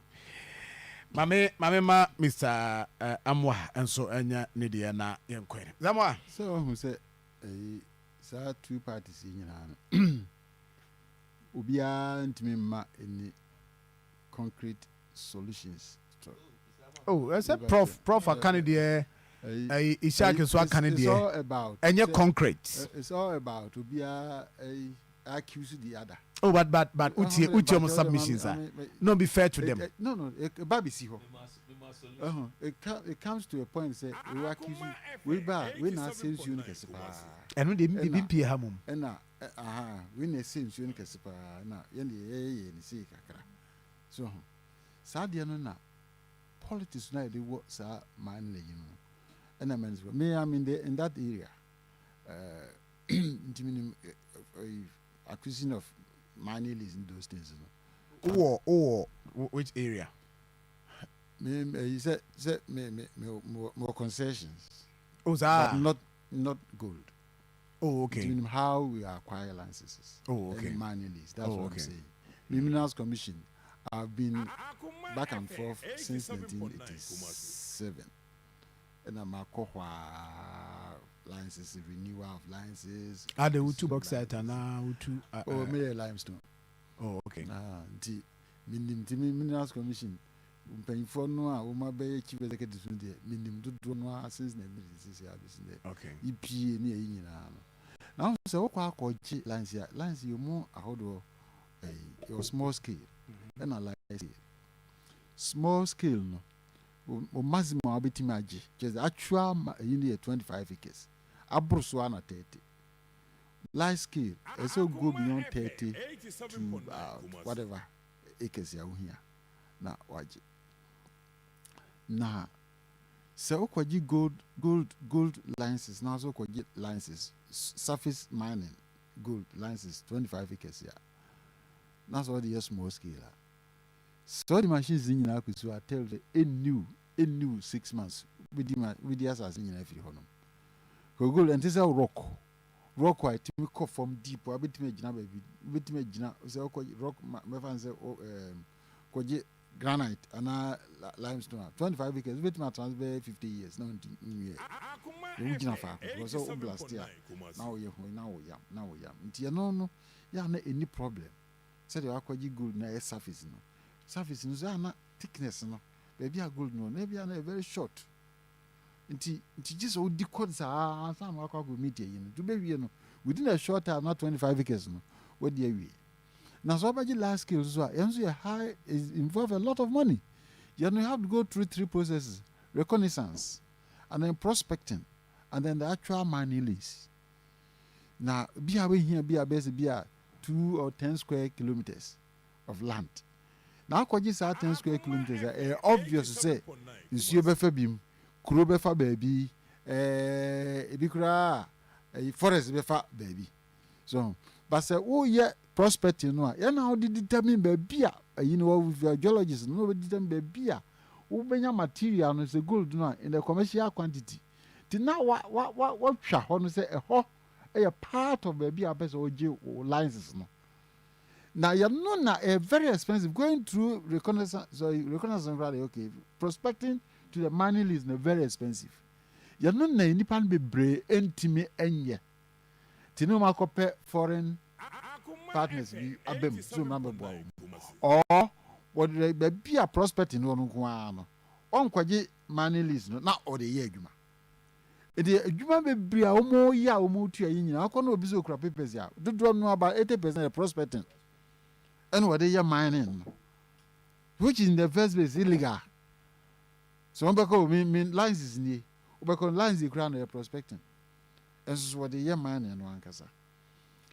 Mame ma Mr. Amwa enso enya ne de na yenkwere. Zamwa. So who say saa two parties nyinaa no obiara ntimi ma any concrete solutions. Oh, I said Prof Akane Ishaq so Akane it's all about enye concrete. It's all about obiara accuse the other. Oh, but uti almost submissions are not be fair to them. No, baby see ho. It comes to a point say we accuse we na sense you nkese pa. And they be pay hamum. And na we na sense you nkese pa na ye ni see kakra. So sadia no na politics na dey work sa man le you know. And I mean me I'm in that area. Acquisition of money lease in those things. Which area? He said more concessions. Oh, sir. Not gold. Oh, okay. Meaning how we acquire licenses. Oh, okay. And money lease. That's what I'm saying. Minerals Commission. I've been back and forth since 1987. And I'm a licenses, renewal of licenses. The Utu bauxite and Utu. Limestone. Oh, okay. Minerals Commission. Mpanyinfo no a wo ma be chief executive no de minim dodo no since na business ya business okay EPA ne yi nyina no now say wo kwa akọji lines you mo ahodo your small scale and a large small scale no o maximum abetimi age just actual you need 25 acres abroso na 30 large scale so go beyond 30 to whatever acres ya wo hia na waje na so okwaji gold licenses now so okwaji licenses surface mining gold licenses 25 acres here that's all the small scale so the machines in na kusu I tell the a new 6 months with the as in every hono go gold and this rock white me come from deep abetime gina baby betime gina so okwaji rock me fan say kwaji granite and limestone 25 acres with my transfer 50 years now in original fact because all blast here now you no ya na any problem said you akwaji gold na surface no na thickness no baby a gold no maybe na very short nti just o di codes some akwa go meet you to be we no within a short time not 25 acres no what dey we. Now, so about the last skills, high is involve a lot of money. You have to go through 3 processes: reconnaissance, and then prospecting, and then the actual money lease. Now, be away here, be a base, be a 2 or 10 square kilometers of land. na akɔgye saa 10 square kilometers a obvious sɛ nsuo bɛfa bim kuro bɛfa baabi ebi koraa forest bɛfa baabi so but sɛ woyɛ prospecting no a yɛna wode determine baabi a ayi no wɔ geologist no wode determine baabi a wobɛnya material no sɛ gold no a in the commercial quantity nti na watwa hɔ no sɛ ɛhɔ ɛyɛ part of baabi a wopɛ sɛ wogye wo licenses no na yɛno na very expensive going through reconnaissance okay prospecting to the mining lease na very expensive yɛno na nipa no bebree ntimi ɛnyɛ nti ne makɔpɛ foreign partners bi abam so na bɛboa wo or wɔde baabi a prospecting no no nko ara no ɔnkɔgye mining lease no na ɔde yɛ adwuma ɛde adwuma bebree a wɔn yɛ a wɔn tua yi nyinaa akɔ na obi sɛ okura papers a dodoɔ no about 80% yɛ prospecting ɛna wɔde yɛ mining no which is in the first place illegal so wɔn bɛkɔ mi license nie wɔbɛkɔ license kura na yɛ prospecting ɛnso so wɔde yɛ mining no ankasa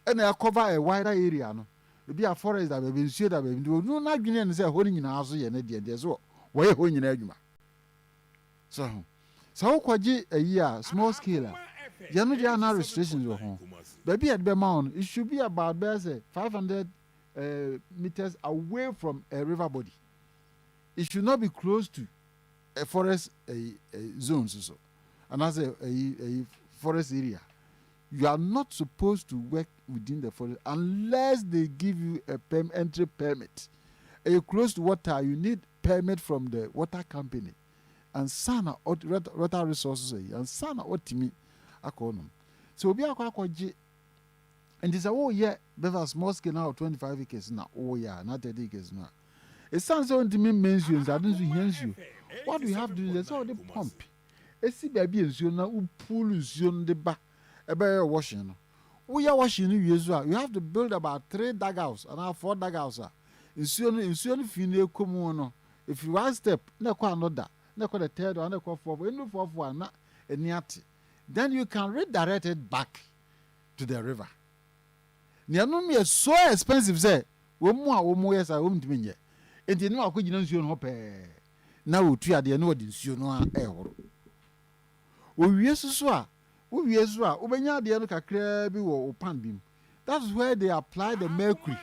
ɛna cover a wider area no ebi a forest da baabi nsuo da baabi no n'adwene ne sɛ ɛhɔ no nyinaa so yɛ ne deɛ so wɔyɛ hɔ nyinaa adwuma so sɛ wokɔgye ayi a small scale a yɛno deɛ ana restrictions wɔ ho baabi a ɛde bɛma wo no it should be about bɛɛ 500 meters away from a river body. It should not be close to a forest zone so and as a forest area. You are not supposed to work within the forest unless they give you a entry permit. You're close to water, you need permit from the water company. And sana water resources and sana otimi akonum. So be akwaje and this yeah, better small scale now 25 acres now. Oh yeah, not 30 acres now. It sounds so to me mentions I don't hear you. What we have to do is all the pump. See baby and you now pull you the back. About washing. We are washing you have to build about 3 dugouts and now 4 dugouts. In soon fine come on. If you one step, no quite another, no quite a third or no quite 4, no 4 not a niati. Then you can redirect it back to the river. Nianumi is so expensive, say, more yes, I won't mean yet. And you know, I could you hope. Now, 3 at the end of this, you know, we used to ubenya de no kakra bi wo pan bim. That's where they apply the mercury.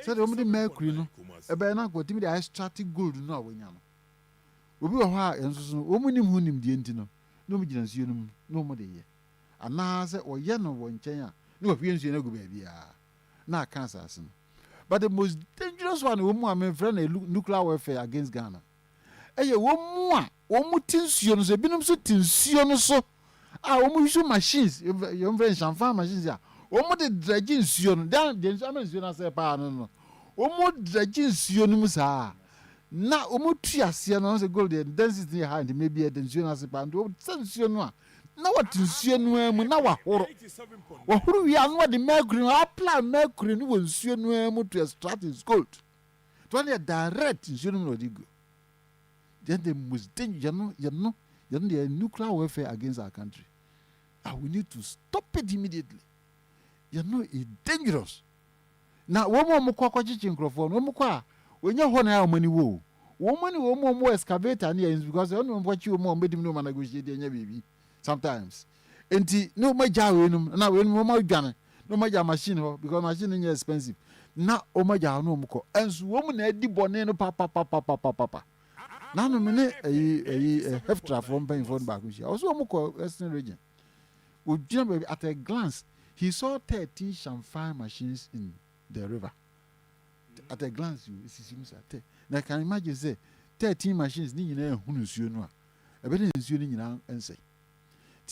So the mercury no e be na go timi dey extract gold no awanya no. Obi wo ha enso so omunim hunim die nti no. No mu gina nsuo no mu no mu de ye. Ana se oye no wo nchen a no hwie nsuo na go ba bia. Na cancer asin. But the most dangerous one wo mu a me friend na nuclear warfare against Ghana. Eye wo mu a wo mu tinsuo no so binum so tinsuo no so use machines, your friend champagne machines. De dredging sion, then the instrument say pa no. Dredging sion na tria sian say gold the density high and maybe a dension as a band. Sension na what sion mu na wa horo. Wa horo we are the mercury apply mercury no sion mu to extract his gold. To only direct sion no digo. Then the most danger the nuclear warfare against our country. And we need to stop it immediately. It's dangerous. Now, one more mukwachi microphone, one more when you're on money wo. Woman more excavator near because I don't know what you more made him no man negotiate baby. Sometimes. And no my jar now when more gun, no my machine because machine is expensive. Now oh my jar no muko. And woman had the bonnet papa. Now no minute a heftra from paying phone back. I was one Western region. At a glance, he saw 13 champagne machines in the river. At a glance, you see, now can imagine say 13 machines need a hunusuno. A better insuring and say,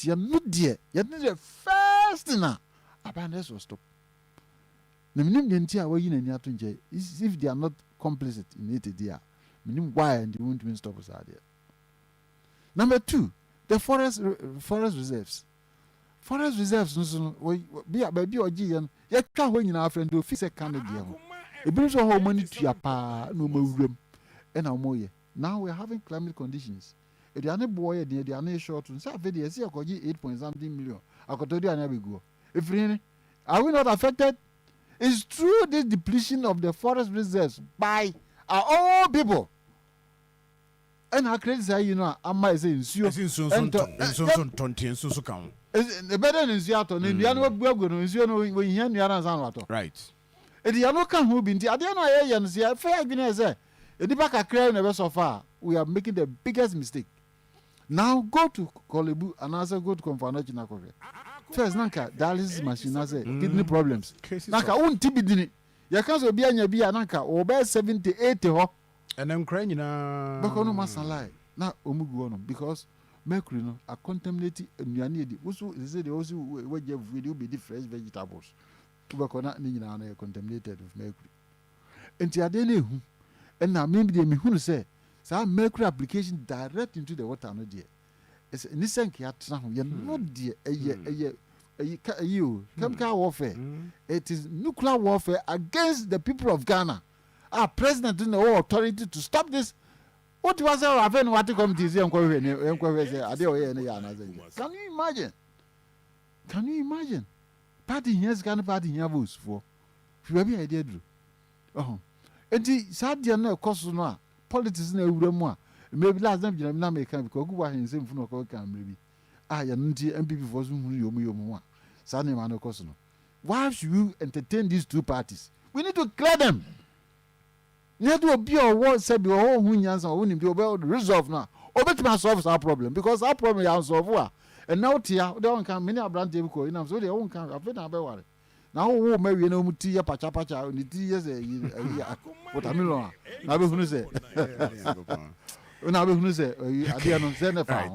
you're not dear, you're not the first now. Abandon will stop. The minimum tia way in Yatunje is if they are not complicit in it, dear. Minimum why and you won't stop us out there. Number 2, the forest reserves. Forest reserves no be a baby or Gian, yet can't win in our friend do fix a candidate. It brings a whole money to your pa, no more room, and our more. Now we're having climate conditions. If the other boy, the other short, and Saturday, I see a 8.something million. I could tell you I never go. If really, are we not affected? It's through this depletion of the forest reserves by are all people. And I credit say I might say nsuo. Nsuo nsuo kan. The better than nsuo ato. Nduan no buagu no nsuo no we hia nduan san ato. Right. E dia no kan ho bi nti ade no aye no say fair adwene say edipa kakra na be so far we are making the biggest mistake. Now go to Kolebu and also go to Komfana Chinakofe. First nanka dialysis machine na say kidney problems. Nanka unti bidini. Ya kan so bia nya bia nanka obe 70 80 ho. And then crying Because no must lie. Now omugu no because mercury no a contaminated nnuane di. Also they say they also we give video be the fresh vegetables. Because na ni nyina na contaminated with mercury. Enti ade na ehu. And na me dey me hu say so mercury application direct into the water no there. It's nisan ki atna ho ye no there chemical warfare. It is nuclear warfare against the people of Ghana. Our president in the whole authority to stop this. What was our event? What committees? Can you imagine? Can you imagine? Party here is Ghana party here votes for. If you have any idea, and the sad year no cost no politics na ewure mu a maybe last time you na make because go wa him for no can maybe ya nti MPP for so hu yomu a sad na no cost no. Why should you entertain these two parties? We need to clear them. You to be a word said your whole hunyans or winning be resolve now. Obet solve our problem because our problem is solved. And now tia they won't come many brand table ko so they won't come after na be worry. Now who marry no mu tia pacha ni tia say what I mean na be hunu say. Una be hunu say ade no say na fa.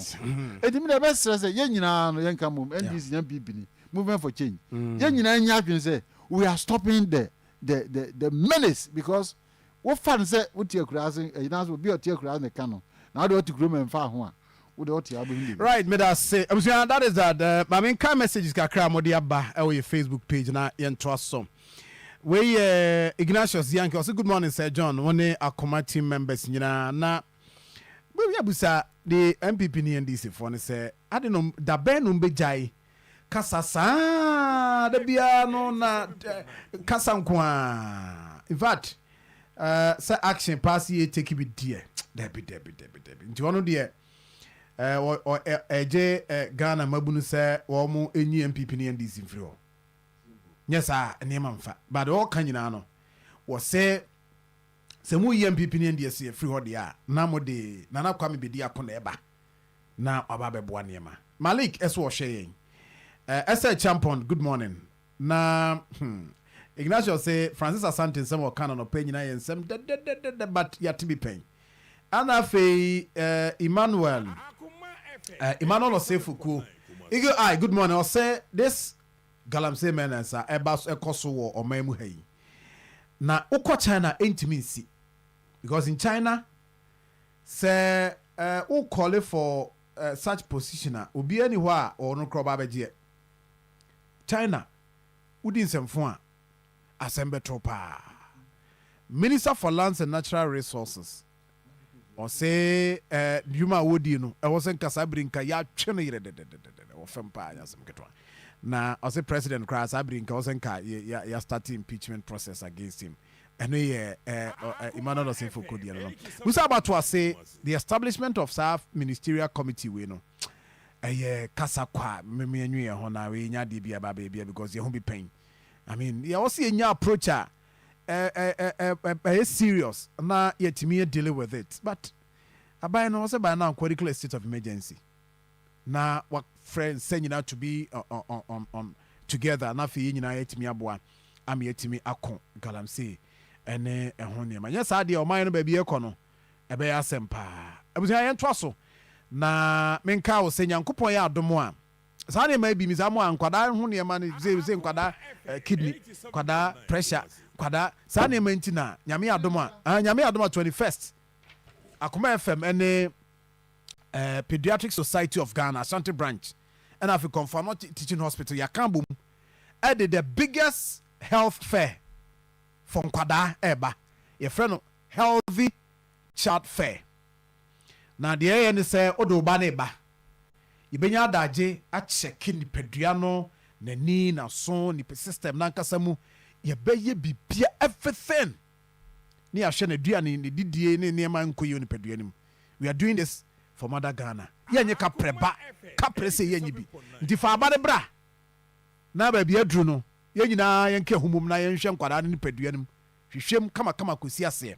E di me the best say yen nyina no yen kam NDC yen PP ni movement for change. Yen nyina nya adwen say we are stopping the menace because what fun say what you crossing will be a tear cross the canon. Now do to groom and far one. Right, me that say that is that my main kind message is kakra mo dia ba e your Facebook page na yen trust some. We Ignatius Yankee also good morning Sir John. One Akoma team members nyina na we abusa the MPP ni NDC for ne say I don't know da ben no be jai kasa sa da bia no na kasa nko in fact say action pass ye take it dear debi nti wono de or eje Ghana mabunu say wo mu enyi MPP ni NDC mfiri ho yes ne mamfa but all kan nyina no wo say mu MPP ni NDC free ho de a na mo de na kwame bedi akona eba na oba bebo anema Malik eso wo hye yen champion good morning na Ignacio say Francis Asante nsem o kan no pa nyina yen nsem but ya to be pain ana fe Emmanuel Osefuku Igo I good morning. I say this galamsey menensa eba ekoso wo omamu hayi na ukọ China entimi nsi because in China say who call for such position obi ani ho a ono kroba beje China udi nsemfo a asembe tropa Minister for Lands and Natural Resources or say Yuma Wodi no I wasn't Casabrinka ya twene yire or fempa yasem ketwa na I say President Kras Abrinka wasn't ya start impeachment process against him and Emmanuel Osefo Kodi no we say about to say the establishment of staff ministerial committee we no kasa kwa me anwie ho na we nya de bia ba bia because ye ho be pain I mean you also nya approacher serious na yetimi deal with it but abai no say by now critical state of emergency na what friends saying out to be on together na fe nyina yetimi aboa am yetimi akon galamsey ene ho ne ma yes ade o man no ba bi ekono ebe ya sempa abusia yen toaso na menka wo se nyankopon ya adomo a sa ne ma bi mi za mo ankwada ho ne ma ne ze nkwada kidney kwada pressure kwada sa ne ma ntina nyame adomo a nyame adomo 21st Akoma FM ene Pediatric Society of Ghana Ashanti branch and African Confirm Teaching Hospital Yakambum did the biggest health fair from kwada eba your friend healthy child fair. Now the ene say odo ba na eba ibenya adaje a check ni peduano na ni na so ni system na nkasa mu ye beye bibia everything ne yɛahyɛ no aduane ne didie ne nneɛma nkɔ yie nipadua no mu. We are doing this for Mother Ghana. Yɛnyɛ kaprɛ ba kaprɛ sɛ yɛnyi bi nti fa aba ne bra na baabi aduru no yɛn nyinaa yɛnka humum na yɛnhwɛ nkwadaa no nipadua no mu hwehwɛm kamakama kɔsi aseɛ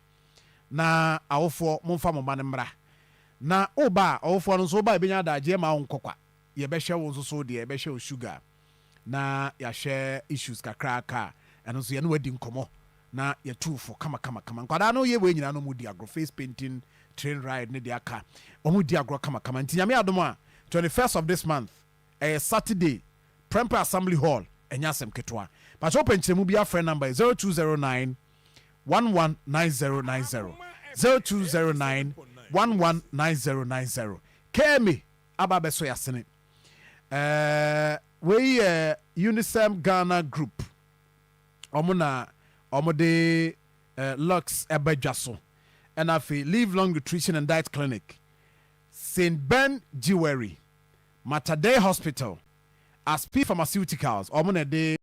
na awofoɔ momfa mo ma no mmra na woba a awofoɔ no nso woba ɛbɛnya adagyeɛ ma wo nkɔkwa yɛbɛhwɛ wo nso so deɛ yɛbɛhwɛ wo sugar na yɛahwɛ issues kakraka ɛno nso yɛne wadi nkɔmmɔ na yɛtuufo kama nkwadaa no yɛ wei nyinaa no mu di agorɔ face painting train ride ne de aka ɔmo di agorɔ kama nti nyame adom a 21st of this month ɛyɛ Saturday Prempeh Assembly Hall ɛnyɛ asɛm ketewa but open kyerɛmu bi afrɛ number 0209 119090 0209 119090 kemi aba bɛso yɛasene wei yɛ Unisem Ghana Group ɔmo de Lux ɛbɛdwa so ɛna afei Live Long Nutrition and Diet Clinic, St. Ben Jewelry, Mater Dei Hospital, Aspi Pharmaceuticals, ɔmo na de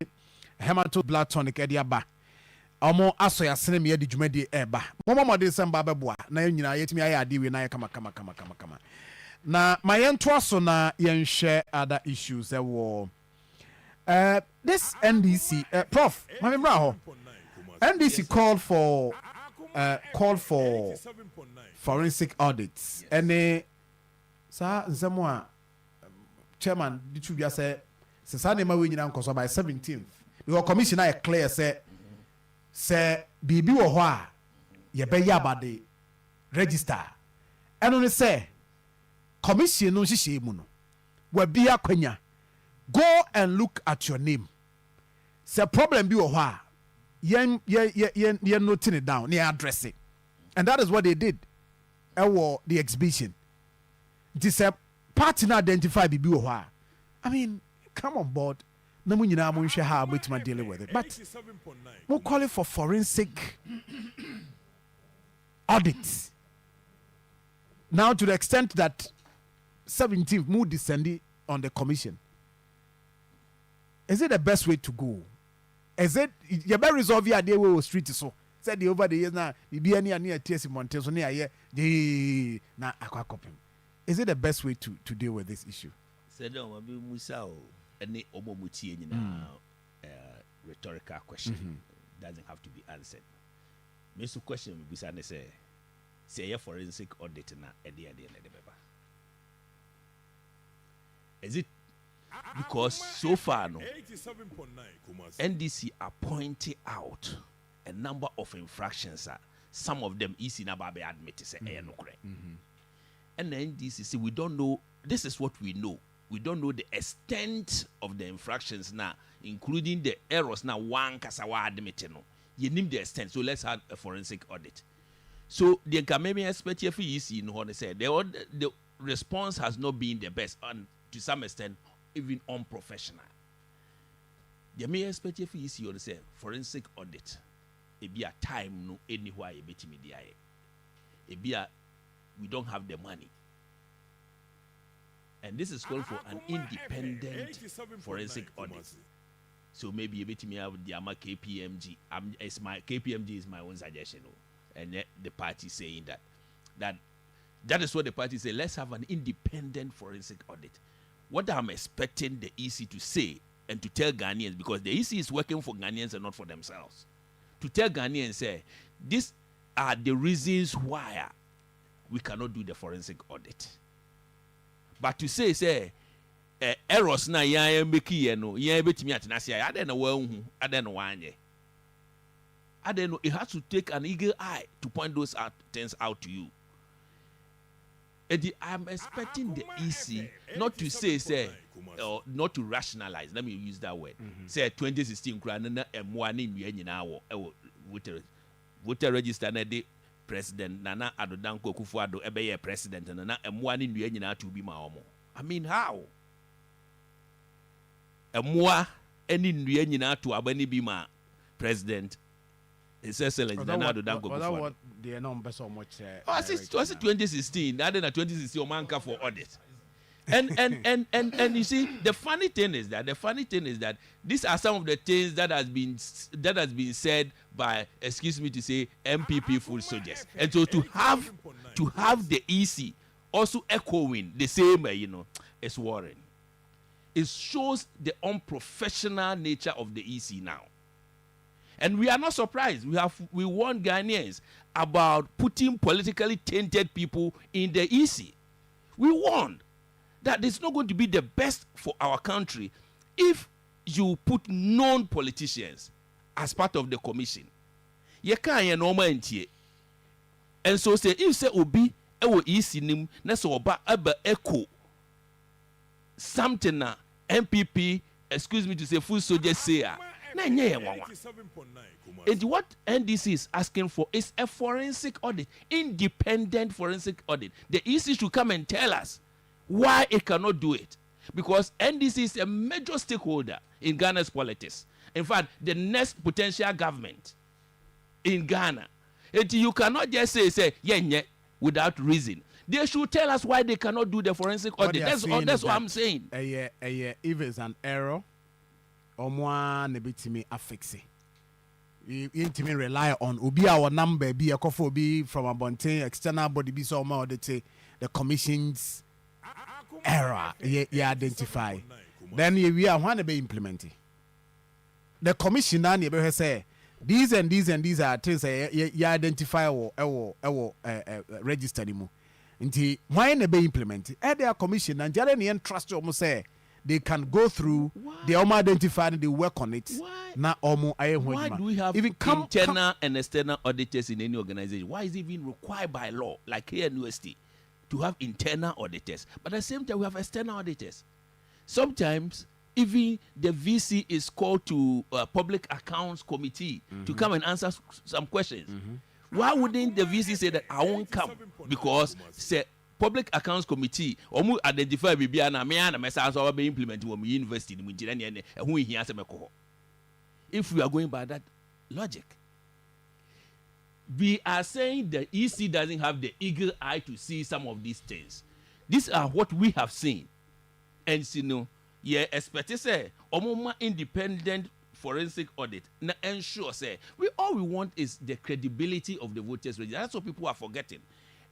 Hemato Blood Tonic ɛde aba ɔmo aso yɛasene me yɛde dwumadi ɛba mɔmɔ mɔde sɛ mba bɛboa na yɛn nyinaa yɛtumi ayɛ adeɛ wei na yɛ kama na ma yɛntoa so na yɛnhwɛ other issues ɛwɔ this NDC Prof mame mmra hɔ NDC called for forensic audits ɛne saa nsɛm a chairman de tu bia sɛ saa nneɛma wei nyinaa nkɔsɔ by 17th because commission ayɛ clear sɛ biribi wɔ hɔ a yɛbɛyɛ abade register ɛno ne sɛ commission no nhyehyɛ mu no wabi akwanya go and look at your name sɛ problem bi wɔ hɔ a yɛn noting it down yɛn address it and that is what they did ɛwɔ the exhibition nti sɛ party na identify biribi wɔ hɔ a I mean come on board na mo nyinaa mo nhwɛ ha a mobɛtumi dealing with it but mo call it for forensic audit now to the extent that 17th mo descending on the commission. Is it the best way to go? Is it you better resolve your idea with street so said the over the years now be any near TS Monte so near the na aqua copy. Is it the best way to deal with this issue? Said no be musa any omomuti rhetorical question doesn't have to be answered. Mesu question be say a forensic audit na edi is it because so far no NDC are pointing out a number of infractions some of them easy na ba be admit say no correct and the NDC say we don't know, this is what we know, we don't know the extent of the infractions now including the errors now one kasa wa admit no you name the extent, so let's have a forensic audit. So the Kamemi expert here for easy no one said the response has not been the best and to some extent even unprofessional. The main expert here for easy on say forensic audit it be a time no anywhere you bet me it be a we don't have the money and this is called for an independent forensic audit. So maybe you bet me have the KPMG. It's my KPMG is my own suggestion, and yet the party saying that is what the party say. Let's have an independent forensic audit. What I'm expecting the EC to say and to tell Ghanaians, because the EC is working for Ghanaians and not for themselves, to tell Ghanaians say these are the reasons why we cannot do the forensic audit. But to say errors na ya make no ya betimi atena sia I don't know wahu I don't know wanye I don't know, it has to take an eagle eye to point those things out to you. And I'm expecting the EC not to say or not to rationalize, let me use that word. Say 2016 krana M1 nyina wo voter register na de president Nana Addo Dankwa Akufo-Addo ebeye president na M1 nyina to be ma omo. I mean how? Emwa any nnua nyina to abani bi ma president His Excellency Nana Addo Dankwa Akufo-Addo. What they know so much. Was it 2016? That in 2016 Omanka for audit. And you see, the funny thing is that these are some of the things that has been said by, excuse me to say, MPP full soldiers. And so to have the EC also echoing the same, it's worrying. It shows the unprofessional nature of the EC now. And we are not surprised. We warned Ghanaians about putting politically tainted people in the EC. We warned that it's not going to be the best for our country if you put known politicians as part of the commission. You can't normal entie. And so say if say obi ewo EC nim na so oba aba echo something na MPP, excuse me to say, full soldiers say and what NDC is asking for is a forensic audit, independent forensic audit. The EC should come and tell us why it cannot do it, because NDC is a major stakeholder in Ghana's politics. In fact, the next potential government in Ghana. And you cannot just say yeah without reason. They should tell us why they cannot do the forensic audit. That's what I'm saying. If it's an error, omwa nebitimi affix it. You intimate rely on obi our number be a coffee be from a bontain external body be so more the commission's error you identify. Then we are one to be implemented. The commissioner never say these and these are things you identify or register anymore. Nti why ne be implemented? Their commission and they trust almost say they can go through, they almost identify and they work on it. Why do we have even internal and external auditors in any organization? Why is it even required by law, like here in UST, to have internal auditors? But at the same time, we have external auditors. Sometimes, even the VC is called to Public Accounts Committee to come and answer some questions. Why wouldn't the VC say that I won't come? Because say Public Accounts Committee omu identify bibia na me na mesa so be implement wo me university mu ngire ne hu hia se mekọ. If we are going by that logic, we are saying the EC doesn't have the eagle eye to see some of these things. These are what we have seen. And expect say omoma independent forensic audit na ensure say all we want is the credibility of the voters register. That's what people are forgetting.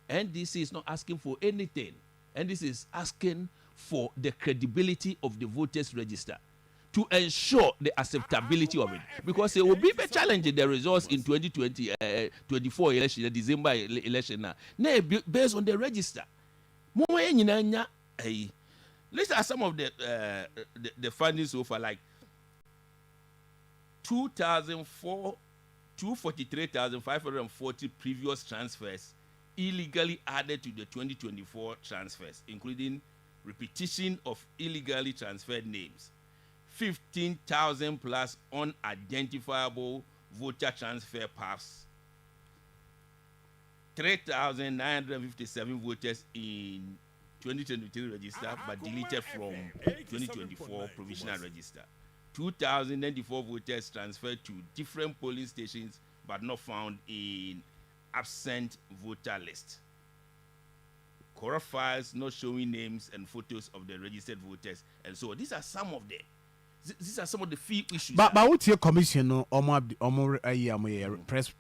NDC is not asking for anything. NDC is asking for the credibility of the voters register to ensure the acceptability of it, because it will be a challenge in the results in 2024 election, the December election now based on the register. Let's ask some of the findings so far, like 243,540 previous transfers illegally added to the 2024 transfers, including repetition of illegally transferred names, 15,000 plus unidentifiable voter transfer paths, 3,957 voters in 2023 register but deleted from 2024 provisional register, 2,094 voters transferred to different polling stations but not found in absent voter list, corrupt files not showing names and photos of the registered voters, and so these are some of the few issues. But what's your commission no press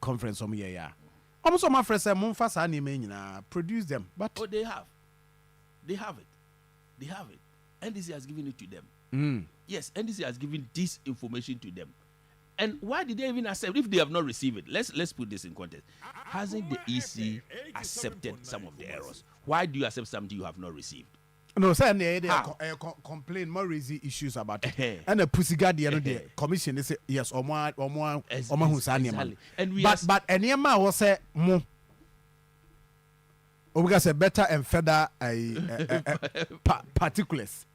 conference almost my friends say monfa sa na produce them, but they have it. NDC has given it to them. Yes, NDC has given this information to them. And why did they even accept if they have not received it? Let's put this in context. Hasn't the EC accepted some of the errors? Why do you accept something you have not received? No, sir, they complain more easy issues about it. And the pussy guard the commission they say yes, exactly. And but any man will say mo. We say better and further particulars.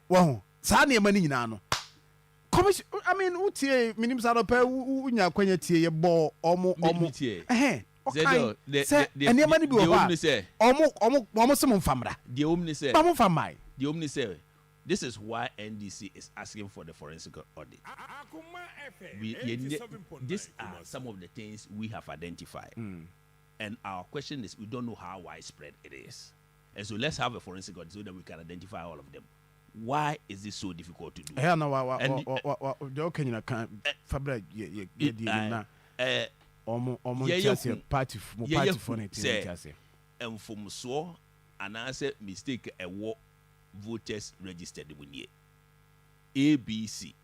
Wow, Sani money no. Commission, I mean, utie minim sa no pe unya kwanya tie ye bo omo okay. The omni say. Omo se mo famra. The omni say. Ba mo famai. The omni say. This is why NDC is asking for the forensic audit. These are some of the things we have identified. And our question is, we don't know how widespread it is. And so let's have a forensic audit so that we can identify all of them. Why is this so difficult to do? I know the okay can Fabra na party for it say and from so and answer mistake a war voters registered when ye ABC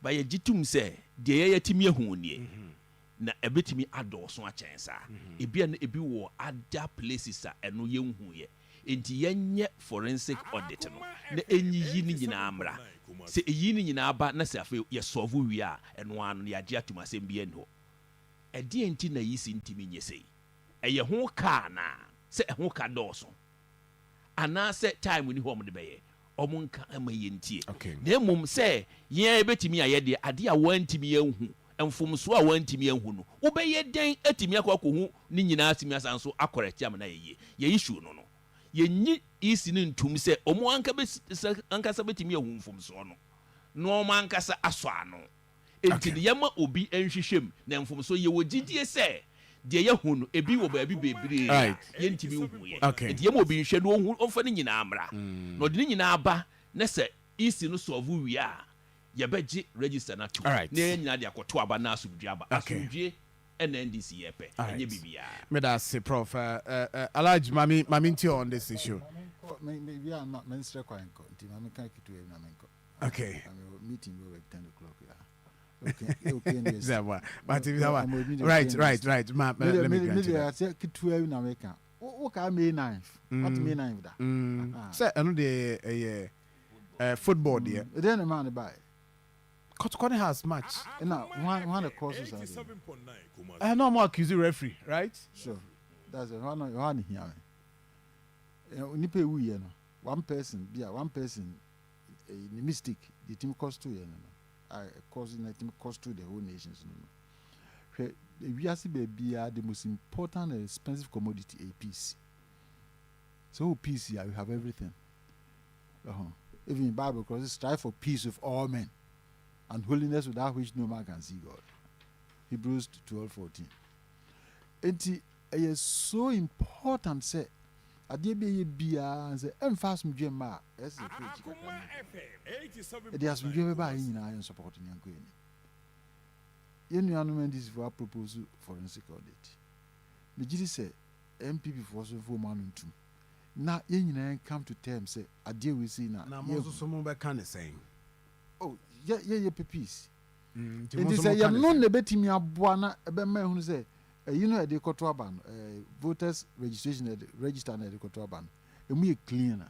by a jitum say de yetimi ehu nie na ebetimi adoso a chensa ebi wo other places a eno yenhu ye enti yenye forensic audit no na enyi ni nyina amra se eyi ni nyina aba na se afa ye solve wi a eno anu ya dia tumasem bi eno edi enti na yisi ntimi nyesei eye ho ka na se ho ka doso ana se time ni ho mo de beye omunka ama yentie na emum se ye ebetimi ayede ade a wantimi yenhu emfomso a wantimi yenhu no wobeye den atimi akwakohu ni nyina atimi asanso akorrect am na ye issue no yenyi isi ni ntum se omo ankasa betimi ehu mfomso no no omo ankasa aso ano enti de yama obi enhwehwem na mfomso ye wogidie se de ye hu no ebi wo ba bi bebre ye ntimi hu ye enti yama obi nhwe no hu omfa ni nyina amra no de ni nyina aba na se isi no so ovu wi a ye beji register na to na nyina de akoto aba na asubdwe aba asubdwe NNDC yepe enye bibia me da say prof Alhaji mami nti on this issue maybe I'm not minister kwanko nti mami kan kitu e na menko okay meeting we at 10 o'clock yeah right ma let me get you say kitu e na meka wo ka May 9th what May 9th da say eno de football there then man buy Kotkone has match. Now, one of the courses I know more accusing referee, right? Sure. That's one here. Nipe we you know. One person, a mistake. The team cost 2 causing the team cost to the whole nations. We are the most important and expensive commodity, a peace. So peace here, we have everything. Even in Bible, because strive for peace with all men. And holiness without which no man can see God. Hebrews 12:14. It is so important, say, ade be bia say emphas mdwe ma ese page it has mdwe ba yin na yin support ni anko yin yenu anu this for proposal forensic audit me gidi say MPP for so for man ntum na yin na come to terms say ade we see na mo so mo be kan saying oh yeah peace it is say no ne betimi aboa na ebe ma hu say you know the koto ban voters registration register na the koto ban emu ye clean na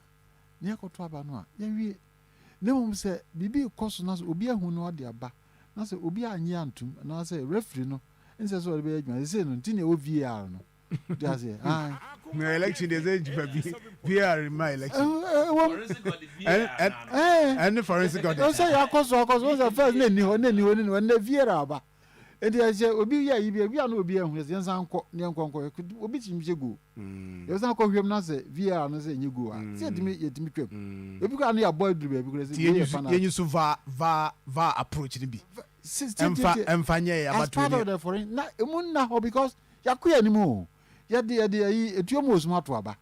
ne koto ban no a ye wie ne mum say bibi koso na obi ahu no de aba na say obi anye antum na say referee no nse so be adwuma say no ntine o VR no just say my election is VR my election and forensic audit say ya koso so first na ni ho na VR aba edi aje obi ya ibi na obi ehun yen san kọ ne nkonko obi chimje go ye san kọ hwem na se via no se nye go a se yetimi twem obi ka na ya boy duru bi se ye su va approach ni bi emfa nye ya as part of the foreign na emun na ho because yakoya ni mu ye de etuomo osuma to aba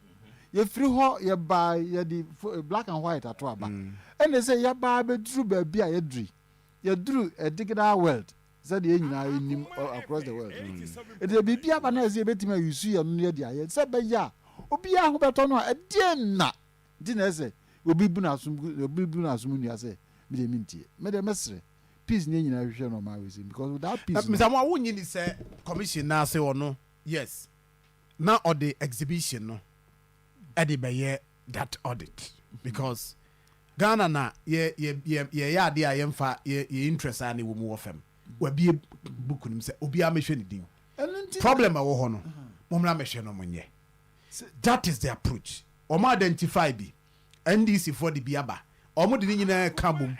ye free ho ye ba ye di black and white ato aba and they say ya ba be duru ba bi a ye duru a digital world said the engineer across the world. It will be Piapanas, a bit you see a near the eye, said by ya. Obia who bet on a dinner. Dinner say, will be Bunasum, will be Bunasum, I say, Midiminti. Madame Mestre, peace near generation of my reason, because without peace. Mr. Wouldn't say commission now say or no? Yes. Now or the exhibition, no. Eddie by that audit. Because Ghana na ye dear yemfa ye interest any woman of them. We be book him say obi a mehwe ne din problem a wo ho no momra mehwe no monye that is the approach o ma identify bi NDC for the biaba o mo de nyina ka bom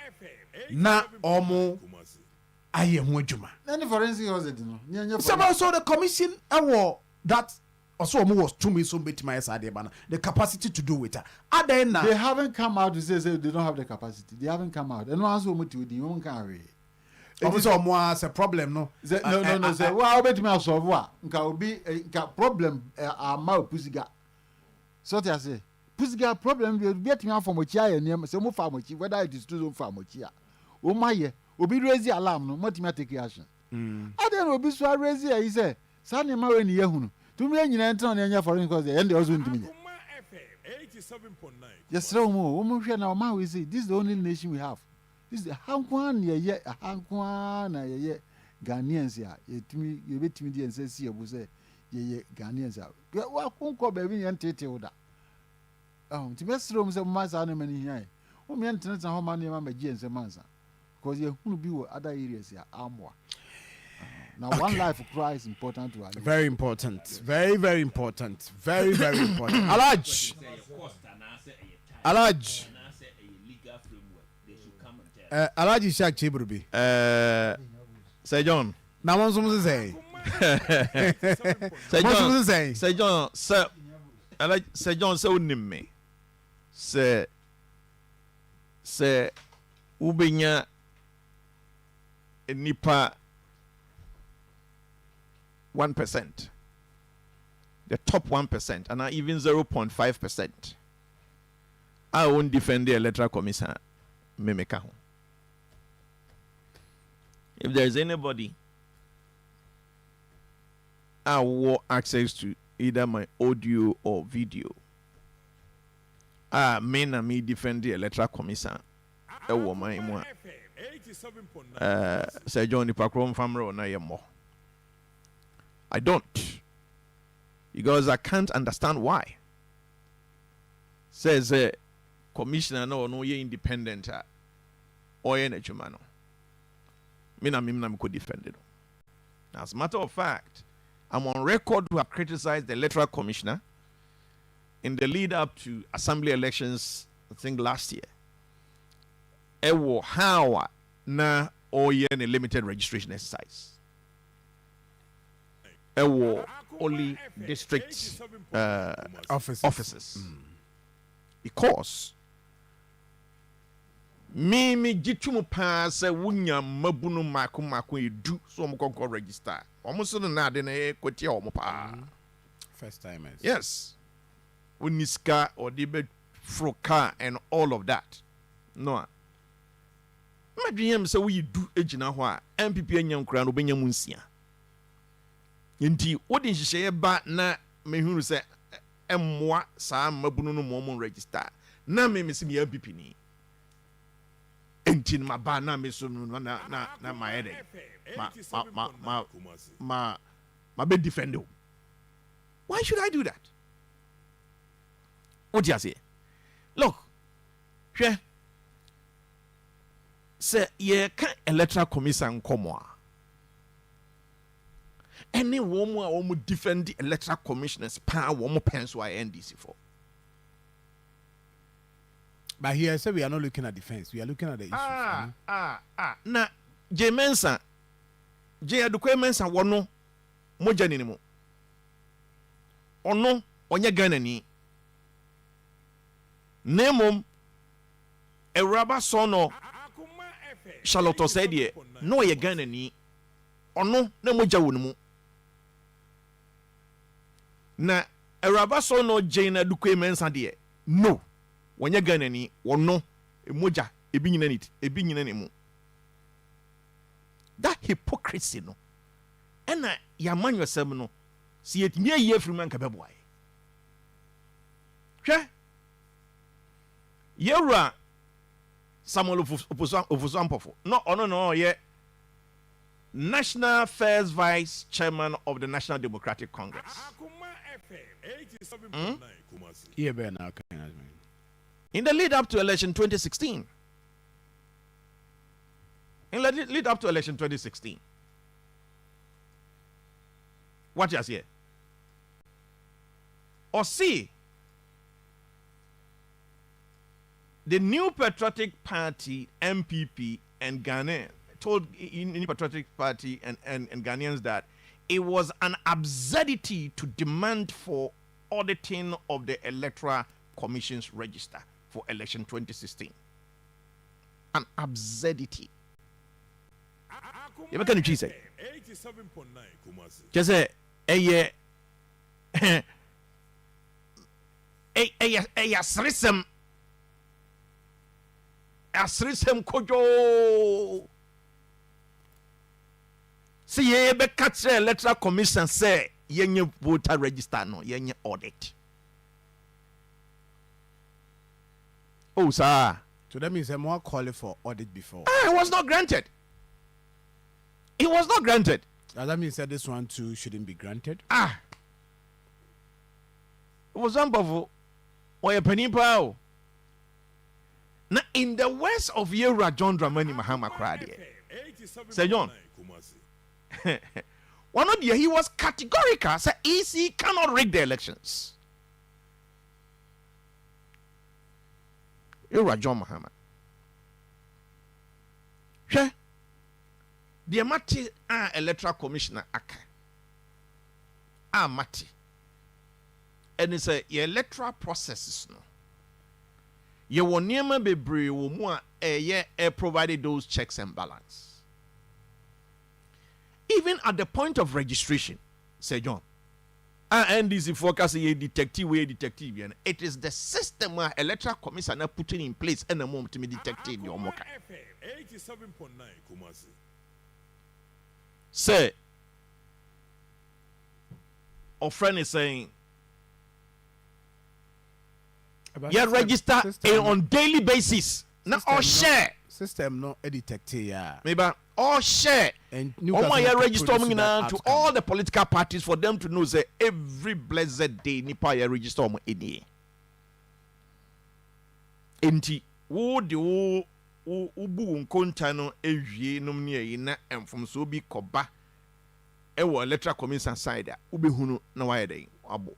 na o mo aye ho adwuma any forensic audit no nyanya so the commission awo that also mo was too me so betima sade ba the capacity to do it aden na they haven't come out to say they don't have the capacity they haven't come out and once o mo ti odi won kan we it is almost a problem no no say wa obet me solve wa nka obi nka problem ama opusiga so te say Pusiga problem we be me from Mochia and so mo fa Mochi, whether it is true from Mochia. Oh my, obi raise alarm no, what me take action. I don't know, be so raise here, he said, Sunny Mary in Yahoo. To me, you enter on your foreign cause, and also to me. 87.9. Yes, no more. Woman, now, ma, we say, this is the only nation we have. This is the Hankwan, ye, a Hankwan, ye, Ghanaians, ya, you bet me, and says, here, we say, ye, Ghanaians out. Well, won't call baby and take that. Oh, to best rooms of my animal here. Oh, maintenance and how many mamma James and Mansa. Because you will be with other areas here, armor. Now, one life of Christ is important to us. Very important. Very, very important. Very, very important. Alaj. Alaj Ishak Chibrubi. Sir John. Now, one someone say. Sir John. Say. Sir John. Sir John. So name me. Sir. Ubenya. Nipa. 1%, the top 1%, and even 0.5%. I won't defend the electoral commission. If there is anybody I want access to either my audio or video, me defend the electoral commission. Sir John Ipakrom Famro na yemo. I don't, because I can't understand why. Says a commissioner no ye independent or ye chumano. Mina could defend it. As a matter of fact, I'm on record to have criticized the electoral commissioner in the lead up to assembly elections, I think last year. Ewo how na or ye in a limited registration exercise. Only district offices. Because me jitumu pa se wunya mabunu maku edu so mo konko register omo na de na kwati omo pa First timers. yes uniska or the froka and all of that no madwiyam se we do ejina ho a MPP anya nkura no benya munsia Yenti, what did she ba na mehunu se emwa sa mabunu no mo register na me mesi me MPP ni enti ma ba na me so no na ma ede ma be defend you. Why should I do that? What do you say? Look, hwe se ye kan electoral commission komo any woman who defend the electoral commissioners power woman pens why NDC for. But here I said we are not looking at defense, we are looking at the issues. Na J Mensa J Adukwe Mensa wono moja ni mo. Ono onye Ghana ni. Nemom Eraba sono Charlotte said ye no ye Ghana ni. Ono na moja wonu. Na Eraba sono Jane Adukwe Mensa de no. Wanya Ghana ni wono emoja ebi nyina ni mu. That hypocrisy no. Ena ya man yourself no. Si etimi aye free man ka beboa. Hwe. Yewra Samuel Ofusampofo. No ono no ye National First Vice Chairman of the National Democratic Congress. Akoma FM 87.9 Kumasi. Yeah, bear now. In the lead up to election 2016. In the lead up to election 2016. What you say? Or see, the New Patriotic Party, MPP, and Ghana told New Patriotic Party and Ghanaians that it was an absurdity to demand for auditing of the Electoral Commission's register for election 2016. An absurdity. You can say 87.9 Kumasi. just say a Asrisem kojo. See ye be catch electoral commission say yenye voter register no yenye audit. Oh sir. So that means I'm more calling for audit before. It was not granted. It was not granted. That means that this one too shouldn't be granted. It was unbelievable. Or a penny pow. Now in the west of Yera John Dramani Mahama Kradi. Say John. One of the he was categorical. Say EC cannot rig the elections. Yera John Mahama. Sure. The Amati electoral commissioner aka. Mati. And it's a electoral processes no. You will never be brave more provided those checks and balance. Even at the point of registration, say John. NDC focus a detective. It is the system where electoral commission are putting in place and the moment to be detected your mocha. 87.9 Kumasi. Say, our friend is saying, you register on daily basis. Now all share. System no detected, yeah. Maybe all share. And register to all the political parties for them to know say every blessed day nipa ya register on any. Enti wo de wo ubu nkonta no ewie nom ne yi na emfom so bi koba e wo electoral commission side a ubehunu na wa yeden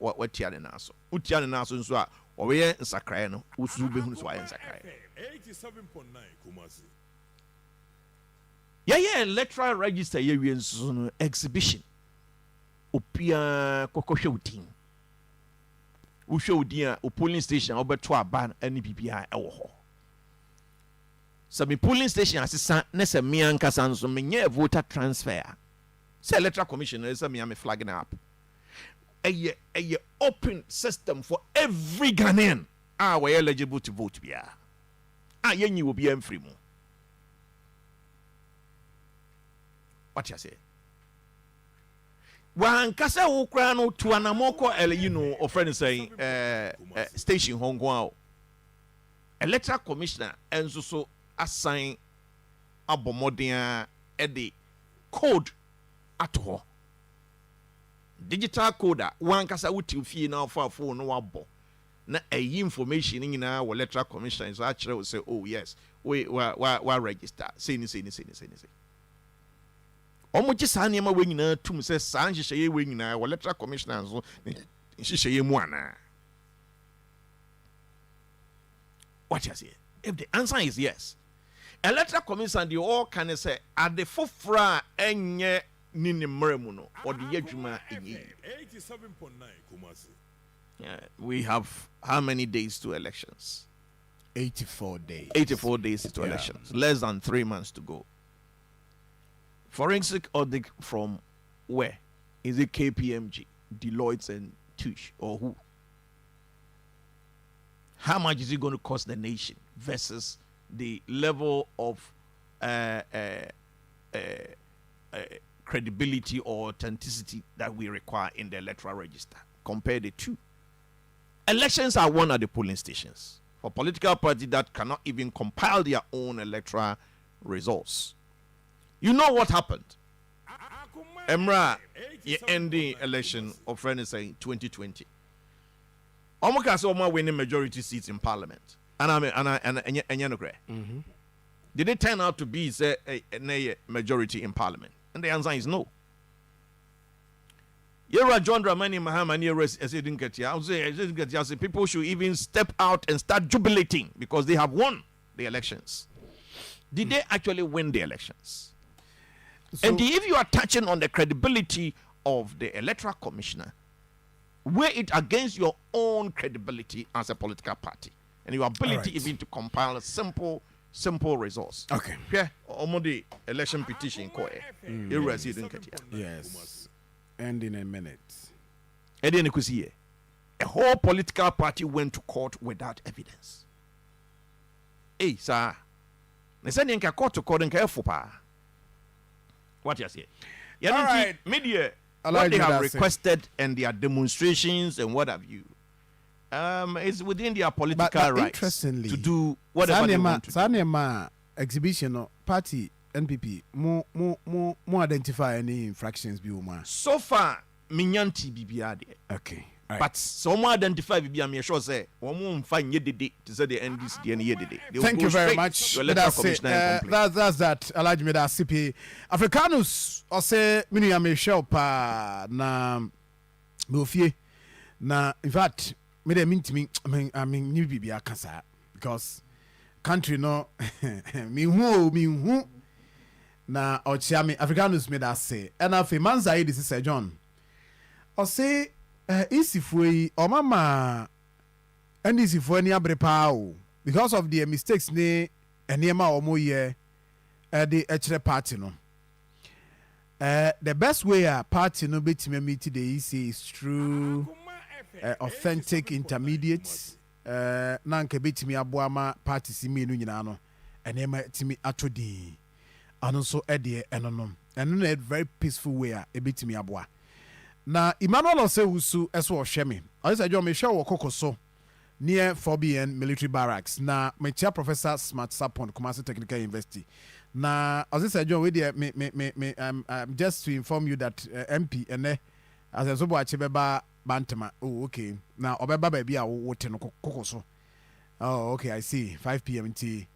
watia ne naso utia ne naso nso a owe nsakrai no usu ubehunu so wa nsakrai 87.9 Kumasi. Yeah, electoral register ye wie nso no exhibition opia kokohwe udin wohwe udin a o polling station obeto aba ani bibia e wo ho. So me polling station assistant na se me ankasa nso menye voter transfer. Say electoral commission is me am flagging up. A open system for every Ghanaian we eligible to vote bia. Yenyi will be free mo. What you say? Wankasa wo kra no to anamoko friend saying station Hong Kong. Electoral commissioner enso so assign abomodea the code at all. Digital code one kasa wuti fie na for phone no wabo na information nyina wo electoral commission so actually will say oh yes we register say ni omo ji sa niam we nyina tum say san hyehyeye we nyina wo electoral commission so hyehyeye mu ana. What you say? If the answer is yes, electoral commission they all can say at the fofra enye nini mremu no or the yejuma enye. 87.9 Kumasi. We have how many days to elections? 84 days. 84 days to elections. Less than 3 months to go. Forensic audit from where? Is it KPMG, Deloitte and Touche, or who? How much is it going to cost the nation versus the level of credibility or authenticity that we require in the electoral register? Compare the two. Elections are won at the polling stations for political parties that cannot even compile their own electoral results. You know what happened? Emra, you end the election of friends saying 2020. Omoka say Omo winning majority seats in parliament. Did it turn out to be a majority in parliament? And the answer is no. Yera John Dramani Mahama didn't get here. I say people should even step out and start jubilating because they have won the elections. Did they actually win the elections? So, and if you are touching on the credibility of the electoral commissioner, weigh it against your own credibility as a political party and your ability even to compile simple results. Okay. Yeah, almost the election petition. Yes. End in a minute. And then you could see a whole political party went to court without evidence. Hey, sir. They said in court to court and careful pa. What you say? Yeah, all right. Media. I What like they what have I say. requested and their demonstrations and what have you. It's within their political but rights interestingly, to do whatever they want to do. Sanema exhibition no party NPP more identify any infractions be uma. So far, minyanti bibia de. Okay. Right. But some identify bibia me sure say one won't find yedede to say the NDC the yedede. Thank you very much. That's it. That's that. Alhaji Meda CP Africanus or say minu ya me show pa na me na in fact me de mintimi I mean new bibia kasa because country no me hu na ochiami Africanus made us say and afi manza this is John or say isifui o mama and isifui ni abrepa o because of the mistakes ne enema omo ye the echere party no the best way a party no betime meet the EC is through authentic intermediates na nke betime aboama party si menu nyina no enema timi atodi ano so de enonom eno na very peaceful way a betime aboa na Emmanuel Osewusu eso ohwe me I say John me hwe wo kokoso near 4BN military barracks na me tia Professor Smart Sapon Kumasi Technical University na as I say John we there me just to inform you that MP ene as I so bo achebeba bantama oh okay na obeba ba bia wo te no kokoso oh okay I see 5 p.m. tea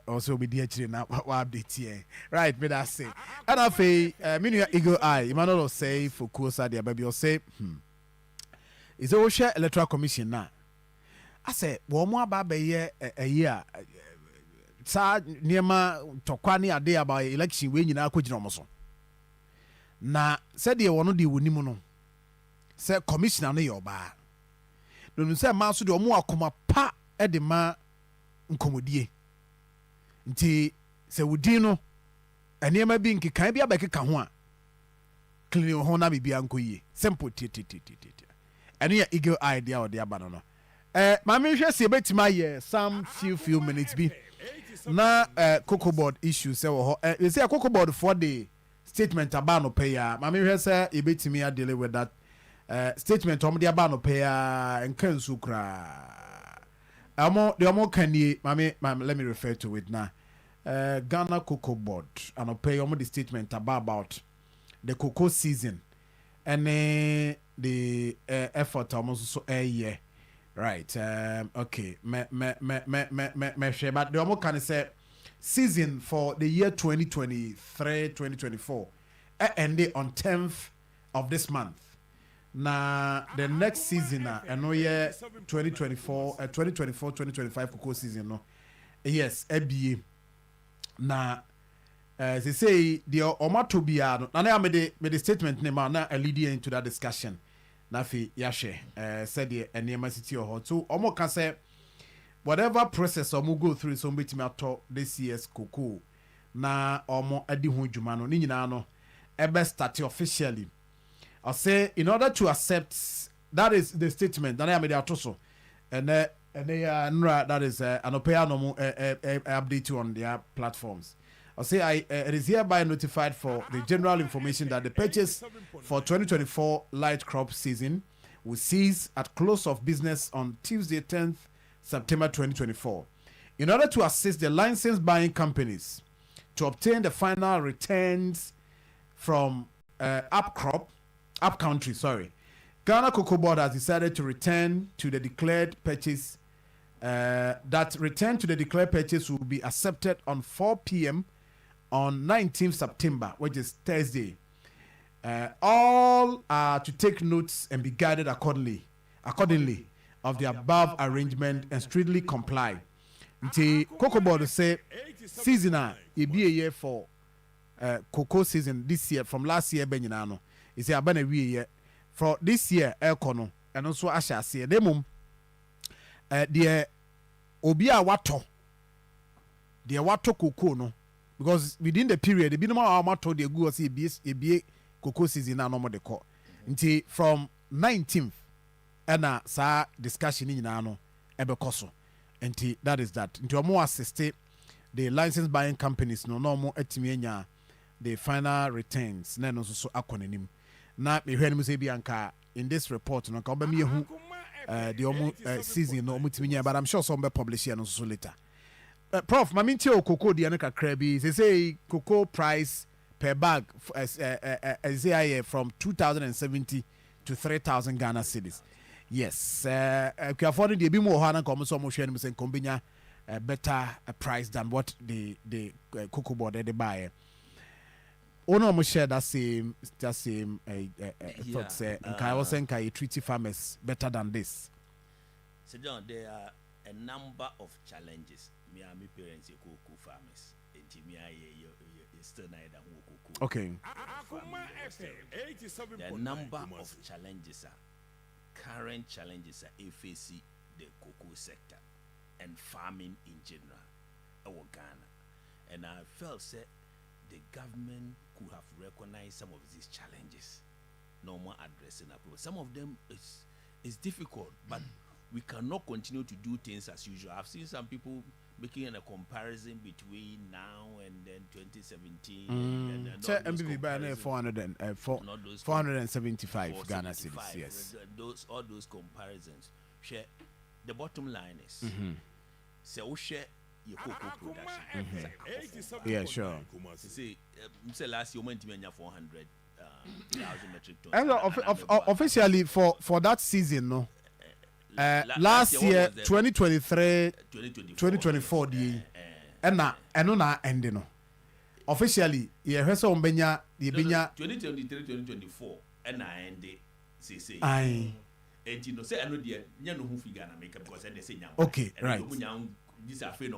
also be dear children now update here right me that say and I say minu Eagle Eye Emmanuel say for Kosa there baby say is a share electoral commission now I say wo mo aba be ye a year sa niema tokwa ne ade about election we nyina akogina omo so na said de wono de woni mu no say commissioner no ye oba no say ma so de omo akoma pa e de ma nkomodie nti se wudi no enema bi nkekan bi abekeka ho a clean ho na bibia nkoyie simple eno ya Eagle idea or the abano no ma me hwe se betima ye some few minutes bi na cocoa board issue se wo ho we say cocoa board for the statement abano pay ya ma me hwe se e betimi ya deal with that statement om the abano pay ya enkansu kra the omo kanie let me refer to it now. Ghana Cocoa Board and pay the statement about the cocoa season and the effort almost so a year. Right. Okay. But the omo can say season for the year 2023-2024 ended on 10th of this month. Na the next season no year 2024-2025 cocoa season no yes ABA na they say the omato bia no na me the statement name na lead into that discussion na fi ya share said the enema city or so omo can say whatever process omo go through so betimi ato this year's cocoa na omo adi ho dwuma no ni nyina no ebe start officially I say in order to accept that is the statement that I made out also and that is an opinion update you on their platforms. I say it is hereby notified for the general information that the purchase for 2024 light crop season will cease at close of business on Tuesday 10th September 2024. In order to assist the licensed buying companies to obtain the final returns from upcountry, Ghana Cocoa Board has decided to return to the declared purchase. That return to the declared purchase will be accepted on 4 p.m. on 19th September, which is Thursday. All are to take notes and be guided accordingly of the above arrangement and strictly comply. Nti Cocoa Board say season it be a year for cocoa season this year from last year benyina no. Is a banner we for this year Elkono and also Asha say demum the Obia Wato the Wato cocoa no because within the period the minimum amato the go see be cocoa season na no more the call until from 19th ɛna saa discussion ni nyinaa no ɛbɛkɔ so nti that is that nti ɔmo assist the license buying companies no na ɔmo atumi anya the final returns na ɛno nso so akɔ n'anim na mehwɛ no mu sɛ bi anka in this report no nka ɔbɛmi ehu the ɔmo season no ɔmo tumi nya but I'm sure some bɛ publish yɛ no nso so later prof ma mi n tie o cocoa deɛ no kakra bi say cocoa price per bag ɛsɛ from 2,070 to 3,000 Ghana cedis. Yes, kuafo no deɛ bi mu wɔ hɔ na nka ɔmo nso ɔmo hwɛ no mu sɛ nka ɔmo bɛnya a better price than what the cocoa board they buy. Ono ɔmo share that same thought say nka I was saying nka you treat farmers better than this. So John, there are a number of challenges. Me and my parents are cocoa farmers. Me still neither cocoa. Okay. The number of challenges current challenges are facing the cocoa sector and farming in general our Ghana. And I felt that the government could have recognized some of these challenges. No more addressing approach. Some of them is difficult, but we cannot continue to do things as usual. I've seen some people making a comparison between now and then 2017 and MBB by 475 Ghana cedis. Yes, all those comparisons. Share the bottom line is so share your cocoa production. Yeah, sure. See, last year went to 400,000 metric tons. And officially for that season, no. Last year 2023 2024 the eno na end no officially ye hwese on benya ye benya 2023-2024 ena end say ai enti no say eno de nya no hu figure na make because they say nya okay right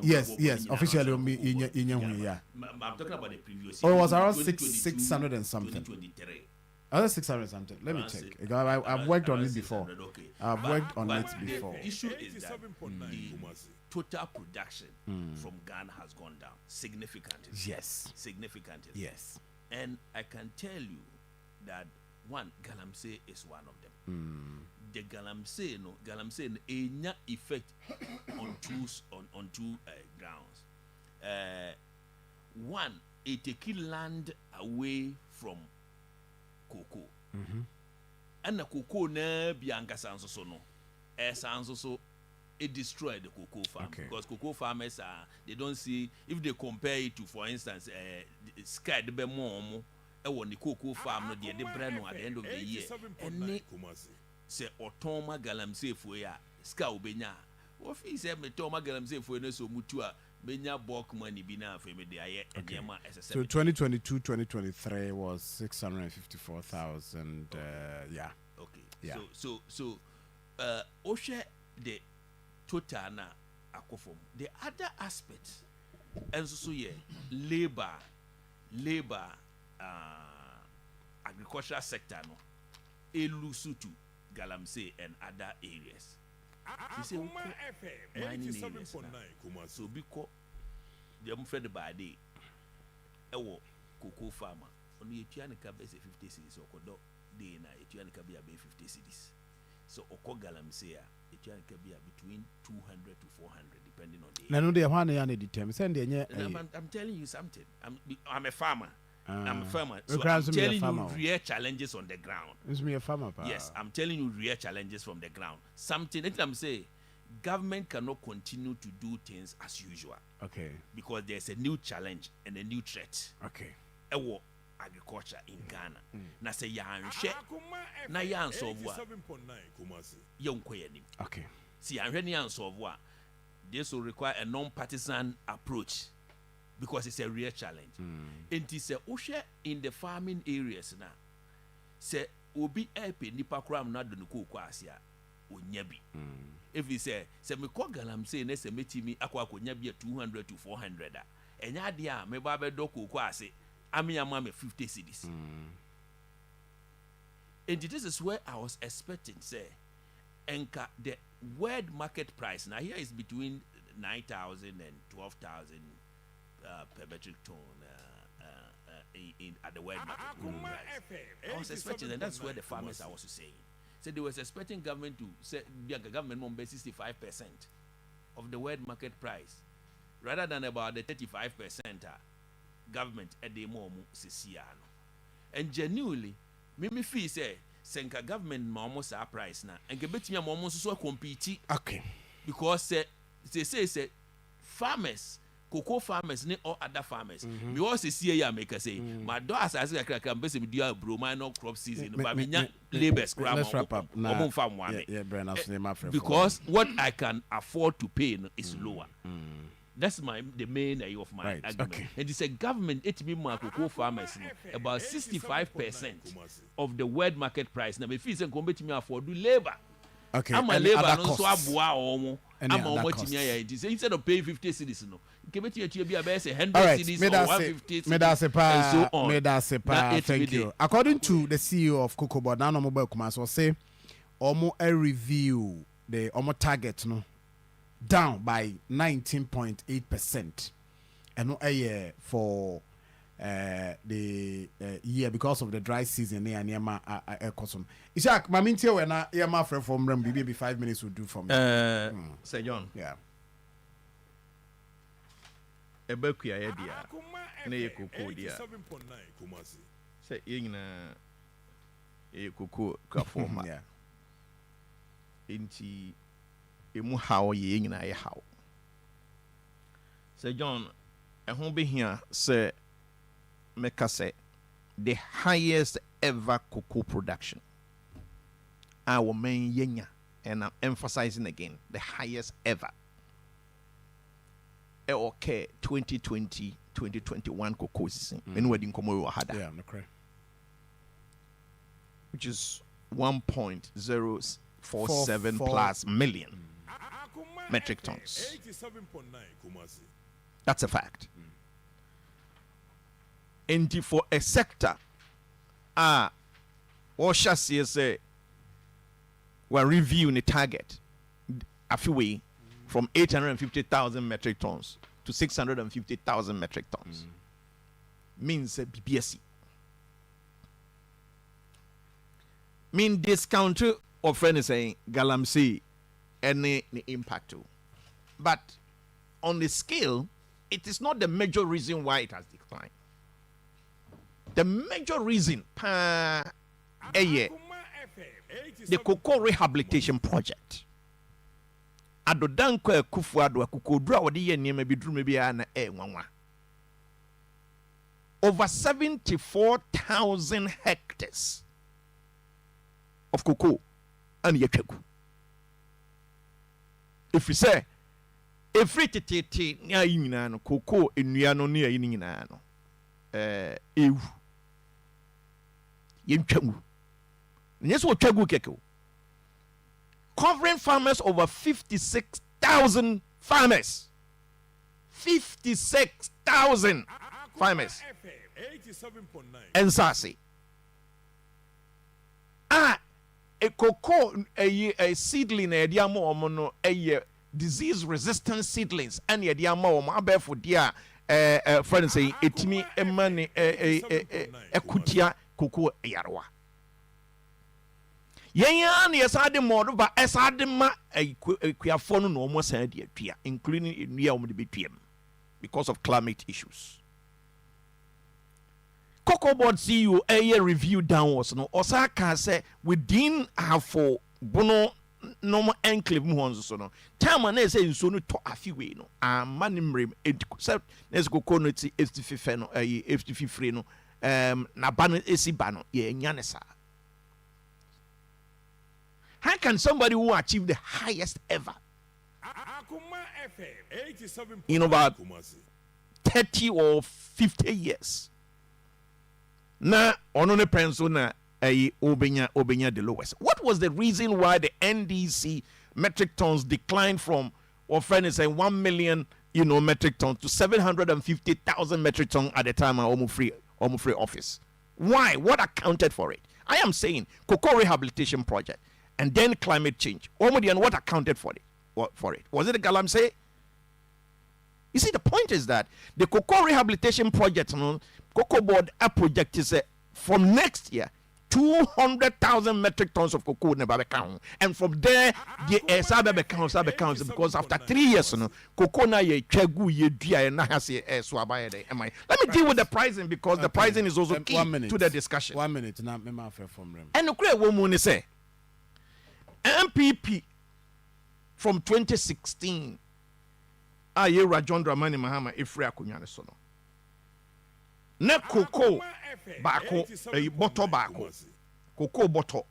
yes officially ye nya hu ya I'm talking about the previous year. Oh, it was around 600 and something 2023. Other 600 something. Let me check. I've worked on it before. Okay. I've worked on it before. The issue is that the total production from Ghana has gone down significantly. Yes. Significantly. Yes. And I can tell you that one, Galamsey is one of them. The Galamsey no effect on two grounds. One, it take land away from cocoa and the cocoa na bianca sanso no sanso it destroyed the cocoa farm because cocoa farmers they don't see if they compare it to, for instance, sky the be more the cocoa farm no the brand at the end of the year and say otoma galamsey for ya sky obenya what fi say me toma galamsey for no so mutua benya bulk money bi na for me dey aye edema SSM. So 2022-2023 was 654,000 yeah. Okay. Yeah. So Oshe the total na akofom. The other aspect and so yeah labor agricultural sector no elusu to Galamsey and other areas. You say mining areas so because they am friend by day ewo cocoa farmer onu yetua ne ka be 50 cedis okodo day na yetua ne ka be 50 cedis so okọ Galamsey a yetua ne ka be between 200 to 400 depending on the na no dey hwan ya na determine send dey I'm telling you something. I'm a farmer. I'm a farmer. So I'm telling you real challenges on the ground. It's me a farmer, pa. Yes, I'm telling you real challenges from the ground. Something that I'm saying, government cannot continue to do things as usual. Okay. Because there's a new challenge and a new threat. Okay. Ewo agriculture in Ghana. Na say ya nhwe na ya nsolve a yonko yanim. Okay. See ya nhwe na ya nsolve a this will require a non-partisan approach. Because it's a real challenge. And it's a usher in the farming areas now. Say obi epe nipa kram na do ko kwasia onya bi. If you say me ko Galamsey na say metimi akwa akonya bi 200 to 400 a. Enya de a me ba be do ko kwase ame ama me 50 cedis. And this is where I was expecting say enka the world market price now here is between 9,000 and 12,000 per metric ton at the world market price. I was expecting, and that's where the farmers are also saying. So they was expecting government to say the government on 65% of the world market price, rather than about the 35% government at the moment sisiano. And genuinely, me feel say senka government almost our price now, and get me almost so compete. Okay. Because they say farmers, cocoa farmers, or other farmers. We also see a maker say, my daughters as I can basically do a bromine crop season, but me labor scrap. Let's wrap up. Nah, Farm one. yeah, Brian, I'll say my friend. Because what I can afford to pay is lower. That's the main area of my argument. Okay. And it's a government, it means my cocoa farmers, about 65% of the world market price. Now, if you say, come to me afford do labor. Okay. I'm a Any labor, other no so costs? I'm Any a other costs? instead of paying 50 cities, no. You can be a 100 All right, cities may or that 150 say, may that say, pa, and so on. may that say, pa, That it thank be you. there. According to the CEO of Cocoa Board, now mobile commerce will say, almost a review the almost target no down by 19.8%, and no a year for the year because of the dry season near Niama Cosum. Ishak, my mintia when I hear my friend from Rem, maybe 5 minutes will do for me. Sir John, Yeah. Ebeku ya dia. Na ye koko dia. 87.9 Kumasi. Say yina ye koko ka forma. Yeah. Inti emu how ye nyina ye how. Sir John, ehun be here say meka say the highest ever cocoa production. Our main yenya, and I'm emphasizing again the highest ever. Okay, 2020, 2021 cocoa season. Anyway, in Komodo had Yeah, no cry. which is 1.047 Four- plus million Akoma metric FM, tons. 87.9 Kumasi. That's a fact. And for a sector, or shall say, we're reviewing the target a few way from 850,000 metric tons to 650,000 metric tons. Means BBSC. Mean discount of friend is saying galamsey any impact too. But on the scale, it is not the major reason why it has declined. The major reason Akoma FM, the cocoa rehabilitation project. Adodanko ekufu ado akukodura wodi ye niema biduru bia na nwanwa. Over 74,000 hectares of cocoa and yetwagu. If you say every tete nya yina no cocoa enua no ne ayi nyina no ewu yentwagu. Yes, what twagu keke. Covering farmers over 56,000 farmers. 56,000 farmers. FM, 87.9. And Sasi. A cocoa, a seedling, a diamo, mono, a disease resistant seedlings, and a diamo, my bear for dear, friends say, it me a money, a kutia cocoa yarwa. Yan yes, I the model, but as I the ma a queer no almost idea, including in near BPM because of climate issues. Cocoa Board CEO a year review downwards no Osaka say within half for bono normal enclave muhons so no time and say so no to afiwe no manimrem except let's go conoti FTF no FTF free no na ban esi ba no ye nyanesa. How can somebody who achieve the highest ever Akoma FM, 87.9 in about Kumasi. 30 or 50 years? Na ono ne penso na obenya the lowest. What was the reason why the NDC metric tons declined from or friend is saying 1 million metric tons to 750,000 metric tons at the time of Omo Free office? Why? What accounted for it? I am saying cocoa rehabilitation project and then climate change. Omodian, what accounted for it? Was it the Galamsey? You see, the point is that the cocoa rehabilitation project, Cocoa Board project is from next year, 200,000 metric tons of cocoa never count. And from there, the sabe counts because after 3 years, cocoa na ye chegu ye dia and na has ye swaba de. Let me deal with the pricing because the pricing is also key to the discussion. 1 minute, now me ma from them. And the great woman say MPP from 2016. Ayera John Dramani Mahama Ifre Akunyane Sono. Ne cocoa bako a bottle bako. Cocoa bottle.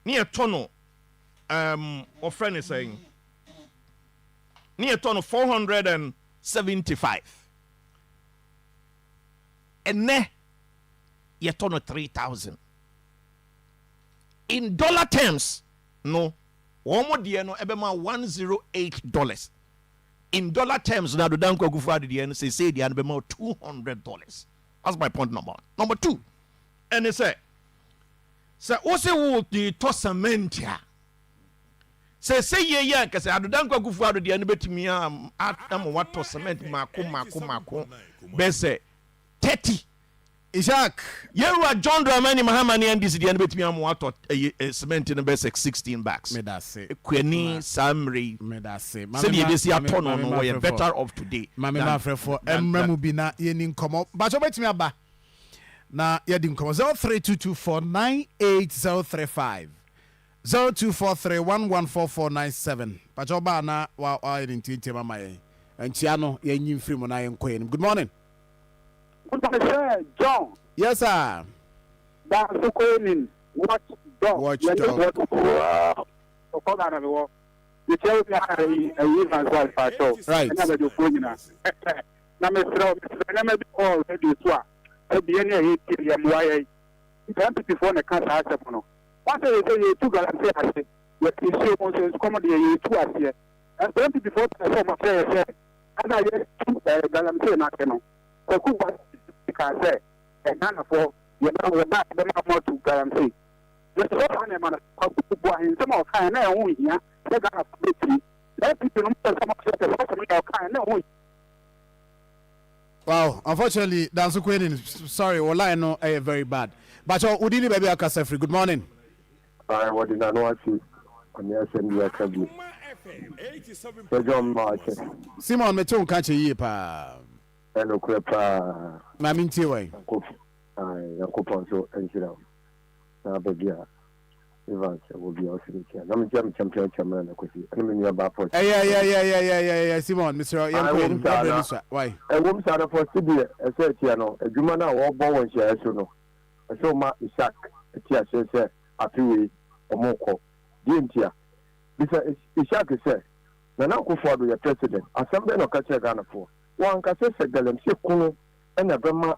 Near tono or friend is saying near tono 475. And ne ye tono 3,000. In dollar terms, no. One more dear no ebema $108. In dollar terms, now the Danko Gufa the end say the end more $200. That's my point number one. Number two, and they say also the tossament here. Say yeah, because I don't go for the end bet me am what tossament mako bese 30. Isaac, you are John Dramani Mahamani and this the end bet me am what cement in the best 16 bags. Me that say. Kweni Samri. Me that say. Say you see a ton on we better off today. Mama ma frɛ for emremu bi na ye ni nkomo. Ba so betimi aba. Na ye di nkomo 0322498035. 0243114497. Ba jo ba na wa identity mama ye. Entia no ye nyim free mo na ye nkoye. Good morning. John. Yes sir. That's the calling. Watch dog. Watch dog. Wow. So call that everyone. You tell me how you even qualify. Right. Never do phone now. Now, Mr. Never be all ready to be any ATM. If I'm before the cancer, I said, no. Once I say you took a say, I say, what you say, once you come you two are here. And 20 before I saw my prayer, and I just took the Galamsey, not you know. So, who was can say, and none of all, you know, we're not more to Galamsey. Just one man of some of kind of only here, they're going to be. Let people know some of the kind of Wow, unfortunately, that's Queen. Sorry, well, I know very bad. But Udini baby Akasefri, good morning. I what did I know what you on the assembly academy. So John Martin. Simon Meton catch a year pa. And a crepa. Mammy Tiway. I coupon so and you know. Now, baby, Evans will be also here. I'm champion chairman. I mean, about Yeah. Simon, Mr. Young, why? A woman started for Sydney, a Sertiano, a Jumana or Bowen shares, you know. I saw my Isaac, a tear says, a few or more. Didn't you? Because Isaac said, Nana Kufa be a president, as some men of Kacha Ghana for. One Kasa Galam Sikuno and a Brahma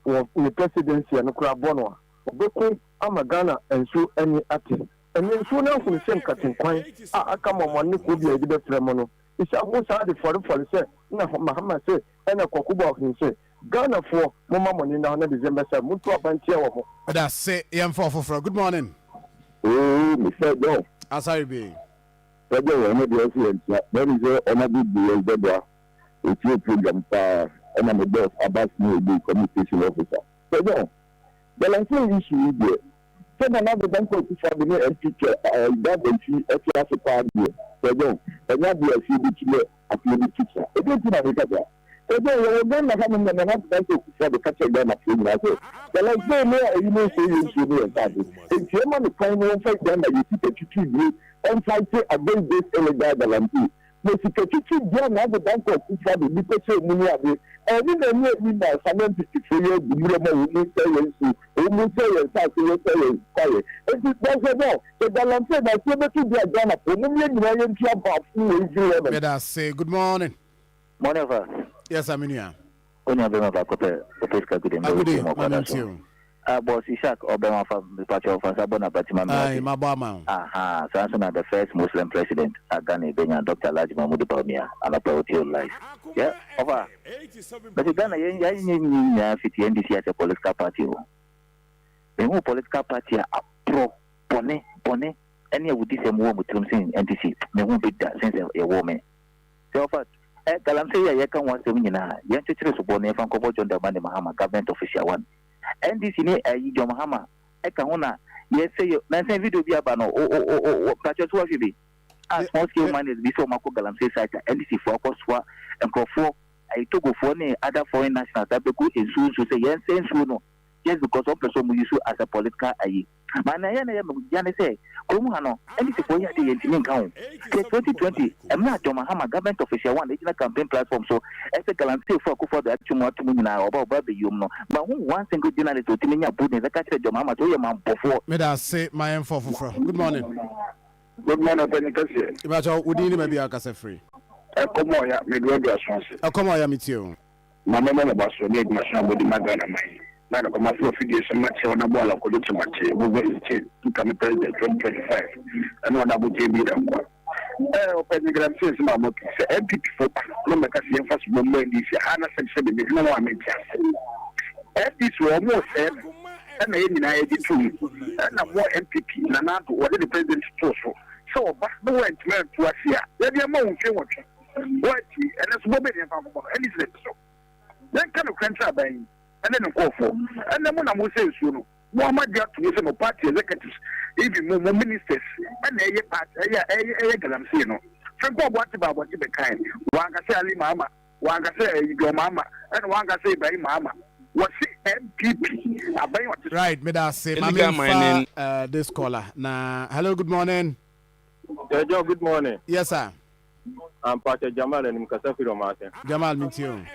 or the presidency and Krabonoa. Obeko Amagana and so any acting. And then soon else in the same cutting point, I come on one could be a bit Fremono. It's a most hard for the say, no, Mahama say, and a Kokuba can say, Ghana for Mama money now, December 7, Mutua Bantia. That's say, young for good morning. Oh, Mr. Joe. As I be. There is a honorable Zebra, a few program, and I'm a boss, Abbas New Communication Officer. So, the last issue is there. Send another bank of the NPK, that will see a class of party. So, and that will see the chile at the teacher. It is not a better. So, then I haven't been enough bank for the catcher gun of him. The last day, you know, say you should be a party. In German, the final fight, then you see a tree and fight against this illegal. But if you keep down the bank of the party, because you money. And we don't know me now, someone to for you, the woman who say yes, I say, it doesn't know. So the land said, I said, to be a gun of women, Let us say good morning. Morning, Yes, I'm in here. Only a bit of a good day. Boss Ishak Obama from the party of Sabona Batima. My Bama. Aha, Samson, the first Muslim president, Agani Benya, Dr. Laj Mahmoud Bamia, and about your life. Yeah, over. But you Ghana, you 50 NDC as a political party. The whole political party are pro, Pone, any of this woman with Trump NDC, they won't be that since a woman. So, but Galamsey, I can want to win. You have to choose a bonnet from Kobo John the Mani Mahama, government official one. NDC ni John Mahama eka ho na yes say na say video bi aba no o patch to wa be as small scale miners bi so mako galamsey site NDC for akoswa enkofo I took for any other foreign nationals that be good in so say yes sense no just because of person we use as a political ayi man na ya say komu ha no NDC for here dey ntimi nka ho 2020 em na John Mahama government official one national campaign platform so as a galamsey for akofo da atumo nyina oba be yom no but who one single journalist otimi nya board na ka kire John Mahama to ye man bofo me da say my info for good morning. Good morning, Penny. Ibacho udini maybe akase free. Akoma ya medwedi asonse. Akoma ya mitio. Mama na baso ni mashamba bodi magana mai. Na kwa mafu fidi semache wana bwala kudutu mache. Mube ichi tukami president 2025. Ano na buje bida kwa. Penny Graham says mama kise MPP folk. Lombe kasi yenfasi bombe ndisi. Hana sebi bibi na wametiase. MPP wa mo se. Ana yeni na editu. Ana mo MPP na nado wade the president toso. So but no went to Asia. There be a more what and that's what made and it's so. Then kind of cancer buying and then go for and then when I was saying soon, Muhammad got to some party executives, even more ministers, and a part, I'm saying, from what about what you be kind. One can say Ali Mama, one can say your mama, and one can say by Mama. What's MPP? Right, me da say, my this caller. Nah, hello, good morning. Joe, good morning. Yes, sir. I'm Pastor Jamal and Mkasafiro Martin. Jamal, meet you.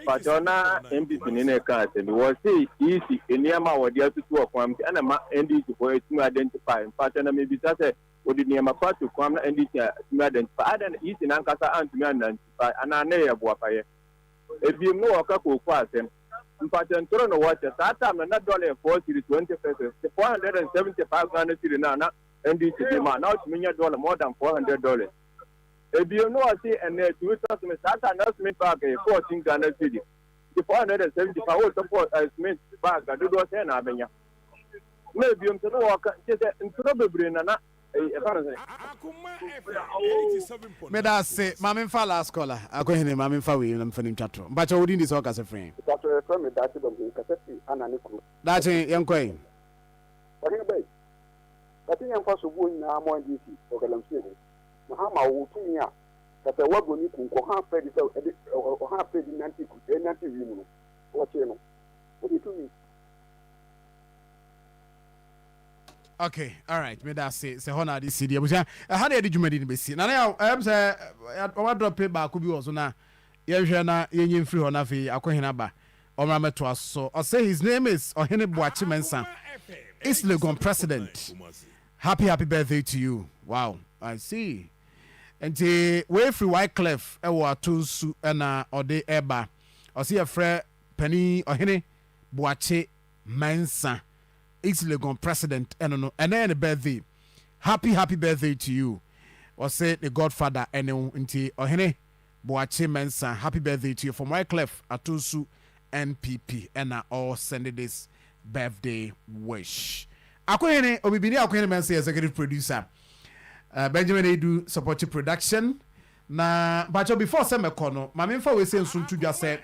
Patona MPP Nene Kate, was say easy in Yama or the other two of them, and I'm NDC for it to identify. Patona maybe that's it. Would the Yama part to come and NDC to identify and easy in Ankasa and to identify and I know what I if you know a couple of questions. Important to know what that time and not dollar 40 to 20 pesos, 475 now. NDC demand now to $1 more than $400. If you know, I see, and the 2000 announcement back a 14 Ghana city. The 475 will support as Smith back. I do not say, Abenya. Maybe I'm to walk just in probably not. Me da say, Mammy Fa last caller. I go in Mammy Fa we am feeling chat. But you wouldn't this work as a friend. That's a young queen. I think I'm first of all in our more DC or Galamsey. Mahama will to me that the work will need to half fed or half fed in antique, what you know. What do you mean? Okay, all right. Me that say honor this CD. But how did you make it be seen? Now I'm say what drop paper could be also na. Ye na ye free honor fi akohina ba. Omra to us so. I say his name is Ohene Boachi Mensah. It's Legon president. Happy birthday to you. Wow, I see. And way free Wycliffe ewa tunsu na ode eba. I see a friend Penny Ohene Boachi Mensah. It's Legon president and then the birthday. Happy birthday to you. Or say the Godfather and Ohene Boachi Mensah. Happy birthday to you from Wycliffe Atusu NPP and all send this birthday wish. Akohene Obibini Akohene Mensah executive producer. Benjamin Edu supporting production. Na but before summer corner, my main for we say soon to just say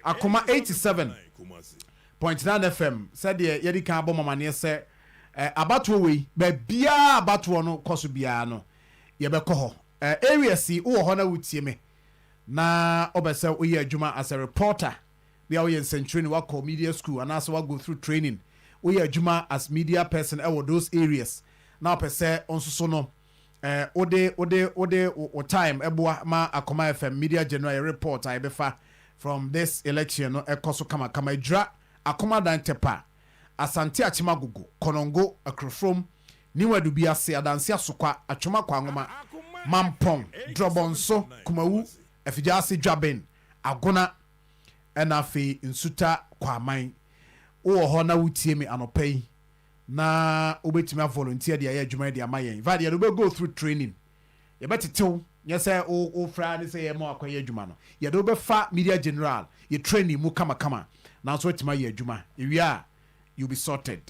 Akoma 87.9 FM said the yedi kan bo mama ne say abatowo we be bia abatowo no koso bia no ye be ko ho area si wo ho na wutie me na obese wo ye adwuma as a reporter bia wo ye training wa call media school and also go through training wo ye adwuma as media person e those areas na opese onso so no ode time eboa ma Akoma FM media general report I befa from this election no ekoso kama dra Akoma Dantepa Asante Achimagugu Konongo Akrofrom Niwadu Biase Adansi Asokwa Achoma Kwangoma Mampong Drobonso Kumawu Efijasi Dwaben Agona Enafe Nsuta Kwaman O ho na wutie me anopai na obetumi volunteer dia adwuma dia mayen va dia do go through training ye betetew ye say o fra ni say ye mo akoye adwuma no ye do be fa media general ye training mu kama now so wetima ye adwuma ewia you be sorted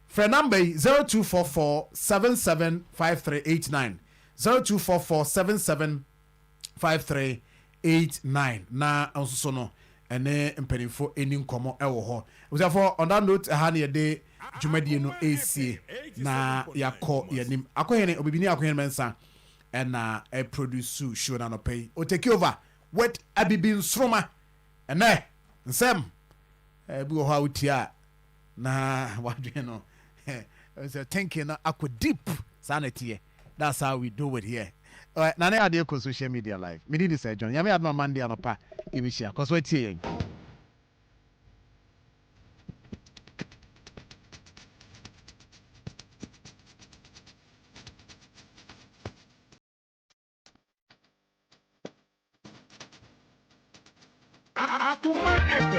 for number 0244775389 0244775389 na onso no ene mpanimfo eni nkomo ewo ho therefore on that note ha na ye de dwumadie no ɛsie na yɛakɔ yɛnim akɔhene obibini akɔhene mensa ɛna produce show na no pay o take over what abibi nsroma ɛnɛ nsɛm bi wɔ hɔ a wotia na wadwe no so thinking na akɔ deep sanity. That's how we do it here. Na na ade ko social media live me need say John yame adma Monday anopa ibi share cause what tie Akoma FM